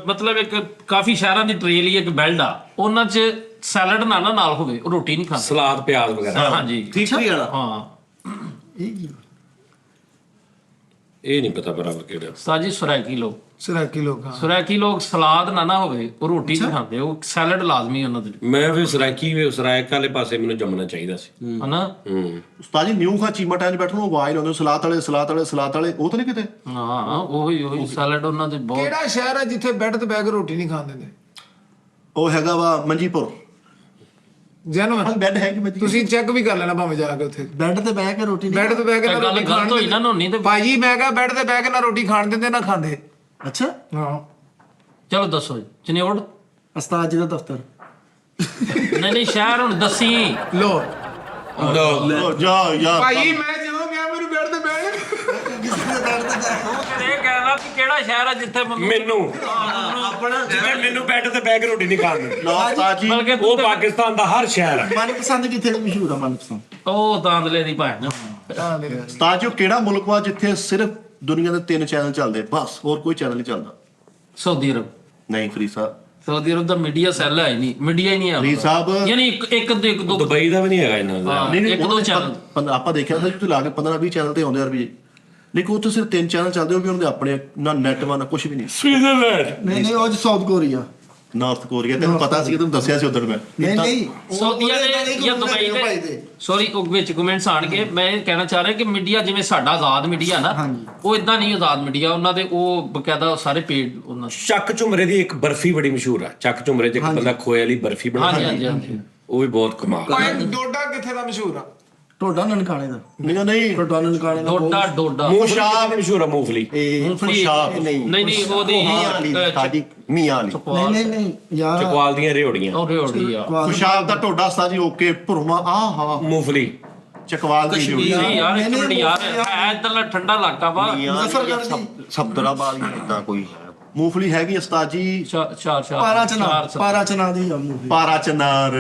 ਮਤਲਬ ਇੱਕ ਕਾਫੀ ਸ਼ਹਿਰਾਂ ਦੀ ਟ੍ਰੇਲ ਹੀ ਇੱਕ ਬੈਲਟ ਆ, ਉਹਨਾਂ 'ਚ ਸੈਲਡ ਨਾਲ ਹੋਵੇ ਉਹ ਰੋਟੀ ਨਹੀਂ ਖਾਂਦੇ। ਸਲਾਦ ਪਿਆਜ਼ ਵਗੈਰਾ। ਹਾਂਜੀ ਠੀਕਰੀ ਵਾਲਾ ਹਾਂ। ਇਹ ਕੀ? ਇਹ ਨਹੀਂ ਪਤਾ ਬਰਾਬਰ ਕਿਹੜਾ। ਉਸਤਾਦ ਜੀ ਸਰਾਇਕੀ ਲੋਕ ਸਰਾਕੀ ਲੋਕ, ਹਾਂ। ਸਰਾਇਕੀ ਲੋਕ ਸਲਾਦ ਨਾ ਹੋਵੇ ਉਹ ਰੋਟੀ ਨਹੀਂ ਖਾਂਦੇ, ਉਹ ਸੈਲਡ ਲਾਜ਼ਮੀ ਉਹਨਾਂ ਦੇ ਮੈਂ ਫਿਰ ਸਰਾਇਕ ਵਾਲੇ ਪਾਸੇ ਮੈਨੂੰ ਜੰਮਣਾ ਚਾਹੀਦਾ ਸੀ ਹਨਾ। ਉਸਤਾਦ ਜੀ ਨਿਊ ਖਾ ਚੀਮਾ ਟਾਈਮ ਬੈਠਣ ਨੂੰ ਆਵਾਜ਼ ਲਾਉਂਦੇ ਸਲਾਤ ਵਾਲੇ ਉਹ ਤਾਂ ਨਹੀਂ ਕਿਤੇ। ਹਾਂ ਉਹੀ ਸੈਲਡ ਉਹਨਾਂ ਦੇ ਬਹੁਤ। ਕਿਹੜਾ ਸ਼ਹਿਰ ਹੈ ਜਿੱਥੇ ਬੈੱਡ ਤੇ ਬਹਿ ਕੇ ਰੋਟੀ ਨਹੀਂ ਖਾਣ ਦਿੰਦੇ? ਉਹ ਹੈਗਾ ਵਾ ਮੰਜੀਪੁਰ। ਜੈਨੂਅਨ ਬੈੱਡ ਹੈ ਕਿ ਮੰਜੀ? ਤੁਸੀਂ ਚੈੱਕ ਵੀ ਕਰ ਲੈਣਾ ਭਾਵੇਂ ਜਾ ਕੇ ਉੱਥੇ। ਬੈੱਡ ਤੇ ਬਹਿ ਕੇ ਰੋਟੀ ਬੈੱਡ ਤੇ ਬਹਿ ਕੇ ਨਾ ਗੱਲ ਰੋਟੀ ਗਲਤ ਖਾਣ ਹੋਈ ਨਾ ਨੋਨੀ ਤੇ। ਭਾਜੀ ਮੈਂ ਕਿਹਾ ਬੈੱਡ ਤੇ ਬਹਿ ਕੇ ਨਾ ਰੋਟੀ ਖਾਣ ਦਿੰਦੇ ਨਾ ਖਾਂਦੇ। ਅੱਛਾ, ਹਾਂ ਚਲੋ ਦੱਸੋ ਜੀ ਚਨਿਓੜ। ਉਸਤਾਦ ਜੀ ਦਾ ਦਫ਼ਤਰ। ਨਹੀਂ ਸ਼ਹਿਰ ਹੁਣ ਦੱਸੀ। ਲੋ ਜਾ ਯਾਰ ਭਾਜੀ ਮੈਂ ਜਦੋਂ ਗਿਆ ਮੈਨੂੰ ਬੈੱਡ ਤੇ ਬਹਿ ਇਹ ਕਹਿਣਾ ਕਿ ਕਿਹੜਾ ਸ਼ਹਿਰ ਆ ਜਿੱਥੇ ਮੈਨੂੰ ਮੈਨੂੰ ਬੈੱਡ ਤੇ ਬਹਿ ਕੇ ਰੋਟੀ ਨਹੀਂ ਖਾਣ ਦਿੰਦੇ। ਲਓ ਉਸਤਾਦ ਜੀ, ਬਲਕਿ ਉਹ ਪਾਕਿਸਤਾਨ ਦਾ ਹਰ ਸ਼ਹਿਰ ਹੈ। ਮਨਪਸੰਦ ਕਿੱਥੇ ਦੀ ਮਸ਼ਹੂਰ ਆ? ਮਨਪਸੰਦ ਉਹ ਤਾਂਦਲੇ ਦੀ ਭੈਣ। ਉਸਤਾਦ ਜੀ ਉਹ ਕਿਹੜਾ ਮੁਲਕ ਵਾ ਜਿੱਥੇ ਸਿਰਫ ਦੁਨੀਆ ਦੇ 3 ਚੈਨਲ ਚੱਲਦੇ ਬਸ, ਹੋਰ ਕੋਈ ਚੈਨਲ ਨਹੀਂ ਚੱਲਦਾ? Saudi Arab. ਨਹੀਂ ਫਰੀਦ ਸਾਹਿਬ। ਸਾਊਦੀ ਅਰਬ ਦਾ ਮੀਡੀਆ ਸੈੱਲ ਹੈ ਨਹੀਂ, ਮੀਡੀਆ ਹੀ ਨਹੀਂ ਆ ਫਰੀਦ ਸਾਹਿਬ ਯਾਨੀ ਇੱਕ ਦੋ। ਦੁਬਈ ਦਾ ਵੀ ਨਹੀਂ ਹੈਗਾ ਇਹਨਾਂ ਦਾ। ਨਹੀਂ ਇੱਕ ਦੋ ਚੈਨਲ ਆਪਾਂ ਦੇਖਿਆ ਸੀ ਤੁਸੀਂ ਲਾ ਕੇ 15-20 ਚੈਨਲ ਤੇ ਆਉਂਦੇ ਆ ਰੁਪਏ, ਲੇਕਿਨ ਉੱਥੇ ਸਿਰਫ 3 ਚੈਨਲ ਚੱਲਦੇ ਹੋ ਵੀ ਉਹਨਾਂ ਦੇ ਆਪਣੇ, ਨਾ ਨੈਟ ਵਾ ਨਾ ਕੁਝ ਵੀ ਨਹੀਂ। ਸਵਿਟਜ਼ਰਲੈਂਡ। ਨਹੀਂ ਉਹ ਸਾਊਥ ਕੋਰੀਆ। ਨਾਰਥ ਕੋਰੀਆ ਤੈਨੂੰ ਪਤਾ ਸੀ, ਤੈਨੂੰ ਦੱਸਿਆ ਸੀ ਉਦੋਂ ਮੈਂ। ਨਹੀਂ ਸਾਊਦੀਆ ਦੇ ਜਾਂ ਦੁਬਈ ਦੇ। ਸੌਰੀ ਉਹ ਵਿੱਚ ਕਮੈਂਟਸ ਆਣਗੇ। ਮੈਂ ਇਹ ਕਹਿਣਾ ਚਾਹ ਰਿਹਾ ਕਿ ਮੀਡੀਆ ਜਿਵੇਂ ਸਾਡਾ ਆਜ਼ਾਦ ਮੀਡੀਆ ਨਾ, ਉਹ ਇਦਾਂ ਨਹੀਂ ਆਜ਼ਾਦ ਮੀਡੀਆ ਉਹਨਾਂ ਦੇ। ਉਹ ਬਕਾਇਦਾ ਸਾਰੇ ਪੇਡ ਉਹਨਾਂ। ਚੱਕ ਝੁਮਰੇ ਦੀ ਇੱਕ ਬਰਫੀ ਬੜੀ ਮਸ਼ਹੂਰ ਆ। ਚੱਕ ਝੁਮਰੇ 'ਚ ਇੱਕ ਬੰਦਾ ਖੋਏ ਵਾਲੀ ਬਰਫੀ ਬਣਾਉਂਦਾ, ਹਾਂਜੀ ਉਹ ਵੀ ਬਹੁਤ ਕਮਾਲ। ਡੋਡਾ ਕਿੱਥੇ ਦਾ ਮਸ਼ਹੂਰ ਆ? ਟੋਡਾ ਨਨਕਾਣੇ ਦਾ। ਨਹੀਂ ਟੋਡਾ ਨਨਕਾਣੇ ਦਾ ਡੋਡਾ ਮੂੰਗਫਲੀ ਮਸ਼ਹੂਰ ਆ। ਮੂੰਗਫਲੀ ਨਹੀਂ ਉਹਦੀ ਮੀਆਂ ਵਾਲੀ ਨਹੀਂ ਯਾਰ, ਚਕਵਾਲ ਦੀਆਂ ਰੇਵੜੀਆਂ, ਉਹ ਰੋੜੀ ਆ। ਖੁਸ਼ਾਬ ਦਾ ਢੋਡਾ ਉਸਤਾਦ ਜੀ ਓਕੇ ਭੁਰਮਾ ਆਹਾ ਮੂੰਗਫਲੀ ਚਕਵਾਲ ਦੀ ਜੋੜੀ। ਨਹੀਂ ਯਾਰ ਇੱਕ ਮਿੰਟ ਯਾਰ, ਹੈ ਇਧਰਲਾ ਠੰਡਾ ਇਲਾਕਾ ਵਾ। ਸਬਦਰਾਬਾਦ ਇਦਾਂ ਕੋਈ ਹੈ। ਮੂੰਗਫਲੀ ਹੈਗੀ ਉਸਤਾਦ ਜੀ ਚਾਰ ਪਾਰਾ ਚਨਾ ਦੀ ਆ ਮੂਵੀ। ਪਾਰਾ ਚਨਾਰ।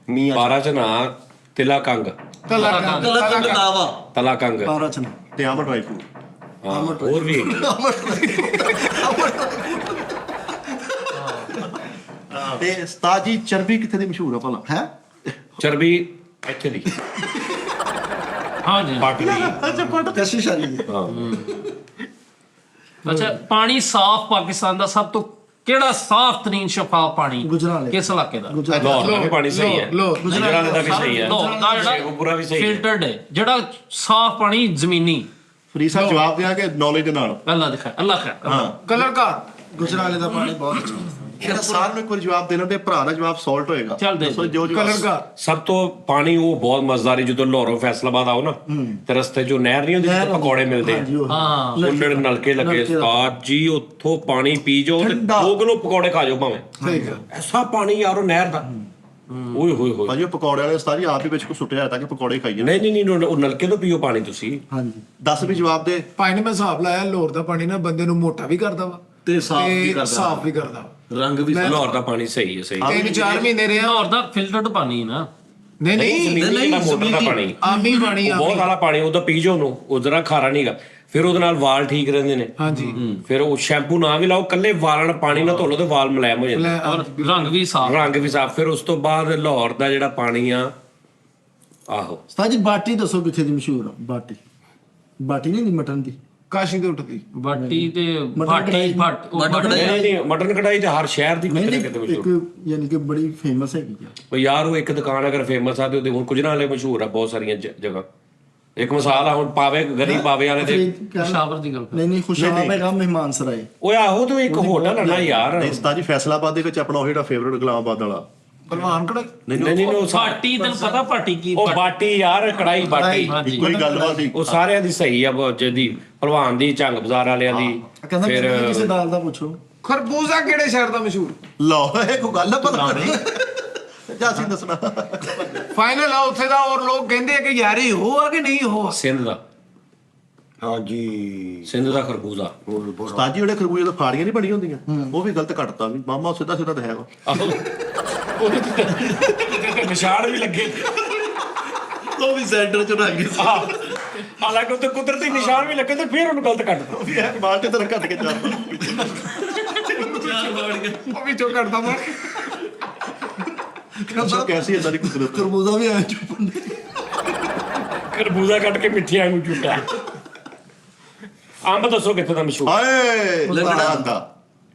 ਮੀਆਂ ਪਾਰਾ ਚ ਨਾ ਤਿਲਾ ਕੰਗ, ਤਲਾ ਤਲਾ ਕੰਗ ਪਾਰਾ ਚਨਾ ਤੇ ਆਮਰ ਡਰਾਈ ਫਰੂਟ। ਹਾਂ ਹੋਰ ਵੀ ਤੇ ਉਸਤਾਦ ਜੀ ਚਰਬੀ ਕਿੱਥੇ ਦੀ ਮਸ਼ਹੂਰ ਆ ਭਲਾ? ਹੈ ਚਰਬੀ ਇੱਥੇ ਦੀ ਹਾਂ ਜੀ। ਪੱਟ ਦੀ। ਕਸ਼ਿਸ਼ ਵਾਲੀ। ਅੱਛਾ ਪਾਣੀ ਸਾਫ਼ ਪਾਕਿਸਤਾਨ ਦਾ ਸਭ ਤੋਂ ਕਿਹੜਾ ਸਾਫ਼ ਤਰੀਨ ਸ਼ਫਾਫ ਪਾਣੀ ਗੁਜਰਾਲੇ। ਕਿਸ ਇਲਾਕੇ ਦਾ? ਲਾਹੌਰ ਦਾ ਵੀ ਪਾਣੀ ਸਹੀ ਹੈ, ਗੁਜਰਾਤ ਦਾ ਵੀ ਸਹੀ ਹੈ, ਲਾਹੌਰ ਦਾ ਸ਼ੇਖੂਪੁਰਾ ਵੀ ਸਹੀ ਹੈ। ਫਿਲਟਰਡ ਹੈ ਜਿਹੜਾ ਸਾਫ਼ ਪਾਣੀ ਜ਼ਮੀਨੀ। ਫਰੀਦ ਸਾਹਿਬ ਜਵਾਬ ਦਿਆਂਗੇ ਨੌਲੇਜ ਦੇ ਨਾਲ। ਅੱਲਾਹ ਖੈਰ। ਹਾਂ ਕਲਰ ਕਾ ਗੁਜਰਾਲੇ ਦਾ ਪਾਣੀ ਬਹੁਤ ਅੱਛਾ। ਇਹਦਾ ਸਾਰ ਨੂੰ ਇੱਕ ਵਾਰ ਜਵਾਬ ਦੇਣਾ ਤੇ ਭਰਾ ਦਾ ਜਵਾਬ ਸੌਲਟ ਹੋਏਗਾ। ਚੱਲ ਦੇ। ਦੱਸੋ ਜੋ ਜਵਾਬ। ਕਲਰ ਕਾ ਸਭ ਤੋਂ ਪਾਣੀ ਉਹ ਬਹੁਤ ਮਜ਼ੇਦਾਰ ਜਦੋਂ ਲਾਹੌਰੋਂ ਫੈਸਲਾਬਾਦ ਆਓ ਨਾ ਤੇ ਰਸਤੇ 'ਚੋਂ ਨਹਿਰ ਨਹੀਂ ਹੁੰਦੀ ਜਿੱਥੇ ਪਕੌੜੇ ਮਿਲਦੇ ਆ, ਹਾਂ ਉਹਨਾਂ ਨਲਕੇ ਲੱਗੇ ਉਸਤਾਦ ਜੀ, ਉੱਥੋਂ ਪਾਣੀ ਪੀ ਜਾਓ ਤੇ 2 ਕਿਲੋ ਪਕੌੜੇ ਖਾ ਜਾਓ ਭਾਵੇਂ। ਸਹੀ ਗੱਲ। ਐਸਾ ਪਾਣੀ ਯਾਰ ਉਹ ਨਹਿਰ ਦਾ, ਓਏ ਹੋਏ ਹੋਏ। ਭਾਜੀ ਉਹ ਪਕੌੜੇ ਵਾਲੇ ਉਸਤਾਦ ਜੀ ਆਪ ਹੀ ਵਿੱਚ ਕੋ ਸੁੱਟਿਆ ਹੈ ਤਾਂ ਕਿ ਪਕੌੜੇ ਖਾਈਏ। ਨਹੀਂ ਉਹ ਨਲਕੇ ਤੋਂ ਪੀਓ ਪਾਣੀ ਤੁਸੀਂ। ਹਾਂਜੀ ਦੱਸ ਵੀ ਜਵਾਬ ਦੇ। ਭਾਈ ਨੇ ਮੈਂ ਹਿਸਾਬ ਲਾਇਆ ਲੋਰ ਦਾ ਪਾਣੀ ਨਾ ਬੰਦੇ ਨੂੰ ਮੋਟਾ ਵੀ ਕਰਦਾ ਵਾ ਤੇ ਸਾਫ਼ ਵੀ ਕਰਦਾ, ਸਾਫ਼ ਵੀ ਕਰਦਾ ਵਾ। ਰੰਗ ਵੀ ਲਾਹੌਰ ਦਾ ਪਾਣੀ ਸਹੀ ਹੈ, ਸਹੀ ਹੈ। 3-4 ਮਹੀਨੇ ਰਿਹਾ। ਲਾਹੌਰ ਦਾ ਫਿਲਟਰਡ ਪਾਣੀ ਨਾ। ਨਹੀਂ ਜ਼ਮੀਨੀ ਜਿਹੜਾ ਮੋਟਰ ਦਾ ਪਾਣੀ, ਆਮੀ ਪਾਣੀ ਉਹ ਬਹੁਤ ਵਾਲਾ ਪਾਣੀ, ਉਹਦਾ ਪੀ ਜਾਓ ਉਹਨੂੰ, ਉਹ ਜ਼ਰਾ ਖਾਰਾ ਨਹੀਂਗਾ। ਫਿਰ ਉਹਦੇ ਨਾਲ ਵਾਲ ਠੀਕ ਰਹਿੰਦੇ ਨੇ। ਹਾਂਜੀ ਫਿਰ ਉਹ ਸ਼ੈਂਪੂ ਨਾ ਵੀ ਲਾਓ, ਕੱਲੇ ਵਾਲਾਂ ਨਾਲ ਪਾਣੀ ਨਾਲ ਧੋ ਲਓ ਤੇ ਵਾਲ ਮੁਲਾਇਮ ਹੋ ਜਾਂਦੇ, ਔਰ ਰੰਗ ਵੀ ਸਾਫ਼। ਰੰਗ ਵੀ ਸਾਫ਼। ਫਿਰ ਉਸ ਤੋਂ ਬਾਅਦ ਲਾਹੌਰ ਦਾ ਜਿਹੜਾ ਪਾਣੀ ਆ, ਆਹੋ ਉਸਤਾਦ ਜੀ ਬਾਟੀ ਦੱਸੋ ਕਿੱਥੇ ਦੀ ਮਸ਼ਹੂਰ ਆ? ਬਾਟੀ ਨਹੀਂ ਦੀ ਮਟਨ ਦੀ। ਕਾਸ਼ੀ ਤੋਂ ਉੱਠਦੀ ਬਾਟੀ ਤੇ ਕੜਾਈ। ਨਹੀਂ ਮਟਨ ਕੜਾਈ ਤੇ ਹਰ ਸ਼ਹਿਰ ਦੀ ਕਿਤੇ ਨਾ ਕਿਤੇ ਮਸ਼ਹੂਰ। ਇੱਕ ਯਾਨੀ ਕਿ ਬੜੀ ਫੇਮਸ ਹੈਗੀ ਆ। ਉਹ ਯਾਰ ਉਹ ਇੱਕ ਦੁਕਾਨ ਅਗਰ ਫੇਮਸ ਆ ਤੇ ਉਹਦੇ ਹੁਣ ਕੁਝ ਨਾ ਵਾਲੇ ਮਸ਼ਹੂਰ ਆ ਬਹੁਤ ਸਾਰੀਆਂ ਜਗ੍ਹਾ। ਇੱਕ ਮਿਸਾਲ ਆ ਹੁਣ ਪਾਵੇ, ਗਰੀ ਪਾਵੇ ਵਾਲੇ ਦੇ। ਸ਼ਾਵਰ ਦੀ ਗੱਲ ਕਰ। ਨਹੀਂ ਖੁਸ਼ਾਬ ਹੈਗਾ ਮਹਿਮਾਨ ਸਰਾਏ। ਓਏ ਆਹੋ ਤੇ ਇੱਕ ਹੋਟਲ ਆ ਨਾ ਯਾਰ। ਨਹੀਂ ਉਸਤਾਦ ਜੀ ਫੈਸਲਾਬਾਦ ਦੇ ਵਿੱਚ ਆਪਣਾ ਉਹ ਜਿਹੜਾ ਫੇਵਰਿਟ ਗੁਲਾਮਾਬਾਦ ਵਾਲਾ। ਭਲਵਾਨ ਕੜਾਈ। ਨਹੀਂ ਉਹ ਬਾਟੀ ਤੈਨੂੰ ਪਤਾ ਬਾਟੀ ਕੀ? ਉਹ ਬਾਟੀ ਯਾਰ, ਕੜਾਈ ਬਾਟੀ ਕੋਈ ਗੱਲਬਾਤ ਸੀ। ਉਹ ਸਾਰਿਆਂ ਦੀ ਸਹੀ ਆ, ਜਿਹਦੀ ਭਲਵਾਨ ਦੀ, ਝੰਗ ਬਾਜ਼ਾਰ ਵਾਲਿਆਂ ਦੀ। ਕਹਿੰਦਾ ਫਿਰ ਕਿਸੇ ਦਾਲ ਦਾ ਪੁੱਛੋ। ਖਰਬੂਜ਼ਾ ਕਿਹੜੇ ਸ਼ਹਿਰ ਦਾ ਮਸ਼ਹੂਰ? ਲਓ ਇਹ ਕੋਈ ਗੱਲ ਆ ਪਤਾ ਨਹੀਂ ਜਾ ਸੀ ਦੱਸਣਾ। ਫਾਈਨਲ ਆ ਉੱਥੇ ਦਾ। ਔਰ ਲੋਕ ਕਹਿੰਦੇ ਆ ਕਿ ਯਾਰ ਇਹ ਹੋ ਆ ਕਿ ਨਹੀਂ ਹੋ। ਸਿੰਧ ਦਾ, ਹਾਂਜੀ ਸਿੰਧ ਦਾ ਖਰਬੂਜ਼ਾ। ਉਸਤਾਦ ਜੀ ਜਿਹੜੇ ਖਰਬੂਜੇ ਤੋਂ ਫਾੜੀਆਂ ਨਹੀਂ ਬਣੀਆਂ ਹੁੰਦੀਆਂ, ਉਹ ਵੀ ਗਲਤ ਕੱਟਤਾ ਵੀ ਮਾਮਾ ਸਿੱਧਾ ਤਾਂ ਹੈਗਾ। ਉਹਦੇ ਤੇ ਨਿਸ਼ਾਨ ਵੀ ਲੱਗੇ, ਉਹ ਵੀ ਸੈਂਟਰ ਚ ਰੱਖ ਗਏ। ਹਾਲਾਂਕਿ ਉੱਤੇ ਕੁਦਰਤੀ ਨਿਸ਼ਾਨ ਵੀ ਲੱਗੇ ਤੇ ਫਿਰ ਉਹਨੂੰ ਗਲਤ ਕੱਟਦਾ। ਉਹ ਵੀ ਹੈ ਬਾਲ ਤੇ ਤਰ੍ਹਾਂ ਕੱਟ ਕੇ ਜਾਂਦਾ। ਉਹ ਵਿੱਚੋਂ ਕੱਢਦਾ ਮੈਂ। ਦੱਸੋ ਕੈਸੀ ਹੈ ਸਾਡੀ ਕੁਦਰਤ। ਖਰਬੂਜ਼ਾ ਵੀ ਐ ਚੁੱਪਣ। ਖਰਬੂਜ਼ਾ ਕੱਟ ਕੇ ਮਿੱਠੀਆਂ ਨੂੰ ਝੂਟਾ। ਅੰਬ ਦੱਸੋ ਕਿੱਥੇ ਦਾ ਮਸ਼ਹੂਰ ਹਾਏ ਮੁਲਤਾਨ ਦਾ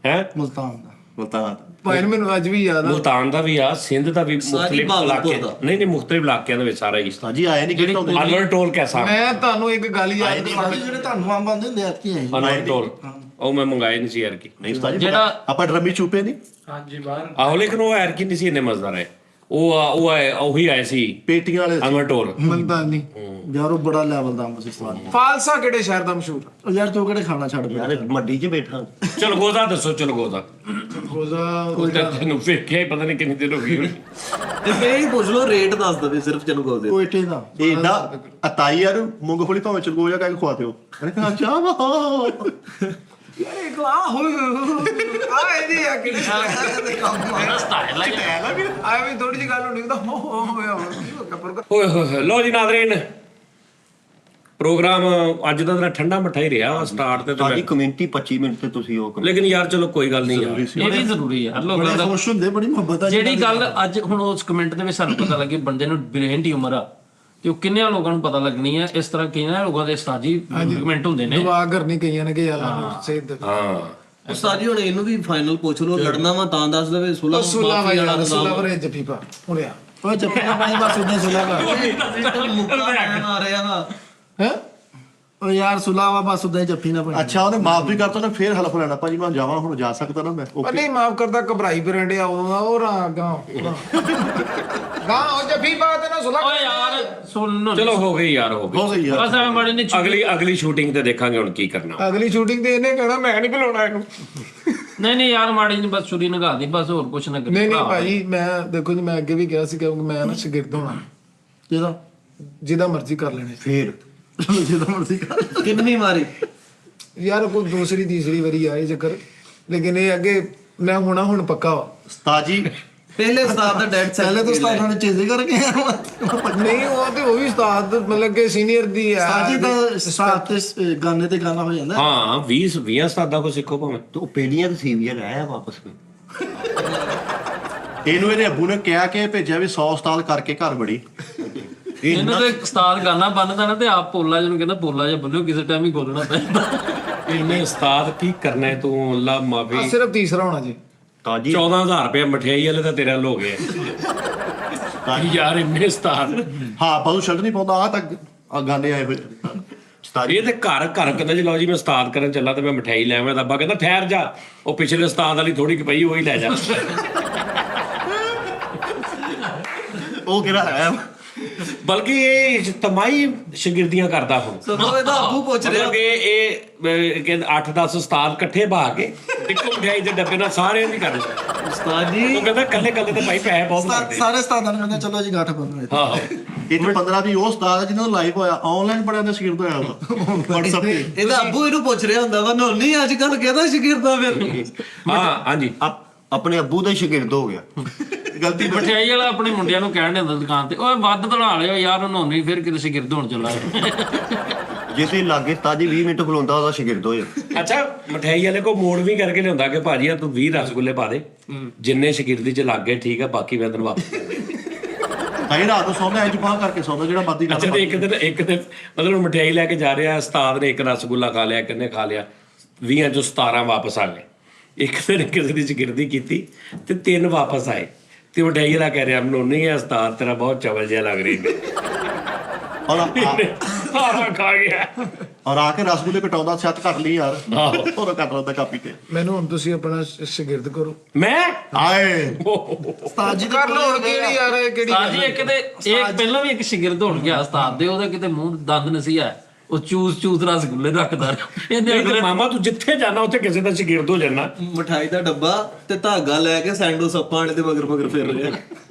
ਹੈ? ਮੁਲਤਾਨ ਭਾਈ ਮੈਨੂੰ ਅੱਜ ਵੀ ਯਾਦ ਆ। ਮੁਲਤਾਨ ਦਾ ਵੀ ਆ, ਸਿੰਧ ਦਾ ਵੀ, ਮੁਖਤਲਿਫ ਬਹਾਵਲਪੁਰ ਇਲਾਕੇ ਦਾ। ਨਹੀਂ ਮੁਖਤਲਿਫ ਇਲਾਕਿਆਂ ਦੇ ਵਿੱਚ ਸਾਰਾ ਹੀ। ਸਾਜੀ ਆਏ ਨਹੀਂ ਕਿਹੜਾ ਹੁੰਦੇ ਅਨਵਰ ਟੋਲ ਕੈਸਾ? ਮੈਂ ਤੁਹਾਨੂੰ ਇੱਕ ਗੱਲ ਯਾਦ ਸਾਜੀ ਜਿਹੜੇ ਤੁਹਾਨੂੰ ਆਮ ਬੰਦੇ ਹੁੰਦੇ ਆ ਕੀ ਹੈ ਅਨਵਰ ਟੋਲ ਉਹ ਮੈਂ ਮੰਗਾਏ ਨਹੀਂ ਸੀ ਯਾਰ ਕੀ। ਨਹੀਂ ਸਾਜੀ ਜਿਹੜਾ- ਆਪਾਂ ਡਰਮੀ ਚੂਪੇ ਨਹੀਂ ਆਹੋ ਲੇਕਿਨ ਉਹ ਯਾਰ ਕੀ ਨਹੀਂ ਸੀ ਇੰਨੇ ਮਜ਼ੇਦਾਰ ਹੈ। ਉਹੀ ਆਏ ਸੀ ਪੇਟੀਆਂ ਵਾਲੇ ਅਨਵਰ ਟੋਲ। ਮਲਤਾਨੀ ਯਾਰ ਉਹ ਬੜਾ ਲੈਵਲ ਦਾ ਅੰਬ ਸੀ ਸਵਾਦ। ਫਾਲਸਾ ਕਿਹੜੇ ਸ਼ਹਿਰ ਦਾ ਮਸ਼ਹੂਰ? ਉਹ ਯਾਰ ਤੂੰ ਕਿਹੜੇ ਖਾਣਾ ਛੱਡ ਪਿਆ ਯਾਰ ਮੱਡੀ 'ਚ ਬੈਠਾ ਚਲਗੋਜ਼ਾ ਦੱਸੋ, ਚਲਗੋਜ਼ਾ। ਉਹਦਾ ਤੈਨੂੰ ਵੇਖਿਆ ਹੀ ਪਤਾ ਨਹੀਂ ਕਿੰਨੀ ਦੇਰ ਹੋ ਗਈ ਹੋਣੀ। ਤੇ ਫੇਰ ਹੀ ਪੁੱਛ ਲਓ ਰੇਟ ਦੱਸ ਦਵੇ ਸਿਰਫ ਚਨਗੋ ਦੇ। ਕੋਇਟੇ ਦਾ ਇਹ ਨਾ ਅਤਾਈ ਯਾਰ ਮੂੰਗਫਲੀ ਭਾਵੇਂ ਚਲਗੋ ਜਾ ਕੇ ਖਵਾਤੇ ਹੋ ਕਹਿੰਦੇ ਕਹਾ ਚਾਹ ਯਾਰ ਇੱਕ ਆ ਹੋਏ ਆ ਇਹਦੀ ਆ ਕਿਹੜੀ ਸਟਾਈਲ ਹੈ। ਆ ਵੀ ਥੋੜੀ ਜਿਹੀ ਗੱਲ ਹੋਣੀ ਤਾਂ ਹੋ ਹੋਇਆ ਪਰ ਓਏ ਹੋਏ ਹੋਏ, ਲਓ ਜੀ ਨਾਜ਼ਰੀਨ, ਪ੍ਰੋਗਰਾਮ ਅੱਜ ਦਾ ਤਾਂ ਠੰਡਾ ਮੱਠਾ ਹੀ ਰਿਹਾ ਸਟਾਰਟ ਤੇ ਸਾਡੀ ਕਮਿਊਨਿਟੀ 25 ਮਿੰਟ ਤੇ ਤੁਸੀਂ ਉਹ ਲੇਕਿਨ ਯਾਰ ਚਲੋ ਕੋਈ ਗੱਲ ਨਹੀਂ ਯਾਰ। ਇਹ ਵੀ ਜ਼ਰੂਰੀ ਹੈ ਲੋਕਾਂ ਬੜੇ ਦਾ। ਖੁਸ਼ ਹੁੰਦੇ ਬੜੀ ਮੁਹੱਬਤ ਆ ਜਿਹੜੀ ਗੱਲ ਅੱਜ ਹੁਣ ਉਸ ਕਮੈਂਟ ਦੇ ਵਿੱਚ ਸਾਨੂੰ ਪਤਾ ਲੱਗੀ ਬੰਦੇ ਨੂੰ ਬ੍ਰੇਨ ਟਿਊਮਰ ਆ, ਤੇ ਉਹ ਕਿੰਨਿਆਂ ਲੋਕਾਂ ਨੂੰ ਪਤਾ ਲੱਗਣੀ ਹੈ। ਇਸ ਤਰ੍ਹਾਂ ਕਿੰਨਿਆਂ ਲੋਕਾਂ ਦੇ ਉਸਤਾਦੀ ਕਮੈਂਟ ਹੁੰਦੇ ਨੇ। ਦੁਆ ਕਰਨੀ ਕਈਆਂ ਨੇ ਕਿ ਯਾਰ ਸਹੀ ਹਾਂ ਉਸਤਾਦ ਜੀ ਹੁਣ ਇਹਨੂੰ ਵੀ ਫਾਈਨਲ ਪੁੱਛ ਲਓ, ਲੜਨਾ ਵਾ ਤਾਂ ਦੱਸ ਦੇਵੇ। ਸੁਲਾ ਸੁਲਾ ਵਾ ਯਾਰ ਸੁਲਾ ਵਰੇ ਜੱਫੀ ਪਾ ਹੁਣਿਆ ਉਹ ਜੱਫੀ ਨਾ ਪਾਈ ਬਸ ਉਦਾਂ ਸੁਲਾ ਵਾ ਆ ਰਿਹਾ ਵਾ। ਹੈ ਉਹ ਯਾਰ ਸੁਲਾ ਵਾ ਬਸ ਉਦਾਂ ਹੀ ਜੱਫੀ ਨਾ ਪਾਈ। ਅੱਛਾ ਉਹਨੇ ਮਾਫ ਵੀ ਕਰਤਾ ਨਾ ਫੇਰ ਹਲਫ ਲੈਣਾ ਭਾਜੀ ਮੈਂ ਜਾਵਾਂ ਹੁਣ ਜਾ ਸਕਦਾ ਨਾ ਮੈਂ ਉਹ ਨਹੀਂ ਮਾਫ ਕਰਦਾ ਘਬਰਾਈ ਫਿਰੰਡਿਆ ਉਹ ਰਾਂ ਗਾਂ ਗਾਂ ਉਹ ਜੱਫੀ ਪਾ ਤੇ ਨਾ ਸੁਲਾ ਓਏ ਯਾਰ ਸੁਣ ਚਲੋ ਹੋ ਗਈ ਯਾਰ, ਹੋ ਹੋ ਗਈ। ਗਈ ਯਾਰ ਬਸ ਐਵੇਂ ਮਾੜੇ ਨੇ ਅਗਲੀ ਸ਼ੂਟਿੰਗ ਤੇ ਦੇਖਾਂਗੇ ਹੁਣ ਕੀ ਕਰਨਾ। ਅਗਲੀ ਸ਼ੂਟਿੰਗ ਤੇ ਇਹਨੇ ਕਹਿਣਾ ਮੈਂ ਨਹੀਂ ਬੁਲਾਉਣਾ ਇਹਨੂੰ। ਨਹੀਂ ਯਾਰ ਮਾੜੀ ਨਹੀਂ ਬਸ ਛੁਰੀ ਨਗਾ ਦੀ ਬਸ, ਹੋਰ ਕੁਛ ਨਾ ਕਰੀ। ਨਹੀਂ ਭਾਈ ਮੈਂ ਦੇਖੋ ਜੀ ਮੈਂ ਅੱਗੇ ਵੀ ਕਿਹਾ ਸੀ ਕਿ ਮੈਂ ਨਾ ਸ਼ਾਗਿਰਦ ਹੋਣਾ ਜਿਹਦਾ ਜਿਹਦਾ ਮਰਜ਼ੀ ਕਰ ਲੈਣੇ ਫੇਰ ਜਿਹਦਾ ਮਰਜ਼ੀ ਕਰ ਕਿੰਨੀ ਮਾਰੀ ਯਾਰ ਕੋਈ ਦੂਸਰੀ ਤੀਸਰੀ ਵਾਰੀ ਆਏ ਚੱਕਰ, ਲੇਕਿਨ ਇਹ ਅੱਗੇ ਮੈਂ ਹੋਣਾ ਹੁਣ ਪੱਕਾ ਵਾ। ਉਸਤਾਦ ਜੀ ਪਹਿਲੇ ਉਸਤਾਦ ਦਾ ਡੈਡ ਪਹਿਲੇ ਤਾਂ ਉਸਤਾਦਾਂ ਨੇ ਚੇਜ਼ੇ ਕਰਕੇ ਆਇਆ ਨਹੀਂ ਉਹ ਵੀ ਉਸਤਾਦ ਮਤਲਬ ਕਿ ਸੀਨੀਅਰ ਦੀ ਆ। ਸਾਜੀ ਦਾ ਉਸਤਾਦ ਤੇ ਗਾਣੇ ਤੇ ਗਾਣਾ ਹੋ ਜਾਂਦਾ। ਹਾਂ 20 ਉਸਤਾਦਾਂ ਕੋ ਸਿੱਖੋ ਭਾਵੇਂ। ਤੇ ਉਹ ਪਹਿਲੀਆਂ ਤੇ ਸੀਵੀਆਂ ਰਹਿਆ ਵਾਪਸ ਵਿੱਚ ਇਹਨੂੰ ਇਹਦੇ ਅੱਬੂ ਨੇ ਕਿਹਾ ਕਿ ਭੇਜਿਆ ਵੀ 100 ਉਸਤਾਦ ਕਰਕੇ ਘਰ ਬੜੀ ਇਹਨੂੰ ਤੇ ਉਸਤਾਦ ਗਾਣਾ ਬੰਨਦਾ ਨਾ ਤੇ ਆਪ ਪੋਲਾ ਜਿਹਨੂੰ ਕਹਿੰਦਾ ਪੋਲਾ ਜਿਹਾ ਬੰਨਿਓ ਕਿਸੇ ਟਾਈਮ ਹੀ ਬੋਲਣਾ ਪੈਂਦਾ। ਇਹਨੇ ਉਸਤਾਦ ਕੀ ਕਰਨਾ ਹੈ ਤੂੰ? ਅੱਲਾ ਮਾਫੀ। ਸਿਰਫ ਤੀਸਰਾ ਹੋਣਾ ਜੀ। ਤਾਜੀ 14,000 ਰੁਪਏ ਮਠਿਆਈ ਵਾਲੇ ਤਾਂ ਤੇਰੇ ਨਾਲ ਹੋ ਗਏ ਯਾਰ ਇੰਨੇ ਉਸਤਾਦ। ਹਾਂ ਪਾਉ ਸ਼ਰਟ ਨਹੀਂ ਪਾਉਂਦਾ ਆ ਤੱਕ ਆ ਗਾਣੇ ਆਏ ਹੋਏ ਇਹ ਤੇ ਘਰ ਕਹਿੰਦਾ ਜੀ ਲਓ ਜੀ ਮੈਂ ਉਸਤਾਦ ਕਰਨ ਚੱਲਾ ਤੇ ਮੈਂ ਮਠਿਆਈ ਲੈ ਆਵਾਂ। ਅੱਬਾ ਕਹਿੰਦਾ ਠਹਿਰ ਜਾ, ਉਹ ਪਿਛਲੇ ਉਸਤਾਦ ਵਾਲੀ ਥੋੜੀ ਕਿ ਪਈ ਉਹੀ ਲੈ ਜਾ। ਉਹ ਕਿਹੜਾ ਹੈ ਬਲਕਿ ਇਹ ਇਜਤਮਾਈ ਸ਼ਾਗਿਰਦੀਆਂ ਕਰਦਾ ਹੁਣ। ਸੋ ਇਹਦਾ ਅੱਬੂ ਪੁੱਛ ਰਿਹਾ ਮਤਲਬ ਇਹ ਕਹਿੰਦੇ 8-10 ਉਸਤਾਦ ਇਕੱਠੇ ਬਹਾ ਕੇ ਇੱਕੋ ਮਠਿਆਈ ਦੇ ਡੱਬੇ ਨਾਲ ਸਾਰਿਆਂ ਦੀ ਕਰ ਦਿੰਦੇ। ਉਸਤਾਦ ਜੀ ਉਹ ਕਹਿੰਦਾ ਕੱਲੇ ਤੇ ਭਾਈ ਪੈਸੇ ਬਹੁਤ ਲੱਗਦੇ। ਸਾਰੇ ਉਸਤਾਦਾਂ ਨੇ ਕਹਿੰਦੇ ਚਲੋ ਜੀ ਗੱਠ ਬੰਨੋ ਇੱਥੇ। ਆਹੋ ਇਹ 15 ਦੀ ਉਹ ਉਸਤਾਦ ਹੈ ਜਿਹਨਾਂ ਦਾ ਲਾਈਵ ਹੋਇਆ ਆਨਲਾਈਨ ਬੜਿਆਂ ਦਾ ਸ਼ਾਗਿਰਦ ਹੋਇਆ ਵਾ WhatsApp ਤੇ ਇਹਦਾ ਅੱਬੂ ਇਹਨੂੰ ਪੁੱਛ ਰਿਹਾ ਹੁੰਦਾ ਵਾ ਨੋਨੀ ਅੱਜ ਕੱਲ ਕਹਿੰਦਾ ਸ਼ਾਗਿਰਦਾ ਫਿਰ ਹਾਂਜੀ ਆਪਣੇ ਅੱਬੂ ਦਾ ਸ਼ਾਗਿਰਦ ਹੋ ਗਿਆ। ਗਲਤੀ ਮਠਿਆਈ ਵਾਲਾ ਆਪਣੇ ਮੁੰਡਿਆਂ ਨੂੰ ਕਹਿਣ ਦਿੰਦਾ ਦੁਕਾਨ ਤੇ ਓਏ ਵੱਧ ਬਣਾ ਲਿਓ ਯਾਰ ਉਹਨੂੰ ਨਹੀਂ ਫਿਰ ਕਿਤੇ ਸ਼ਾਗਿਰਦ ਹੋਣ ਚੱਲਾ। ਜੇ ਤੁਸੀਂ ਲਾਗੇ ਤਾਜੀ 20 ਮਿੰਟ ਖਲੋਂਦਾ ਉਹਦਾ ਸ਼ਾਗਿਰਦ ਹੋ ਜਾ। ਅੱਛਾ ਮਠਿਆਈ ਵਾਲੇ ਕੋ ਮੋੜ ਵੀ ਕਰਕੇ ਲਿਆਉਂਦਾ ਕਿ ਭਾਜੀ ਆ ਤੂੰ 20 ਰਸਗੁੱਲੇ ਪਾ ਦੇ, ਜਿੰਨੇ ਸ਼ਾਗਿਰਦੀ ਚ ਲੱਗ ਗਏ ਠੀਕ ਆ, ਬਾਕੀ ਮੈਂ ਤੈਨੂੰ ਵਾਪਸ ਕਰ ਦਿੰਦਾ। ਨਹੀਂ ਰਾਤ ਨੂੰ ਸੌਂਦਾ ਇੰਜ ਬਾਹ ਕਰਕੇ ਸੌਂਦਾ ਜਿਹੜਾ ਮਰਦੀ ਅੱਛਾ ਤੇ ਇੱਕ ਦਿਨ ਮਤਲਬ ਮਠਿਆਈ ਲੈ ਕੇ ਜਾ ਰਿਹਾ, ਉਸਤਾਦ ਨੇ ਇੱਕ ਰਸਗੁੱਲਾ ਖਾ ਲਿਆ, ਕਿੰਨੇ ਖਾ ਲਿਆ, 20 ਚੋਂ 17 ਵਾਪਸ ਆ ਗਏ। ਇੱਕ ਦਿਨ ਕਿਸੇ ਦੀ ਸ਼ਾਗਿਰਦੀ ਕੀਤੀ ਤੇ 3 ਵਾਪਸ ਆਏ ਤੇ ਮਠਿਆਈ ਵਾਲਾ ਕਹਿ ਰਿਹਾ ਮੈਨੂੰ ਨਹੀਂ ਹੈ ਉਸਤਾਦ ਤੇਰਾ ਬਹੁਤ ਚਵਲ ਜਿਹਾ ਲੱਗ ਰਹੀ ਸਾਰਾ ਖਾ ਗਿਆ। ਔਰ ਆ ਕੇ ਰਸਗੁੱਲੇ ਕਟਾਉਂਦਾ ਛੱਤ ਕੱਟ ਲਈ ਯਾਰ ਆਹੋ ਉਹ ਕੱਟ ਲੈਂਦਾ ਕਾਪੀ ਤੇ ਮੈਨੂੰ ਹੁਣ ਤੁਸੀਂ ਆਪਣਾ ਸ਼ਾਗਿਰਦ ਕਰੋ। ਮੈਂ ਆਏ ਉਸਤਾਦ ਜੀ ਕਰ ਲਓ ਕਿਹੜੀ ਯਾਰ ਇਹ ਕਿਹੜੀ ਉਸਤਾਦ ਜੀ ਇੱਕ ਤੇ ਇਹ ਪਹਿਲਾਂ ਵੀ ਇੱਕ ਸ਼ਾਗਿਰਦ ਹੋਣ ਗਿਆ ਉਸਤਾਦ ਦੇ, ਉਹਦਾ ਕਿਤੇ ਮੂੰਹ ਦੰਦ ਨਸੀ ਆ, ਉਹ ਚੂਸ ਰਸਗੁੱਲੇ ਰੱਖਦਾ ਇਹਨੇ ਨਹੀਂ ਤੇ ਮਾਮਾ ਤੂੰ ਜਿੱਥੇ ਜਾਣਾ ਉੱਥੇ ਕਿਸੇ ਦਾ ਸ਼ਾਗਿਰਦ ਹੋ ਜਾਣਾ। ਮਠਾਈ ਦਾ ਡੱਬਾ ਤੇ ਧਾਗਾ ਲੈ ਕੇ ਸੈਂਡੋ ਸੱਪਾਂ ਵਾਲੇ ਦੇ ਮਗਰ ਫਿਰ ਰਿਹਾ।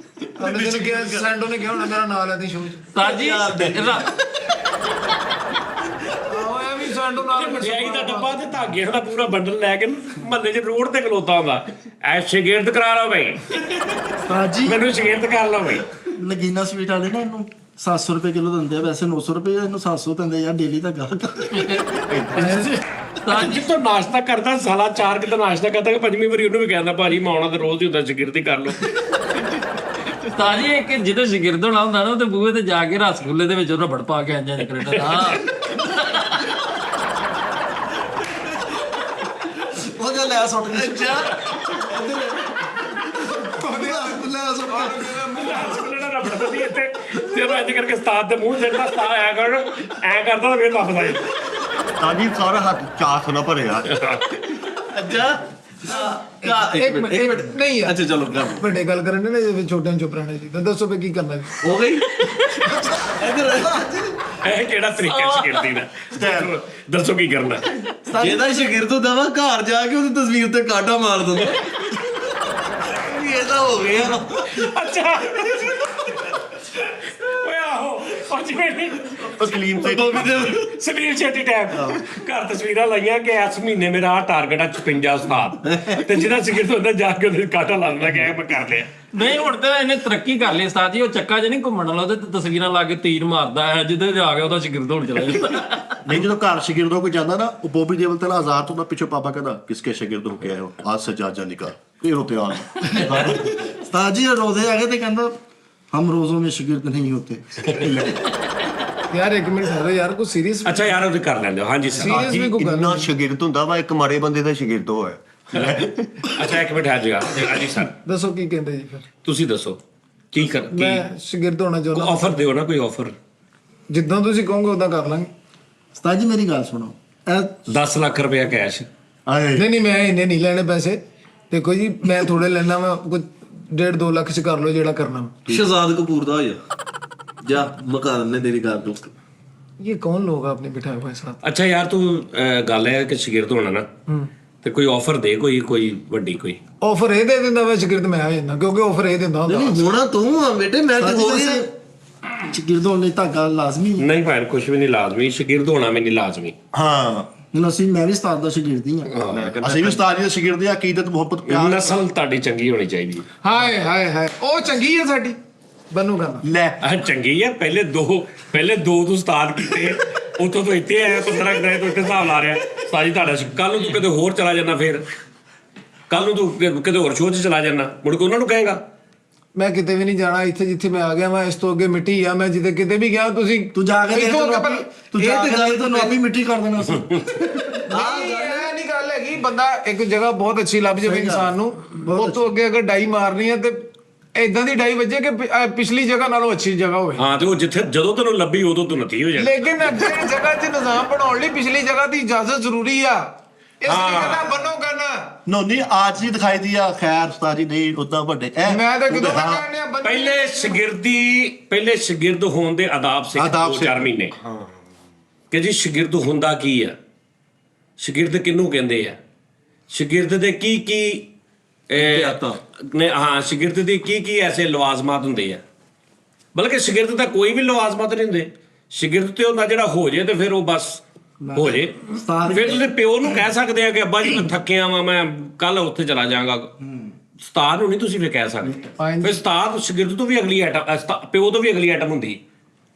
ਉਹਨੇ ਦਿਨ ਕਿਹਾ ਸੈਂਡੋ ਨੇ ਕਿਹਾ ਹੋਣਾ ਮੇਰਾ ਨਾਂ ਲੈ ਦੇ ਸ਼ੋਅ 'ਚ। ਉਸਤਾਦ ਜੀ ਆਹੋ ਇਹ ਵੀ ਸੈਂਡੋ ਨਾਲ ਮਠਿਆਈ ਦਾ ਡੱਬਾ ਤੇ ਧਾਗੇ ਦਾ ਪੂਰਾ ਬੰਡਲ ਲੈ ਕੇ ਮਹੱਲੇ 'ਚ ਰੋਡ ਤੇ ਖਲੋਤਾ ਹੁੰਦਾ, ਐ ਸ਼ਾਗਿਰਦ ਕਰਾ ਲਓ ਬਈ, ਉਸਤਾਦ ਜੀ ਮੈਨੂੰ ਸ਼ਾਗਿਰਦ ਕਰ ਲਓ ਬਈ। ਨਗੀਨਾ ਸਵੀਟ ਵਾਲੇ ਨਾ ਇਹਨੂੰ 700 ਰੁਪਏ ਕਿਲੋ ਦਿੰਦੇ ਆ, ਵੈਸੇ 900 ਰੁਪਏ ਇਹਨੂੰ 700 ਦਿੰਦੇ ਯਾਰ ਡੇਲੀ ਦਾ ਗੱਲ ਅੱਜ ਤੋਂ ਨਾਸ਼ਤਾ ਕਰਦਾ ਸਾਲਾ 4 ਕਿਤੇ ਨਾਸ਼ਤਾ ਕਰਦਾ ਕਿ ਪੰਜਵੀਂ ਵਾਰੀ ਉਹਨੂੰ ਵੀ ਕਹਿੰਦਾ ਭਾਜੀ ਮੈਂ ਆਉਣਾ ਤੇ ਰੋਜ਼ ਹੀ ਹੁੰਦਾ, ਸ਼ਾਗਿਰਦੀ ਕਰ ਲਓ। ਉਸਤਾਦ ਜੀ ਇੱਕ ਜਿਹਦੇ ਸ਼ਾਗਿਰਦ ਹੋਣਾ ਹੁੰਦਾ ਨਾ ਉਹਦੇ ਬੂਹੇ ਤੇ ਜਾ ਕੇ ਰਸਗੁੱਲੇ ਦੇ ਵਿੱਚ ਰਬੜ ਪਾ ਕੇ ਆਂਦੇ ਨੇ ਕਰੇਟਾ ਜਿਹਾ ਲੈ ਸੁੱਟ ਕੇ ਅੱਛਾ ਲੈ ਸੁੱਟ ਕੇ ਜਦੋਂ ਇੰਜ ਕਰਕੇ ਉਸਤਾਦ ਦੇ ਮੂੰਹ ਸਿੱਟਦਾ ਉਸਤਾਦ ਐ ਕਰਦਾ ਤਾਂ ਫਿਰ ਦੱਸਦਾ ਜੀ ਉਸਤਾਦ ਜੀ ਸਾਰਾ ਹੱਥ ਚਾਸ ਨਾ ਭਰਿਆ ਅੱਛਾ ਇੱਕ ਮਿੰਟ ਨਹੀਂ ਯਾਰ ਅੱਛਾ ਚਲੋ ਕਰ ਵੱਡੇ ਗੱਲ ਕਰਨ ਨੇ ਜਿਵੇਂ ਛੋਟਿਆਂ ਨੂੰ ਚੁੱਪ ਰਹਿਣਾ ਜੀ ਤਾਂ ਦੱਸੋ ਵੀ ਕੀ ਕਰਨਾ ਜੀ ਹੋ ਗਈ ਇਹ ਕਿਹੜਾ ਤਰੀਕਾ ਸ਼ਾਗਿਰਦੀ ਦਾ ਦੱਸੋ ਕੀ ਕਰਨਾ ਜਿਹਦਾ ਸ਼ਾਗਿਰਦ ਹੁੰਦਾ ਵਾ ਘਰ ਜਾ ਕੇ ਉਹਦੀ ਤਸਵੀਰ ਤੇ ਕਾਟਾ ਮਾਰ ਦਿੰਦਾ ਇਹ ਤਾਂ ਹੋ ਗਿਆ ਅੱਛਾ ਓਏ ਆਹੋ ਉਹ ਜਿਵੇਂ ਤਸਲੀਮ ਸੇ ਸਲੀਮ ਛੇਤੀ ਟਾਈਮ ਘਰ ਤਸਵੀਰਾਂ ਲਾਈਆਂ ਕਿ ਇਸ ਮਹੀਨੇ ਮੇਰਾ ਟਾਰਗੇਟ ਆ 56 ਉਸਤਾਦ ਤੇ ਜਿਹਦਾ ਸ਼ਾਗਿਰਦ ਹੁੰਦਾ ਜਾ ਕੇ ਉਹਦੇ ਕਾਟਾ ਲਾ ਦਿੰਦਾ ਕਿ ਮੈਂ ਕਰ ਲਿਆ ਨਹੀਂ ਹੁਣ ਤਾਂ ਇਹਨੇ ਤਰੱਕੀ ਕਰ ਲਈ ਉਸਤਾਦ ਜੀ ਉਹ ਚੱਕਾ ਜਿਹਾ ਨਹੀਂ ਘੁੰਮਣ ਵਾਲਾ ਉਹਦੇ ਤੇ ਤਸਵੀਰਾਂ ਲਾ ਕੇ ਤੀਰ ਮਾਰਦਾ ਹੈ ਜਿੱਦੇ ਜਾ ਕੇ ਉਹਦਾ ਸ਼ਾਗਿਰਦ ਹੋਣ ਚਲਾ ਜਾਂਦਾ ਨਹੀਂ ਜਦੋਂ ਘਰ ਸ਼ਾਗਿਰਦੋਂ ਕੋਈ ਜਾਂਦਾ ਨਾ ਉਹ ਬੋਬੀ ਦੇਵਲ ਤੇ ਆਜ਼ਾਦ ਤੋਂ ਪਿੱਛੋਂ ਪਾਪਾ ਕਹਿੰਦਾ ਕਿਸਕੇ ਸ਼ਾਗਿਰਦ ਹੋ ਕੇ ਆਏ ਹੋ आज से जा निकाल फिर होते आ उस्ताद जी रोजे आ गए थे कहना हम रोजों में शागिर्द नहीं होते ਯਾਰ ਇੱਕ ਮਿੰਟ ਠਹਿਰੋ ਯਾਰ ਕੋਈ ਸੀਰੀਅਸ ਅੱਛਾ ਯਾਰ ਉਹਦੇ ਕਰ ਲੈਂਦੇ ਹੋ ਹਾਂਜੀ ਸਰ ਸੀਰੀਅਸ ਵੀ ਕੋਈ ਗੱਲ ਇੰਨਾ ਸ਼ਾਗਿਰਦ ਹੁੰਦਾ ਵਾ ਇੱਕ ਮਾੜੇ ਬੰਦੇ ਦਾ ਸ਼ਾਗਿਰਦ ਹੋਇਆ ਅੱਛਾ ਇੱਕ ਮਿੰਟ ਆ ਜਾਏਗਾ ਹਾਂਜੀ ਸਰ ਦੱਸੋ ਕੀ ਕਹਿੰਦੇ ਜੀ ਫਿਰ ਤੁਸੀਂ ਦੱਸੋ ਕੀ ਕਰ ਕੀ ਮੈਂ ਸ਼ਾਗਿਰਦ ਹੋਣਾ ਚਾਹੁੰਦਾ ਆਫਰ ਦਿਓ ਨਾ ਕੋਈ ਆਫਰ ਜਿੱਦਾਂ ਤੁਸੀਂ ਕਹੋਗੇ ਉਦਾਂ ਕਰ ਲਾਂਗੇ उस्ताद जी मेरी गल सुनो 10 ਲੱਖ ਰੁਪਇਆ ਕੈਸ਼ आए ਨਹੀਂ ਮੈਂ ਇੰਨੇ ਨਹੀਂ ਲੈਣੇ ਪੈਸੇ ਦੇਖੋ ਜੀ ਮੈਂ ਥੋੜੇ ਲੈਣਾ ਵਾ ਕੁਝ 1.5-2 ਲੱਖ ਚ ਕਰ ਲਓ ਜਿਹੜਾ ਕਰਨਾ ਵਾ ਸ਼ਹਜ਼ਾਦ ਕਪੂਰ ਦਾ ਹੋ ਜਾ ਮਕਾ ਦਿੰਦੇ ਤੇਰੀ ਗੱਲ ਤੋਂ ਇਹ ਕੌਣ ਲੋग आपने बिठाए हुए साथ ਅੱਛਾ ਯਾਰ ਤੂੰ ਗੱਲ ਹੈ ਕਿ ਸ਼ਾਗਿਰਦ ਹੋਣਾ ਨਾ ਤੇ ਕੋਈ ਆਫਰ ਦੇ ਕੋਈ ਵੱਡੀ ਕੋਈ ਆਫਰ ਇਹ ਦੇ ਦਿੰਦਾ ਵਾ ਸ਼ਾਗਿਰਦ ਮੈਂ ਆ ਜਾਂਦਾ ਕਿਉਂਕਿ ਆਫਰ ਇਹ ਦਿੰਦਾ ਹੁੰਦਾ ਨਹੀਂ ਹੋਣਾ ਤੂੰ ਆ ਬੇਟੇ ਮੈਂ ਤੇ ਹੋ ਗਿਆ शागिर्द होने धागा लाजमी है ਨਹੀਂ ਭਾਈ ਕੁਝ ਵੀ ਨਹੀਂ ਲਾਜ਼ਮੀ ਸ਼ਾਗਿਰਦ ਹੋਣਾ ਵੀ ਨਹੀਂ ਲਾਜ਼ਮੀ हाँ ਹੁਣ ਅਸੀਂ ਮੈਂ ਵੀ ਉਸਤਾਦ ਦਾ ਸ਼ਾਗਿਰਦ ਹੀ ਹਾਂ ਅਸੀਂ ਵੀ ਉਸਤਾਦ ਜੀ ਦੇ ਸ਼ਾਗਿਰਦ ਆ ਅਕੀਦਤ ਮੁਹੱਬਤ ਪਿਆਰ ਨਸਲ ਤੁਹਾਡੀ ਚੰਗੀ ਹੋਣੀ ਚਾਹੀਦੀ ਹੈ ਹਾਏ ਹਾਏ ਹਾਏ ਉਹ ਚੰਗੀ ਹੈ ਸਾਡੀ ਬਨੂ ਕਰਨਾ ਲੈ ਆਹ ਚੰਗੀ ਹੈ ਪਹਿਲੇ ਦੋ ਤੋਂ ਉਸਤਾਦ ਕੀਤੇ ਉਤੋਂ ਤੋਂ ਇੱਥੇ ਆਇਆ 15 ਗ੍ਰਹਿ ਤੋਂ ਇੱਥੇ ਹਿਸਾਬ ਲਾ ਰਿਹਾ ਸਾਜੀ ਤੁਹਾਡਾ ਕੱਲ ਨੂੰ ਤੂੰ ਕਿਤੇ ਹੋਰ ਚਲਾ ਜਾਣਾ ਫੇਰ ਕੱਲ ਨੂੰ ਤੂੰ ਕਿਤੇ ਹੋਰ ਸ਼ੋਅ 'ਚ ਚਲਾ ਜਾਣਾ ਮੁੜ ਕੇ ਉਹਨਾਂ ਨੂੰ ਕਹੇਗਾ ਮੈਂ ਕਿਤੇ ਵੀ ਨਹੀਂ ਜਾਣਾ ਇੱਥੇ ਜਿੱਥੇ ਮੈਂ ਆ ਗਿਆ ਮੈਂ ਇਸ ਤੋਂ ਅੱਗੇ ਮਿੱਟੀ ਆ ਮੈਂ ਜਿੱਦੇ ਕਿਤੇ ਵੀ ਗਿਆ ਤੁਸੀਂ ਤੂੰ ਜਾ ਕੇ ਇੱਥੋਂ ਅੱਗੇ ਪਹਿਲਾਂ- ਤੂੰ ਜਾ ਕੇ ਤੈਨੂੰ ਆਪੀ ਮਿੱਟੀ ਕਰ ਦੇਣਾ ਸੀ ਨਹੀਂ ਇਹ ਨਹੀਂ ਗੱਲ ਹੈਗੀ ਬੰਦਾ ਇੱਕ ਜਗ੍ਹਾ ਬਹੁਤ ਅੱਛੀ ਲੱਭ ਜਾਵੇ ਇਨਸਾਨ ਨੂੰ ਉਹ ਤੋਂ ਅੱਗੇ ਅਗਰ ਡਾਈ ਮਾਰਨੀ ਹੈ ਤੇ ਇਦਾਂ ਦੀ ਡਾਈ ਵੱਜੇ ਕਿ ਪਿਛਲੀ ਜਗ੍ਹਾ ਨਾਲੋਂ ਅੱਛੀ ਜਗ੍ਹਾ ਹੋਵੇ ਹਾਂ ਤੇ ਉਹ ਜਿੱਥੇ ਜਦੋਂ ਤੈਨੂੰ ਲੱਭੀ ਉਦੋਂ ਤੂੰ ਨਤੀ ਹੋ ਜਾਣਾ ਲੇਕਿਨ ਅੱਗੇ ਜਗ੍ਹਾ 'ਚ ਨਿਜ਼ਾਮ ਬਣਾਉਣ ਲਈ ਪਿਛਲੀ ਜਗ੍ਹਾ ਦੀ ਇਜਾਜ਼ਤ ਜ਼ਰੂਰੀ ਆ ਇਸ ਲਈ ਕਹਿੰਦਾ ਬੰਨੋ ਕਰਨਾ ਨੋਨੀ ਆਜ ਹੀ ਦਿਖਾਈ ਦਿਆ ਖੈਰ ਉਸਤਾਦ ਜੀ ਨਹੀਂ ਉਦਾਂ ਵੱਡੇ ਮੈਂ ਤਾਂ ਕਿਦੋਂ ਦਾ ਕਹਿੰਦੇ ਆ ਬੰਨੋ ਪਹਿਲੇ ਸ਼ਾਗਿਰਦ ਹੋਣ ਦੇ ਆਦਾਬ ਸਿੱਖ ਆਦਾਬ 2-4 ਮਹੀਨੇ ਕਿ ਜੀ ਸ਼ਾਗਿਰਦ ਹੁੰਦਾ ਕੀ ਆ ਸ਼ਾਗਿਰਦ ਕਿਹਨੂੰ ਕਹਿੰਦੇ ਆ ਸ਼ਾਗਿਰਦ ਦੇ ਕੀ ਨੇ ਹਾਂ ਸ਼ਾਗਿਰਦ ਦੇ ਕੀ ਐਸੇ ਲਵਾਜ਼ਮਾਤ ਹੁੰਦੇ ਆ ਬਲਕਿ ਸ਼ਾਗਿਰਦ ਦਾ ਕੋਈ ਵੀ ਲਵਾਜ਼ਮਾਤ ਨਹੀਂ ਹੁੰਦੇ ਸ਼ਾਗਿਰਦ ਤੇ ਹੁੰਦਾ ਜਿਹੜਾ ਹੋ ਜੇ ਤੇ ਫਿਰ ਉਹ ਬਸ ਹੋ ਜੇ ਫਿਰ ਤੁਸੀਂ ਪਿਓ ਨੂੰ ਕਹਿ ਸਕਦੇ ਆ ਕਿ ਅੱਬਾ ਜੀ ਮੈਂ ਥੱਕਿਆ ਵਾਂ ਮੈਂ ਕੱਲ ਉੱਥੇ ਚਲਾ ਜਾਵਾਂਗਾ ਉਸਤਾਦ ਨੂੰ ਨਹੀਂ ਤੁਸੀਂ ਫਿਰ ਕਹਿ ਸਕਦੇ ਫਿਰ ਉਸਤਾਦ ਸ਼ਾਗਿਰਦ ਤੋਂ ਵੀ ਅਗਲੀ ਆਈਟਮ ਪਿਓ ਤੋਂ ਵੀ ਅਗਲੀ ਆਈਟਮ ਹੁੰਦੀ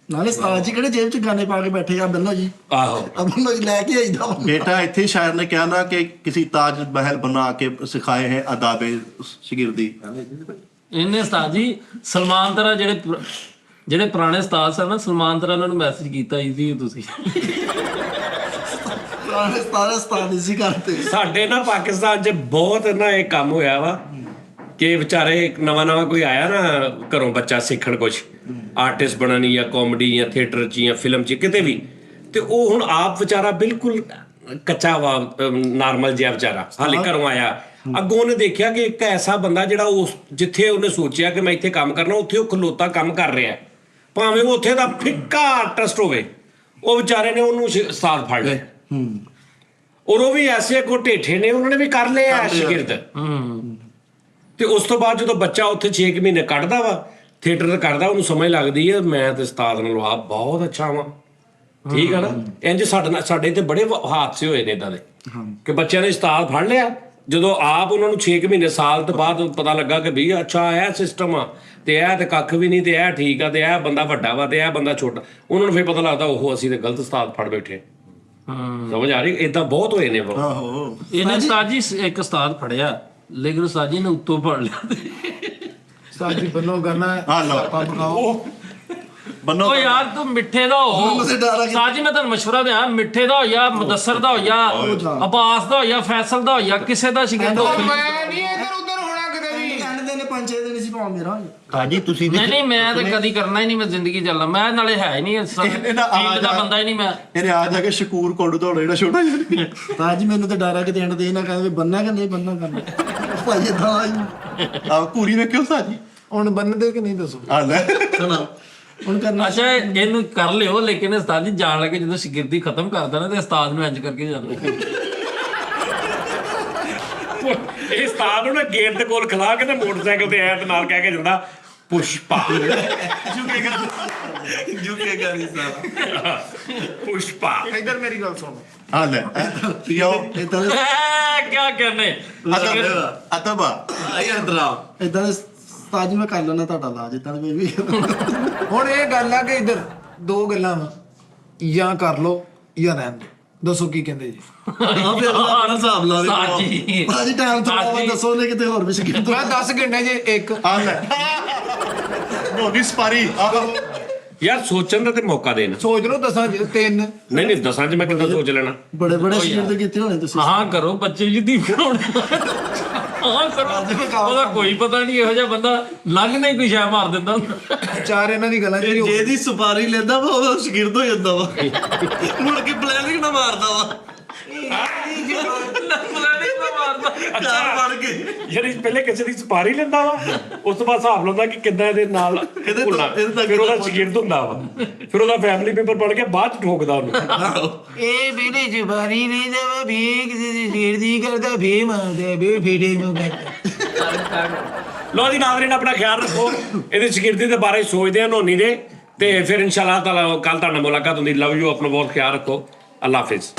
ਨਾਲੇ ਉਸਤਾਦ ਜੀ ਕਿਹੜੇ ਜੇਬ 'ਚ ਗਾਣੇ ਪਾ ਕੇ ਬੈਠੇ ਆ ਬੰਨੋ ਜੀ ਆਹੋ ਬੰਨੋ ਜੀ ਲੈ ਕੇ ਆਈਦਾ बेटा इतने शायर ने क्या ना कि किसी ताज महल बना के सिखाए हैं अदाबे शागिर्दी ਇਹਨੇ ਉਸਤਾਦ ਜੀ ਸਲਮਾਨ ਤਰਾ ਜਿਹੜੇ ਪੁਰਾਣੇ ਉਸਤਾਦ ਸਨ ਨਾ ਸਲਮਾਨ ਤਰਾ ਉਹਨਾਂ ਨੂੰ ਮੈਸੇਜ ਕੀਤਾ ਸੀ ਤੁਸੀਂ ਉਸਤਾਦ ਇਸੀ ਕਰਤੇ ਸਾਡੇ ਨਾ ਪਾਕਿਸਤਾਨ 'ਚ ਬਹੁਤ ਨਾ ਇਹ ਕੰਮ ਹੋਇਆ ਵਾ ਕਿ ਵਿਚਾਰੇ ਨਵਾਂ ਕੋਈ ਆਇਆ ਨਾ ਘਰੋਂ ਬੱਚਾ ਸਿੱਖਣ ਕੁਝ ਆਰਟਿਸਟ ਬਣਨੀ ਜਾਂ ਕਾਮੇਡੀ ਜਾਂ ਥੀਏਟਰ 'ਚ ਜਾਂ ਫਿਲਮ 'ਚ ਕਿਤੇ ਵੀ ਤੇ ਉਹ ਹੁਣ ਆਪ ਵਿਚਾਰਾ ਬਿਲਕੁਲ ਕੱਚਾ ਵਾ ਨਾਰਮਲ ਜਿਹਾ ਵਿਚਾਰਾ ਹਾਲੇ ਘਰੋਂ ਆਇਆ ਅੱਗੋਂ ਉਹਨੇ ਦੇਖਿਆ ਕਿ ਇੱਕ ਐਸਾ ਬੰਦਾ ਜਿਹੜਾ ਉਸ ਜਿੱਥੇ ਉਹਨੇ ਸੋਚਿਆ ਕਿ ਮੈਂ ਇੱਥੇ ਕੰਮ ਕਰਨਾ ਉੱਥੇ ਉਹ ਖਲੋਤਾ ਕੰਮ ਕਰ ਰਿਹਾ ਭਾਵੇਂ ਉਹ ਉੱਥੇ ਦਾ ਫਿੱਕਾ ਆਰਟਿਸਟ ਹੋਵੇ ਉਹ ਵਿਚਾਰੇ ਨੇ ਉਹਨੂੰ ਉਸਤਾਦ ਫੜ ਲਿਆ ਔਰ ਉਹ ਵੀ ਐਸੇ ਕੋ ਢੇਠੇ ਨੇ ਉਹਨਾਂ ਨੇ ਵੀ ਕਰ ਲਿਆ ਸ਼ਾਗਿਰਦ ਤੇ ਉਸ ਤੋਂ ਬਾਅਦ ਜਦੋਂ ਬੱਚਾ ਉੱਥੇ 6 ਮਹੀਨੇ ਕੱਢਦਾ ਵਾ ਥੀਏਟਰ ਕਰਦਾ ਉਹਨੂੰ ਸਮਝ ਲੱਗਦੀ ਹੈ ਮੈਂ ਤੇ ਉਸਤਾਦ ਨਾਲੋਂ ਆਪ ਬਹੁਤ ਅੱਛਾ ਵਾਂ ਠੀਕ ਆ ਨਾ ਇੰਜ ਸਾਡੇ ਤੇ ਬੜੇ ਹਾਦਸੇ ਹੋਏ ਨੇ ਇਦਾਂ ਦੇ ਕਿ ਬੱਚਿਆਂ ਨੇ ਉਸਤਾਦ ਫੜ ਲਿਆ ਜਦੋਂ ਆਪ ਉਹਨਾਂ ਨੂੰ 6 ਮਹੀਨੇ ਸਾਲ ਤੋਂ ਬਾਅਦ ਪਤਾ ਲੱਗਾ ਕਿ ਵੀ ਅੱਛਾ ਇਹ ਸਿਸਟਮ ਆ ਤੇ ਇਹ ਤੇ ਕੱਖ ਵੀ ਨਹੀਂ ਤੇ ਇਹ ਠੀਕ ਆ ਤੇ ਇਹ ਬੰਦਾ ਵੱਡਾ ਵਾ ਤੇ ਇਹ ਬੰਦਾ ਛੋਟਾ ਉਹਨਾਂ ਨੂੰ ਫਿਰ ਪਤਾ ਲੱਗਦਾ ਉਹ ਅਸੀਂ ਤੇ ਗਲਤ ਉਸਤਾਦ ਫੜ ਬੈਠੇ ਸਮਝ ਆ ਰਹੀ ਇਦਾਂ ਬਹੁਤ ਹੋਏ ਨੇ आहो ਇਹਨੇ ਉਸਤਾਦ ਜੀ ਇੱਕ ਉਸਤਾਦ ਫੜਿਆ ਲੇਕਿਨ ਉਸਤਾਦ ਜੀ ਨੇ ਉੱਤੋਂ ਫੜ ਲਿਆ ਉਸਤਾਦ ਜੀ ਬੰਨੋ ਕਰਨਾ हाँ लो ਆਪਾਂ ਬਖਾਓ ਬੰਨੋ ਓ ਯਾਰ ਤੂੰ ਮਿੱਠੇ ਦਾ ਹੋ ਉਸਤਾਦ ਜੀ, ਮੈਂ ਤੁਹਾਨੂੰ ਮਸ਼ਵਰਾ ਦਿਆਂ, ਮਿੱਠੇ ਦਾ ਹੋ ਜਾਂ ਮੁਦੱਸਰ ਦਾ ਹੋ ਜਾਂ ਅਬਾਸ ਦਾ ਹੋ ਜਾਂ ਫੈਸਲ ਦਾ ਹੋ ਜਾਂ ਕਿਸੇ ਦਾ ਸ਼ਿਕਾਇਤ ਹੋ। ਮੈਂ ਨਹੀਂ ਇੱਧਰ ਉੱਧਰ ਹੋਣਾ ਕਿਤੇ ਵੀ। ਕਹਿੰਦੇ ਨੇ 5-6 ਦਿਨ ਸੀ ਭਾਵੇਂ ਮੇਰਾ ਕਾਜੀ ਤੁਸੀਂ ਨਹੀਂ ਮੈਂ ਤਾਂ ਕਦੀ ਕਰਨਾ ਹੀ ਨਹੀਂ, ਮੈਂ ਜ਼ਿੰਦਗੀ ਚੱਲਣਾ, ਮੈਂ ਨਾਲੇ ਹੈ ਹੀ ਨਹੀਂ ਫੀਲਡ ਦਾ ਬੰਦਾ ਹੀ ਨਹੀਂ ਮੈਂ। ਇਹਨੇ ਆ ਜਾ ਕੇ ਸ਼ਕੂਰ ਕੋਡ ਦੌੜਾ ਜਿਹੜਾ ਛੋਟਾ ਜਿਹਾ ਤਾਜ ਜੀ ਮੈਨੂੰ ਤੇ ਡਰ ਆ ਕਿ ਦੇਣ ਦੇ ਨਾ ਕਹਿੰਦੇ ਬੰਨਾ ਕਿ ਨਹੀਂ ਬੰਨਾ ਕਰਨਾ ਭਾਈ ਇਦਾਂ ਆਈ ਆ ਘੂਰੀ ਵੇਖਿਓ ਸਾਜੀ ਹੁਣ ਬੰਨਦੇ ਕਿ ਨਹੀਂ ਦੱਸੋ। ਆ ਲੈ ਹੁਣ ਕਰਨਾ। ਅੱਛਾ ਇਹਨੂੰ ਕਰ ਲਿਓ, ਲੇਕਿਨ ਉਸਤਾਦ ਜੀ ਜਾਣ ਲੱਗੇ ਜਦੋਂ ਸ਼ਾਗਿਰਦੀ ਖਤਮ ਕਰਦਾ ਨਾ ਤੇ ਉਸਤਾਦ ਨੂੰ ਇੰਜ ਕਰਕੇ ਜਾਂਦਾ। ਇਹ ਉਸਤਾਦ ਨੂੰ ਨਾ ਗੇਟ ਦੇ ਕੋਲ ਖਲਾ ਕੇ ਤੇ ਮੋਟਰਸਾਈਕਲ ਤੇ ਆਇਆ ਤੇ ਨਾਲ ਕਹਿ ਕੇ ਜਾਂਦਾ ਪੁਸ਼ਪਾ ਝੁਕੇਗਾ ਨਹੀਂ ਸਾਰਾ। ਪੁਸ਼ਪਾ। ਇੱਧਰ ਮੇਰੀ ਗੱਲ ਸੁਣੋ। ਆ ਲੈ ਯੋ ਇਦਾਂ ਦੇ ਕਿਆ ਕਰਨੇ ਅਤਬਾ ਯਾਰ ਡਰਾ ਇਦਾਂ ਦੇ ਤਾਜ ਮੈਂ ਕਰ ਲੈਣਾ ਤੁਹਾਡਾ ਇਲਾਜ ਇਦਾਂ ਕੋਈ ਵੀ। ਹੁਣ ਇਹ ਗੱਲ ਆ ਕਿ ਇੱਧਰ ਦੋ ਗੱਲਾਂ ਵਾ, ਜਾਂ ਕਰ ਲੋ ਜਾਂ ਰਹਿਣ ਦਿਓ। ਦੱਸੋ ਕੀ ਕਹਿੰਦੇ ਜੀ? ਹਾਂ ਫਿਰ ਆਪਣਾ ਹਿਸਾਬ ਲਾ ਦੇ। ਉਸਤਾਦ ਜੀ ਭਾਜੀ ਟਾਈਮ ਥੋੜਾ ਦੱਸੋ ਨੇ ਕਿਤੇ ਹੋਰ ਵੀ ਸ਼ਿਕਾਇਤ। ਮੈਂ 10 ਘੰਟੇ ਜੇ ਇੱਕ ਆ ਲੈ ਨੋਨੀ ਸਪਾਰੀ ਯਾਰ ਸੋਚਣ ਦਾ ਤੇ ਮੌਕਾ ਦੇਣ। ਸੋਚ ਲਓ 10 ਜੇ 3। ਨਹੀਂ ਨਹੀਂ 10 ਚ ਮੈਂ ਕਿੱਦਾਂ ਸੋਚ ਲੈਣਾ। ਬੜੇ ਬੜੇ ਸ਼ੀਰ ਦੇ ਕੀਤੇ ਹੋਣੇ ਤੁਸੀਂ। ਹਾਂ ਕਰੋ, ਬੱਚੇ ਜਿੱਦੀ ਬਣਾਉਣੇ ਹਾਂ ਕਰੋ, ਉਹਦਾ ਕੋਈ ਪਤਾ ਨਹੀਂ, ਇਹੋ ਜਿਹਾ ਬੰਦਾ ਲੰਘ ਨਹੀਂ ਕੋਈ ਸ਼ੈ ਮਾਰ ਦਿੰਦਾ ਹੁੰਦਾ। ਚਾਰ ਇਹਨਾਂ ਦੀ ਗੱਲਾਂ ਜਿਹੜੀ ਜਿਹਦੀ ਸੁਪਾਰੀ ਲੈਂਦਾ ਵਾ ਉਹਦਾ ਸ਼ਾਗਿਰਦ ਹੋ ਜਾਂਦਾ ਵਾ, ਮੁੜ ਕੇ ਪਲੈਨਿੰਗ ਨਾ ਮਾਰਦਾ ਵਾ। ਚਾਰ ਬਣ ਕੇ ਯਾਰ ਪਹਿਲੇ ਕਿਸੇ ਦੀ ਸਪਾਰੀ ਲੈਂਦਾ ਵਾ, ਉਸ ਤੋਂ ਬਾਅਦ ਹਿਸਾਬ ਲਾਉਂਦਾ ਕਿ ਕਿੱਦਾਂ ਇਹਦੇ ਨਾਲ ਘੁਲਣਾ। ਫਿਰ ਉਹਦਾ ਸ਼ਾਗਿਰਦ ਹੁੰਦਾ ਵਾ, ਫਿਰ ਉਹਦਾ ਫੈਮਿਲੀ ਮੈਂਬਰ ਬਣ ਕੇ ਬਾਅਦ ਚ ਠੋਕਦਾ ਉਹਨੂੰ। ਇਹ ਬੇਲੇ ਜਬਾਰੀ ਨਹੀਂ ਦੇਵਾ ਵੀ ਕਿਸੇ ਦੀ ਢੇਰ ਦੀ ਕਰਦਾ ਵੀ ਮਾਰਦਾ ਵੀ ਫੇੜੇ ਨੂੰ ਕਰਦਾ। ਲੋ ਜੀ ਨਾਜ਼ਰੀਨ, ਆਪਣਾ ਖਿਆਲ ਰੱਖੋ, ਇਹਦੇ ਸ਼ਾਗਿਰਦੀ ਦੇ ਬਾਰੇ ਸੋਚਦੇ ਆ ਨੋਨੀ ਦੇ, ਤੇ ਫਿਰ ਇਨਸ਼ਾਅੱਲਾ ਤਾਲਾ ਕੱਲ ਤੁਹਾਡਾ ਮੁਲਾਕਾਤ ਹੁੰਦੀ। ਲਵ ਯੂ, ਆਪਣਾ ਬਹੁਤ ਖਿਆਲ ਰੱਖੋ। ਅੱਲਾ ਹਾਫਿਜ਼।